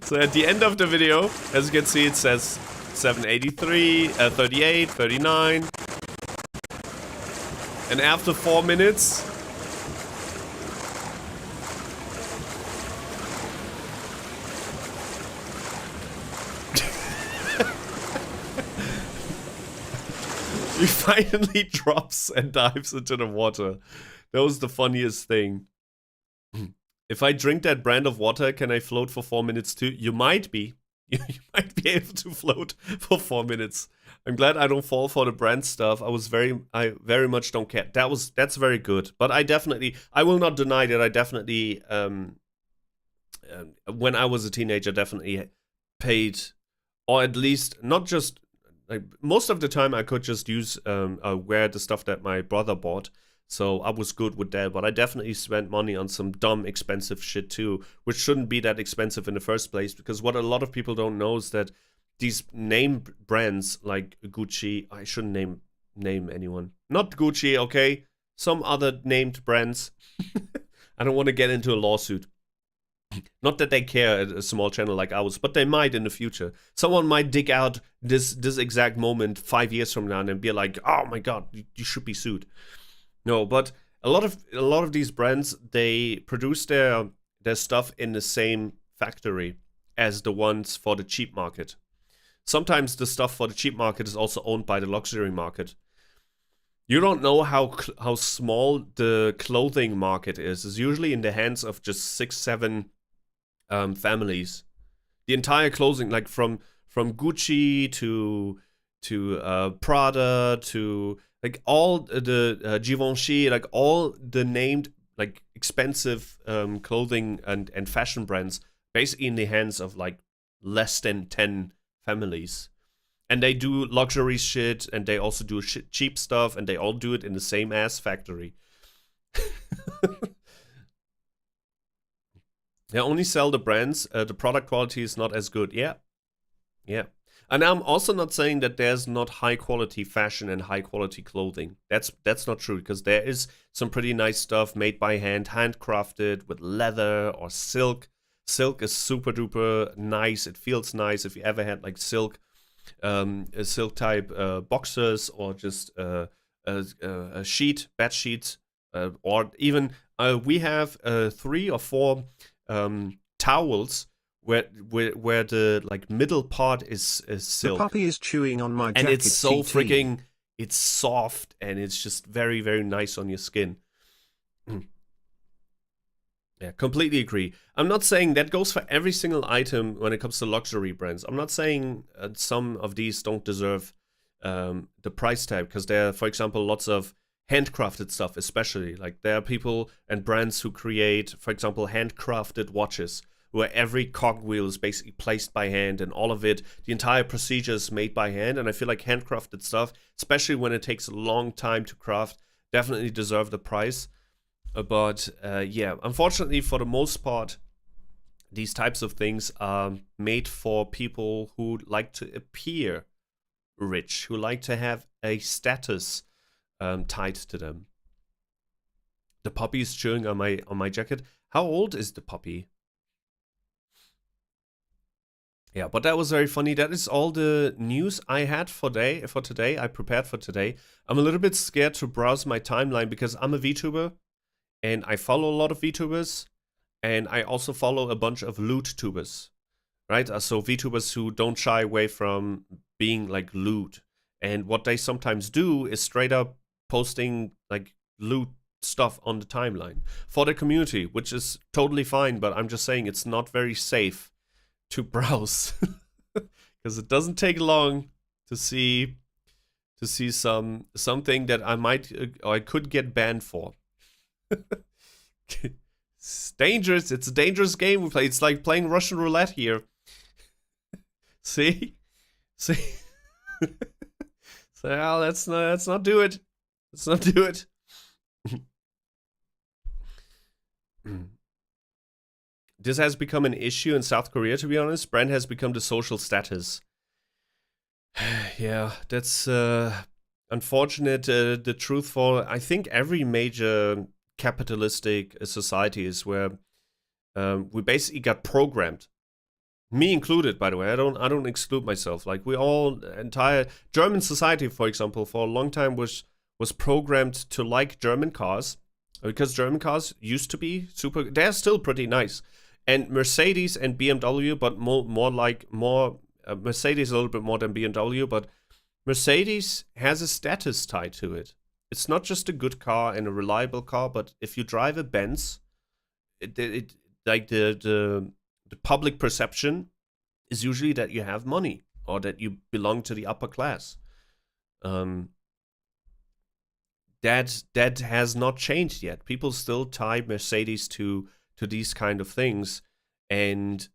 So at the end of the video, as you can see, it says 783, 38, 39. And after 4 minutes, he finally drops and dives into the water. That was the funniest thing. If I drink that brand of water, can I float for 4 minutes too? You might be. You might be able to float for 4 minutes. I'm glad I don't fall for the brand stuff. I very much don't care. That's very good. But I will not deny that I definitely, when I was a teenager, definitely paid, or at least not just, like most of the time I could just use, wear the stuff that my brother bought. So I was good with that, but I definitely spent money on some dumb expensive shit too, which shouldn't be that expensive in the first place, because what a lot of people don't know is that these name brands like Gucci, I shouldn't name anyone. Not Gucci, okay? Some other named brands. I don't want to get into a lawsuit. Not that they care at a small channel like ours, but they might in the future. Someone might dig out this exact moment 5 years from now and be like, oh my god, you should be sued. No, but a lot of these brands, they produce their stuff in the same factory as the ones for the cheap market. Sometimes the stuff for the cheap market is also owned by the luxury market. You don't know how small the clothing market is. It's usually in the hands of just 6-7 families. The entire clothing, like from Gucci to Prada to like all the Givenchy, like all the named like expensive clothing and fashion brands, basically in the hands of like less than 10 families. And they do luxury shit, and they also do cheap stuff, and they all do it in the same ass factory. They only sell the brands, the product quality is not as good. Yeah. And I'm also not saying that there's not high quality fashion and high quality clothing. That's not true, because there is some pretty nice stuff made by hand, handcrafted with leather or silk. Silk is super duper nice. It feels nice. If you ever had like silk type boxers, or just a sheet, bed sheets, or even we have 3 or 4 towels where the like middle part is silk. The puppy is chewing on my jacket. And it's so TT. freaking, it's soft, and it's just very, very nice on your skin. Yeah, completely agree. I'm not saying that goes for every single item when it comes to luxury brands. I'm not saying some of these don't deserve the price tag, because there are, for example, lots of handcrafted stuff, especially. Like there are people and brands who create, for example, handcrafted watches, where every cogwheel is basically placed by hand, and all of it, the entire procedure is made by hand. And I feel like handcrafted stuff, especially when it takes a long time to craft, definitely deserve the price. But yeah, unfortunately, for the most part, these types of things are made for people who like to appear rich, who like to have a status tied to them. The puppy is chewing on my jacket. How old is the puppy? Yeah, but that was very funny. That is all the news I had for today. I prepared for today. I'm a little bit scared to browse my timeline, because I'm a VTuber. And I follow a lot of VTubers, and I also follow a bunch of loot tubers, right? So VTubers who don't shy away from being like loot. And what they sometimes do is straight up posting like loot stuff on the timeline for the community, which is totally fine, but I'm just saying it's not very safe to browse, because it doesn't take long to see something that I could get banned for. It's dangerous. It's a dangerous game we play. It's like playing Russian roulette here. See? So let's not do it. Let's not do it. this has become an issue in South Korea, to be honest. Brand has become the social status. Yeah, that's unfortunate. The truth for, I think, every major capitalistic society is where we basically got programmed. Me included, by the way. I don't exclude myself. Like, we all, entire German society, for example, for a long time was programmed to like German cars, because German cars used to be super. They're still pretty nice, and Mercedes and BMW, but more Mercedes a little bit more than BMW, but Mercedes has a status tied to it. It's not just a good car and a reliable car, but if you drive a Benz, it like the public perception is usually that you have money or that you belong to the upper class. That has not changed yet. People still tie Mercedes to these kind of things, and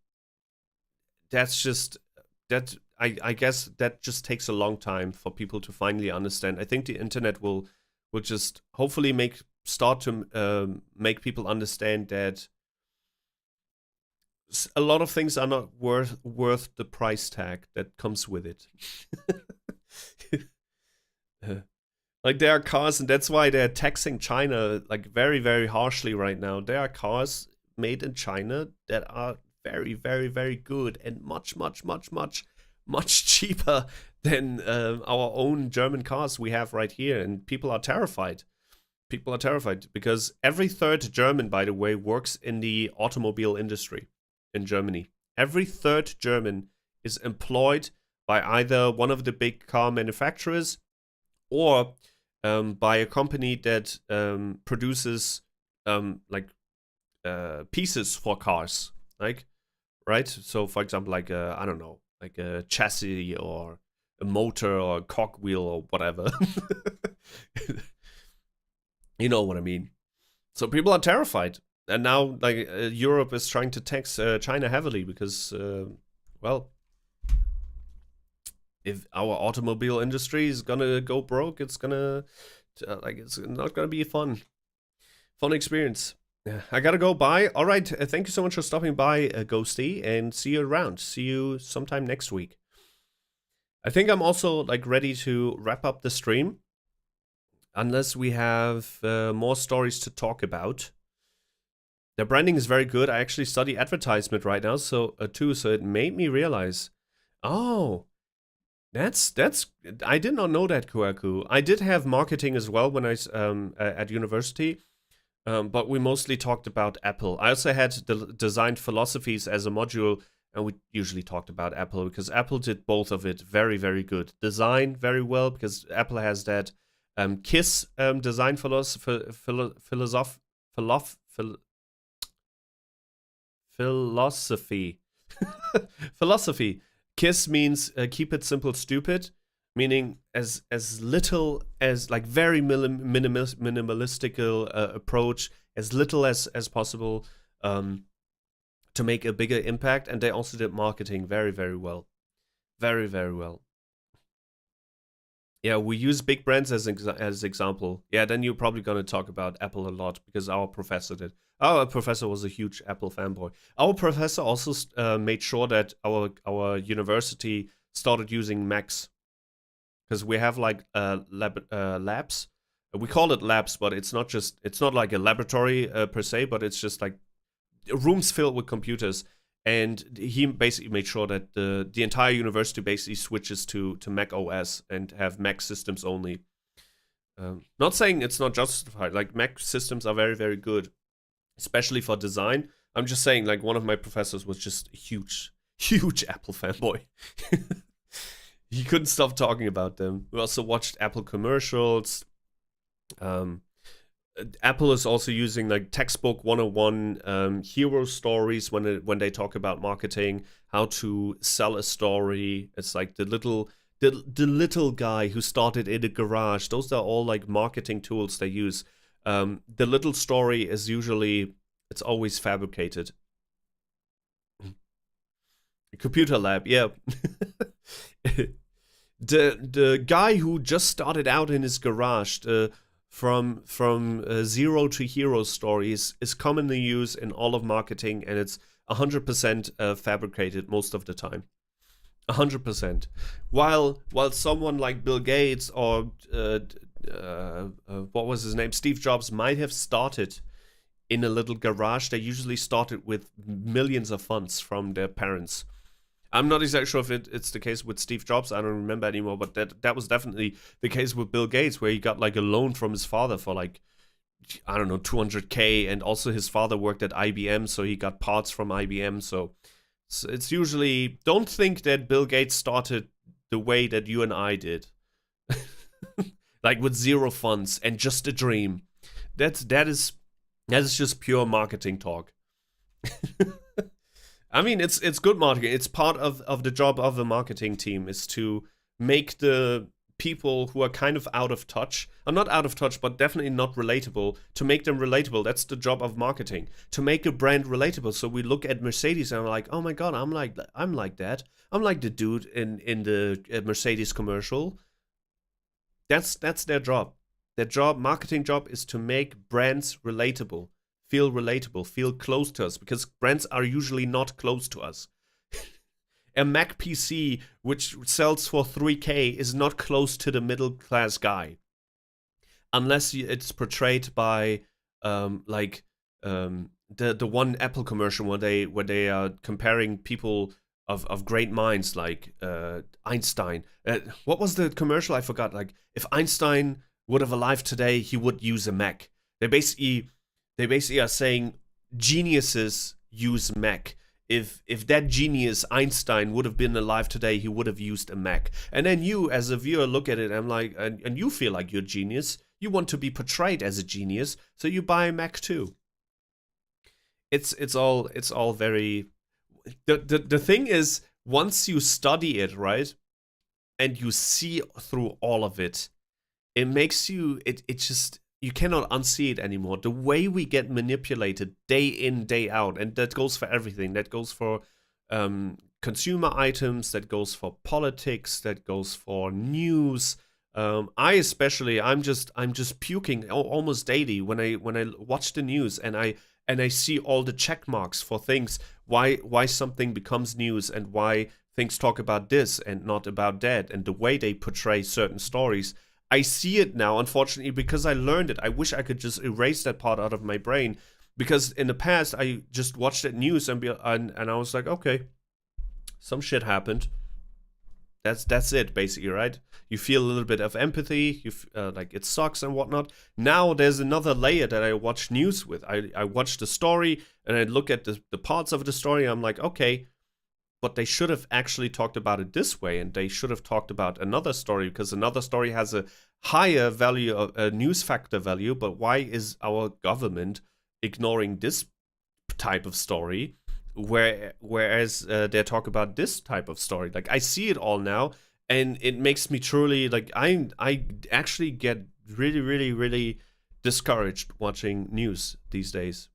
that's just that. I guess that just takes a long time for people to finally understand. I think the internet will just hopefully start to make people understand that a lot of things are not worth the price tag that comes with it. Like, there are cars, and that's why they're taxing China like very, very harshly right now. There are cars made in China that are very, very, very good and much cheaper than our own German cars we have right here, and people are terrified. People are terrified because every third German, by the way, works in the automobile industry in Germany. Every third German is employed by either one of the big car manufacturers or by a company that produces pieces for cars, like, right? So, for example, like I don't know, like a chassis or a motor or a cogwheel or whatever. You know what I mean? So people are terrified, and now like Europe is trying to tax China heavily because, well, if our automobile industry is gonna go broke, it's gonna it's not gonna be a fun experience. I gotta go. Bye. All right. Thank you so much for stopping by, Ghosty, and see you around. See you sometime next week. I think I'm also like ready to wrap up the stream, unless we have more stories to talk about. The branding is very good. I actually study advertisement right now, so it made me realize, oh, that's I did not know that, Kuaku. I did have marketing as well when I at university. But we mostly talked about Apple. I also had the design philosophies as a module, and we usually talked about Apple because Apple did both of it very, very good. Design very well because Apple has that KISS design philosophy. Philosophy. KISS means keep it simple, stupid. Meaning as little as, like, very minimalistical approach, as little as possible to make a bigger impact. And they also did marketing very, very well. Very, very well. Yeah, we use big brands as example. Yeah, then you're probably going to talk about Apple a lot because our professor did. Our professor was a huge Apple fanboy. Our professor also made sure that our university started using Macs. Because we have like labs. We call it labs, but it's not like a laboratory per se, but it's just like rooms filled with computers. And he basically made sure that the entire university basically switches to Mac OS and have Mac systems only. Not saying it's not justified. Like, Mac systems are very, very good, especially for design. I'm just saying, like, one of my professors was just a huge Apple fanboy. He couldn't stop talking about them. We also watched Apple commercials. Apple is also using like textbook 101 hero stories when they talk about marketing, how to sell a story. It's like the little guy who started in a garage. Those are all like marketing tools they use. The little story is it's always fabricated. Computer lab, yeah. The guy who just started out in his garage, from zero to hero stories is commonly used in all of marketing, and it's 100% fabricated most of the time. 100%. While someone like Bill Gates or what was his name, Steve Jobs, might have started in a little garage, they usually started with millions of funds from their parents. I'm not exactly sure if it's the case with Steve Jobs. I don't remember anymore, but that was definitely the case with Bill Gates, where he got like a loan from his father for like, I don't know, 200K, and also his father worked at IBM, so he got parts from IBM. So it's usually, don't think that Bill Gates started the way that you and I did, like with zero funds and just a dream. That is just pure marketing talk. I mean, it's good marketing. It's part of the job of a marketing team, is to make the people who are kind of out of touch, or not out of touch, but definitely not relatable, to make them relatable. That's the job of marketing, to make a brand relatable. So we look at Mercedes and we're like, oh my god, I'm like that. I'm like the dude in the Mercedes commercial. That's their job. Their job, marketing job, is to make brands relatable, feel close to us, because brands are usually not close to us. A Mac PC which sells for 3K is not close to the middle class guy, unless it's portrayed by the one Apple commercial where they are comparing people of great minds, like Einstein. What was the commercial? I forgot. Like, if Einstein would have alive today, he would use a Mac. They basically are saying geniuses use Mac. If that genius Einstein would have been alive today, he would have used a Mac. And then you, as a viewer, look at it and like, and you feel like you're a genius. You want to be portrayed as a genius, so you buy a Mac too. It's all very. The thing is, once you study it, right, and you see through all of it, it makes you. It just. You cannot unsee it anymore. The way we get manipulated day in, day out, and that goes for everything. That goes for consumer items, that goes for politics, that goes for news. I'm just puking almost daily when I watch the news and I see all the check marks for things, why something becomes news and why things talk about this and not about that, and the way they portray certain stories. I see it now, unfortunately, because I learned it. I wish I could just erase that part out of my brain, because in the past I just watched that news and I was like, okay, some shit happened. That's it, basically, right? You feel a little bit of empathy. Like, it sucks and whatnot. Now there's another layer that I watch news with. I watch the story and I look at the parts of the story. And I'm like, okay, but they should have actually talked about it this way, and they should have talked about another story, because another story has a higher value, a news factor value. But why is our government ignoring this type of story, whereas they talk about this type of story? Like, I see it all now, and it makes me truly, like, I actually get really, really, really discouraged watching news these days.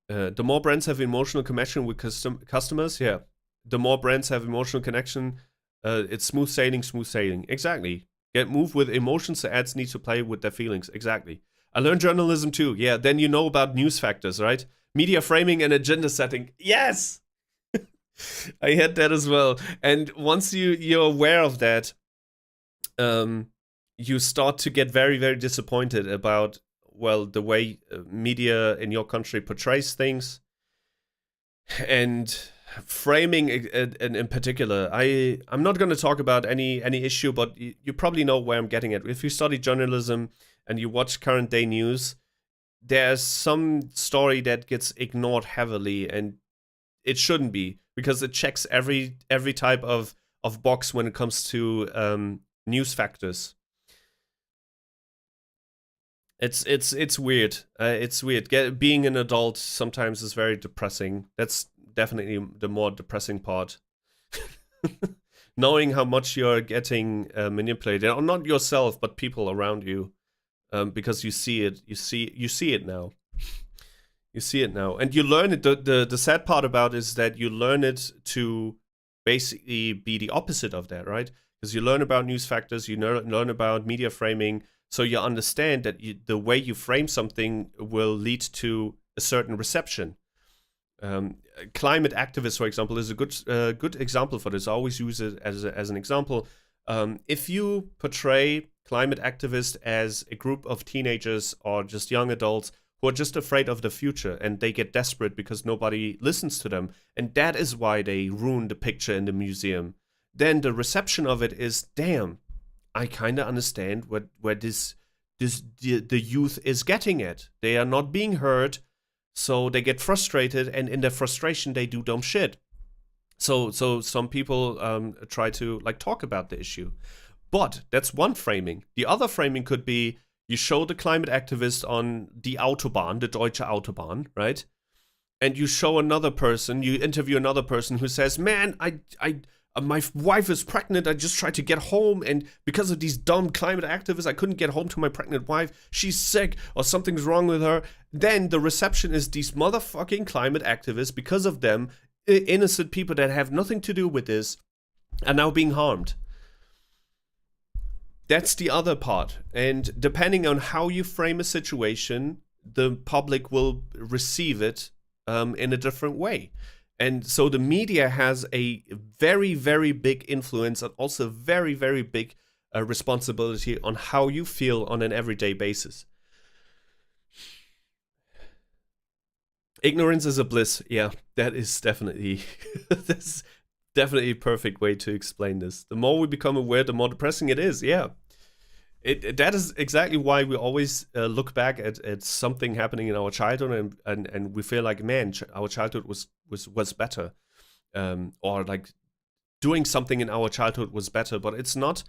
The more brands have emotional connection with customers, yeah. The more brands have emotional connection, it's smooth sailing. Exactly. Get moved with emotions, the ads need to play with their feelings. Exactly. I learned journalism too. Yeah, then you know about news factors, right? Media framing and agenda setting. Yes! I had that as well. And once you're aware of that, you start to get very, very disappointed about, well, the way media in your country portrays things, and framing in particular. I'm not going to talk about any issue, but you probably know where I'm getting at. If you study journalism and you watch current day news, there's some story that gets ignored heavily, and it shouldn't be, because it checks every type of box when it comes to news factors. It's weird. It's weird. Being an adult sometimes is very depressing. That's definitely the more depressing part. Knowing how much you're getting manipulated, or not yourself, but people around you, because you see it. You see it now. You see it now, and you learn it. The sad part about it is that you learn it to basically be the opposite of that, right? Because you learn about news factors, you learn about media framing. So you understand that the way you frame something will lead to a certain reception. Climate activists, for example, is a good example for this. I always use it as an example. If you portray climate activists as a group of teenagers or just young adults who are just afraid of the future and they get desperate because nobody listens to them, and that is why they ruin the picture in the museum, then the reception of it is, damn, I kind of understand where the youth is getting at. They are not being heard, so they get frustrated, and in their frustration they do dumb shit. So some people try to like talk about the issue. But that's one framing. The other framing could be you show the climate activist on the Autobahn, the Deutsche Autobahn, right? And you show another person, you interview another person who says, man, my wife is pregnant, I just tried to get home, and because of these dumb climate activists, I couldn't get home to my pregnant wife, she's sick, or something's wrong with her. Then the reception is these motherfucking climate activists, because of them, innocent people that have nothing to do with this, are now being harmed. That's the other part. And depending on how you frame a situation, the public will receive it in a different way. And so the media has a very, very big influence and also very, very big responsibility on how you feel on an everyday basis. Ignorance is a bliss. Yeah, that is definitely that's definitely a perfect way to explain this. The more we become aware, the more depressing it is. Yeah, that is exactly why we always look back at something happening in our childhood and we feel like, man, our childhood was better, or like doing something in our childhood was better. But it's not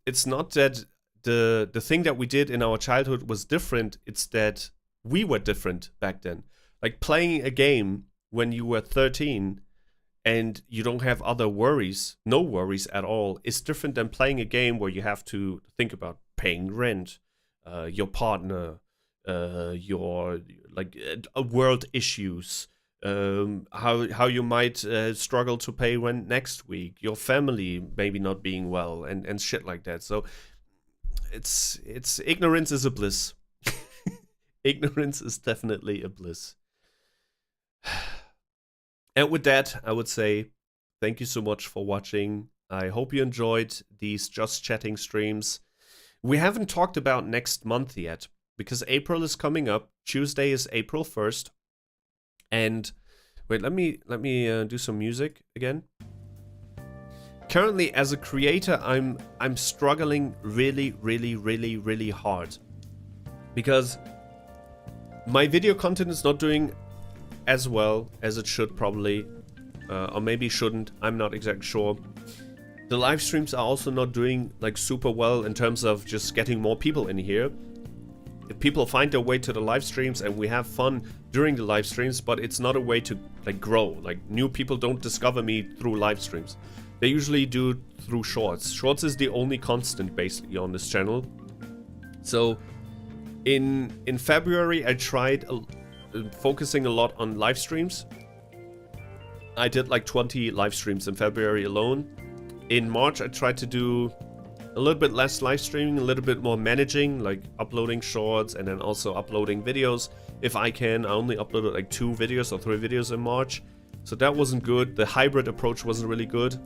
that the thing that we did in our childhood was different. It's that we were different back then. Like playing a game when you were 13 and you don't have other worries, no worries at all, is different than playing a game where you have to think about paying rent, your partner, your like world issues, how you might struggle to pay rent next week, your family maybe not being well, and shit like that. So it's ignorance is a bliss. Ignorance is definitely a bliss. And with that, I would say thank you so much for watching. I hope you enjoyed these Just Chatting streams. We haven't talked about next month yet, because April is coming up. Tuesday is April 1st. And wait, let me do some music again. Currently, as a creator, I'm struggling really hard, because my video content is not doing as well as it should probably, or maybe shouldn't. I'm not exactly sure. The live streams are also not doing like super well in terms of just getting more people in here. If people find their way to the live streams and we have fun during the live streams, but it's not a way to like grow. Like new people don't discover me through live streams. They usually do through shorts. Shorts is the only constant basically on this channel. So in February I tried focusing a lot on live streams. I did like 20 live streams in February alone. In March I tried to do a little bit less live streaming, a little bit more managing, like uploading shorts and then also uploading videos if I can. I only uploaded like 2 videos or 3 videos in March, so that wasn't good. The hybrid approach wasn't really good.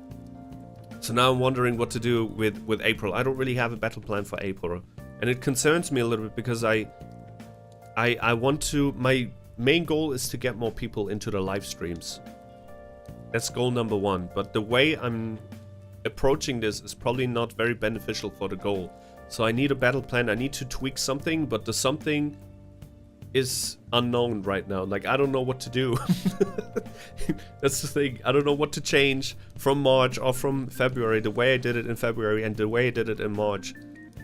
So now I'm wondering what to do with April. I don't really have a battle plan for April, and it concerns me a little bit because I want to, my main goal is to get more people into the live streams. That's goal number 1, but the way I'm approaching this is probably not very beneficial for the goal. So I need a battle plan, I need to tweak something, but the something is unknown right now. Like, I don't know what to do. That's the thing. I don't know what to change from March or from February, the way I did it in February and the way I did it in March,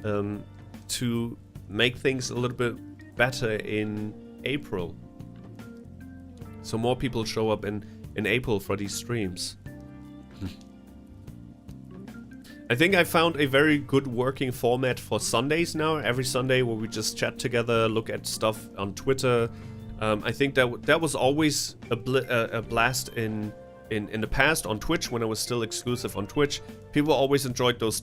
to make things a little bit better in April. So more people show up in April for these streams. I think I found a very good working format for Sundays now. Every Sunday where we just chat together, look at stuff on Twitter. I think that was always a blast in the past on Twitch when I was still exclusive on Twitch. People always enjoyed those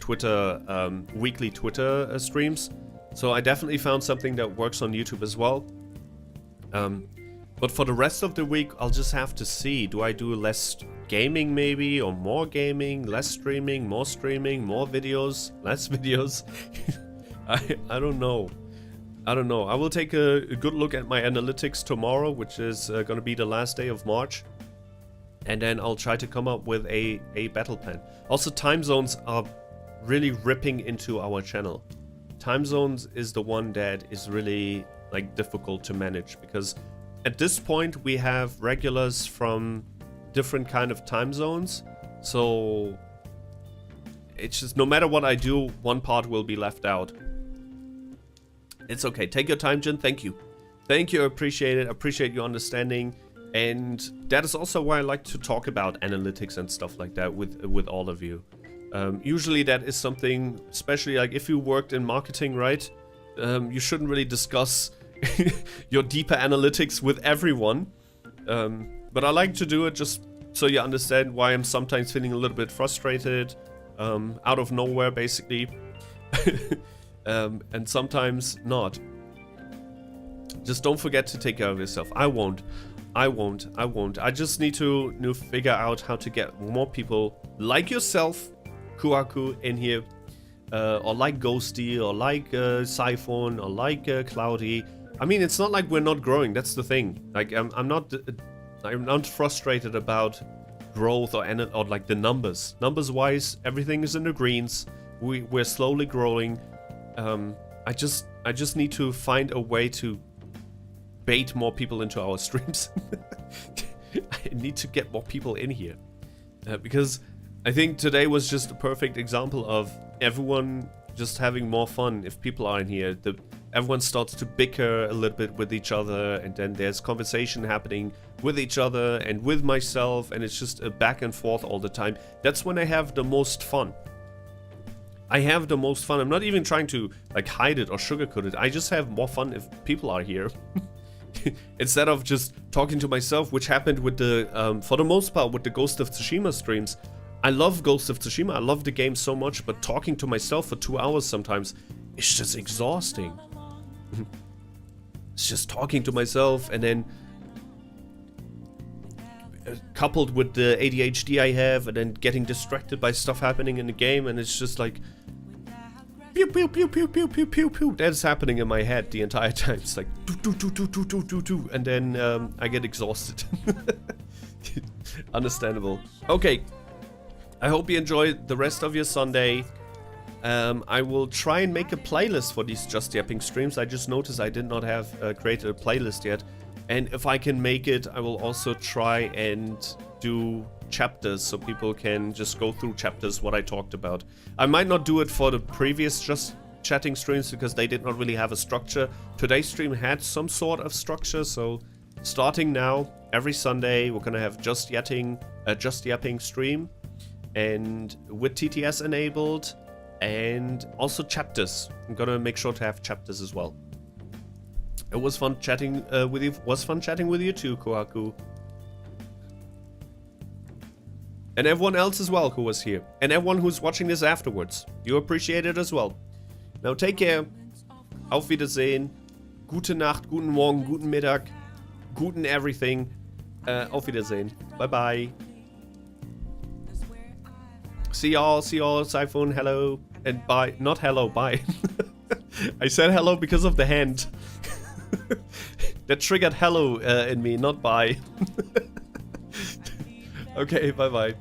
weekly Twitter streams. So I definitely found something that works on YouTube as well. But for the rest of the week, I'll just have to see. Do I do less gaming maybe, or more gaming, less streaming, more videos, less videos? I don't know. I don't know. I will take a good look at my analytics tomorrow, which is going to be the last day of March. And then I'll try to come up with a battle plan. Also, time zones are really ripping into our channel. Time zones is the one that is really like difficult to manage, because at this point we have regulars from different kind of time zones. So it's just, no matter what I do, one part will be left out. It's okay. Take your time, Jin. Thank you. Thank you. I appreciate it. I appreciate your understanding. And that is also why I like to talk about analytics and stuff like that with all of you. Usually that is something, especially like if you worked in marketing, right? You shouldn't really discuss your deeper analytics with everyone. But I like to do it just so you understand why I'm sometimes feeling a little bit frustrated, out of nowhere, basically. And sometimes not. Just don't forget to take care of yourself. I won't. I just need to figure out how to get more people like yourself, Kuaku, in here. Or like Ghosty, or like Siphon, or like Cloudy. I mean, it's not like we're not growing. That's the thing. Like, I'm not frustrated about growth or like the numbers. Numbers-wise, everything is in the greens. We're slowly growing. I just need to find a way to bait more people into our streams. I need to get more people in here. Because I think today was just a perfect example of everyone just having more fun if people are in here. Everyone starts to bicker a little bit with each other, and then there's conversation happening with each other and with myself, and it's just a back and forth all the time. That's when I have the most fun. I have the most fun. I'm not even trying to like hide it or sugarcoat it. I just have more fun if people are here. Instead of just talking to myself, which happened with the, for the most part, with the Ghost of Tsushima streams. I love Ghost of Tsushima. I love the game so much, but talking to myself for 2 hours sometimes, it's just exhausting. It's just talking to myself, and then coupled with the ADHD I have, and then getting distracted by stuff happening in the game, and it's just like pew pew pew pew pew pew pew pew. That's happening in my head the entire time. It's like do do do do do do do, and then I get exhausted. Understandable. Okay, I hope you enjoy the rest of your Sunday. I will try and make a playlist for these Just Yapping streams. I just noticed I did not have created a playlist yet. And if I can make it, I will also try and do chapters so people can just go through chapters, what I talked about. I might not do it for the previous Just Chatting streams because they did not really have a structure. Today's stream had some sort of structure, so starting now, every Sunday, we're gonna have Just Yapping stream, and with TTS enabled, and also chapters. I'm gonna make sure to have chapters as well. It was fun chatting with you. Was fun chatting with you too, Kohaku. And everyone else as well who was here. And everyone who's watching this afterwards. You appreciate it as well. Now take care. Auf Wiedersehen. Gute Nacht, guten Morgen, guten Mittag, guten everything. Auf Wiedersehen. Bye bye. See y'all, Siphon, hello. And bye. Not hello, bye. I said hello because of the hand. That triggered hello in me, not bye. Okay, bye bye.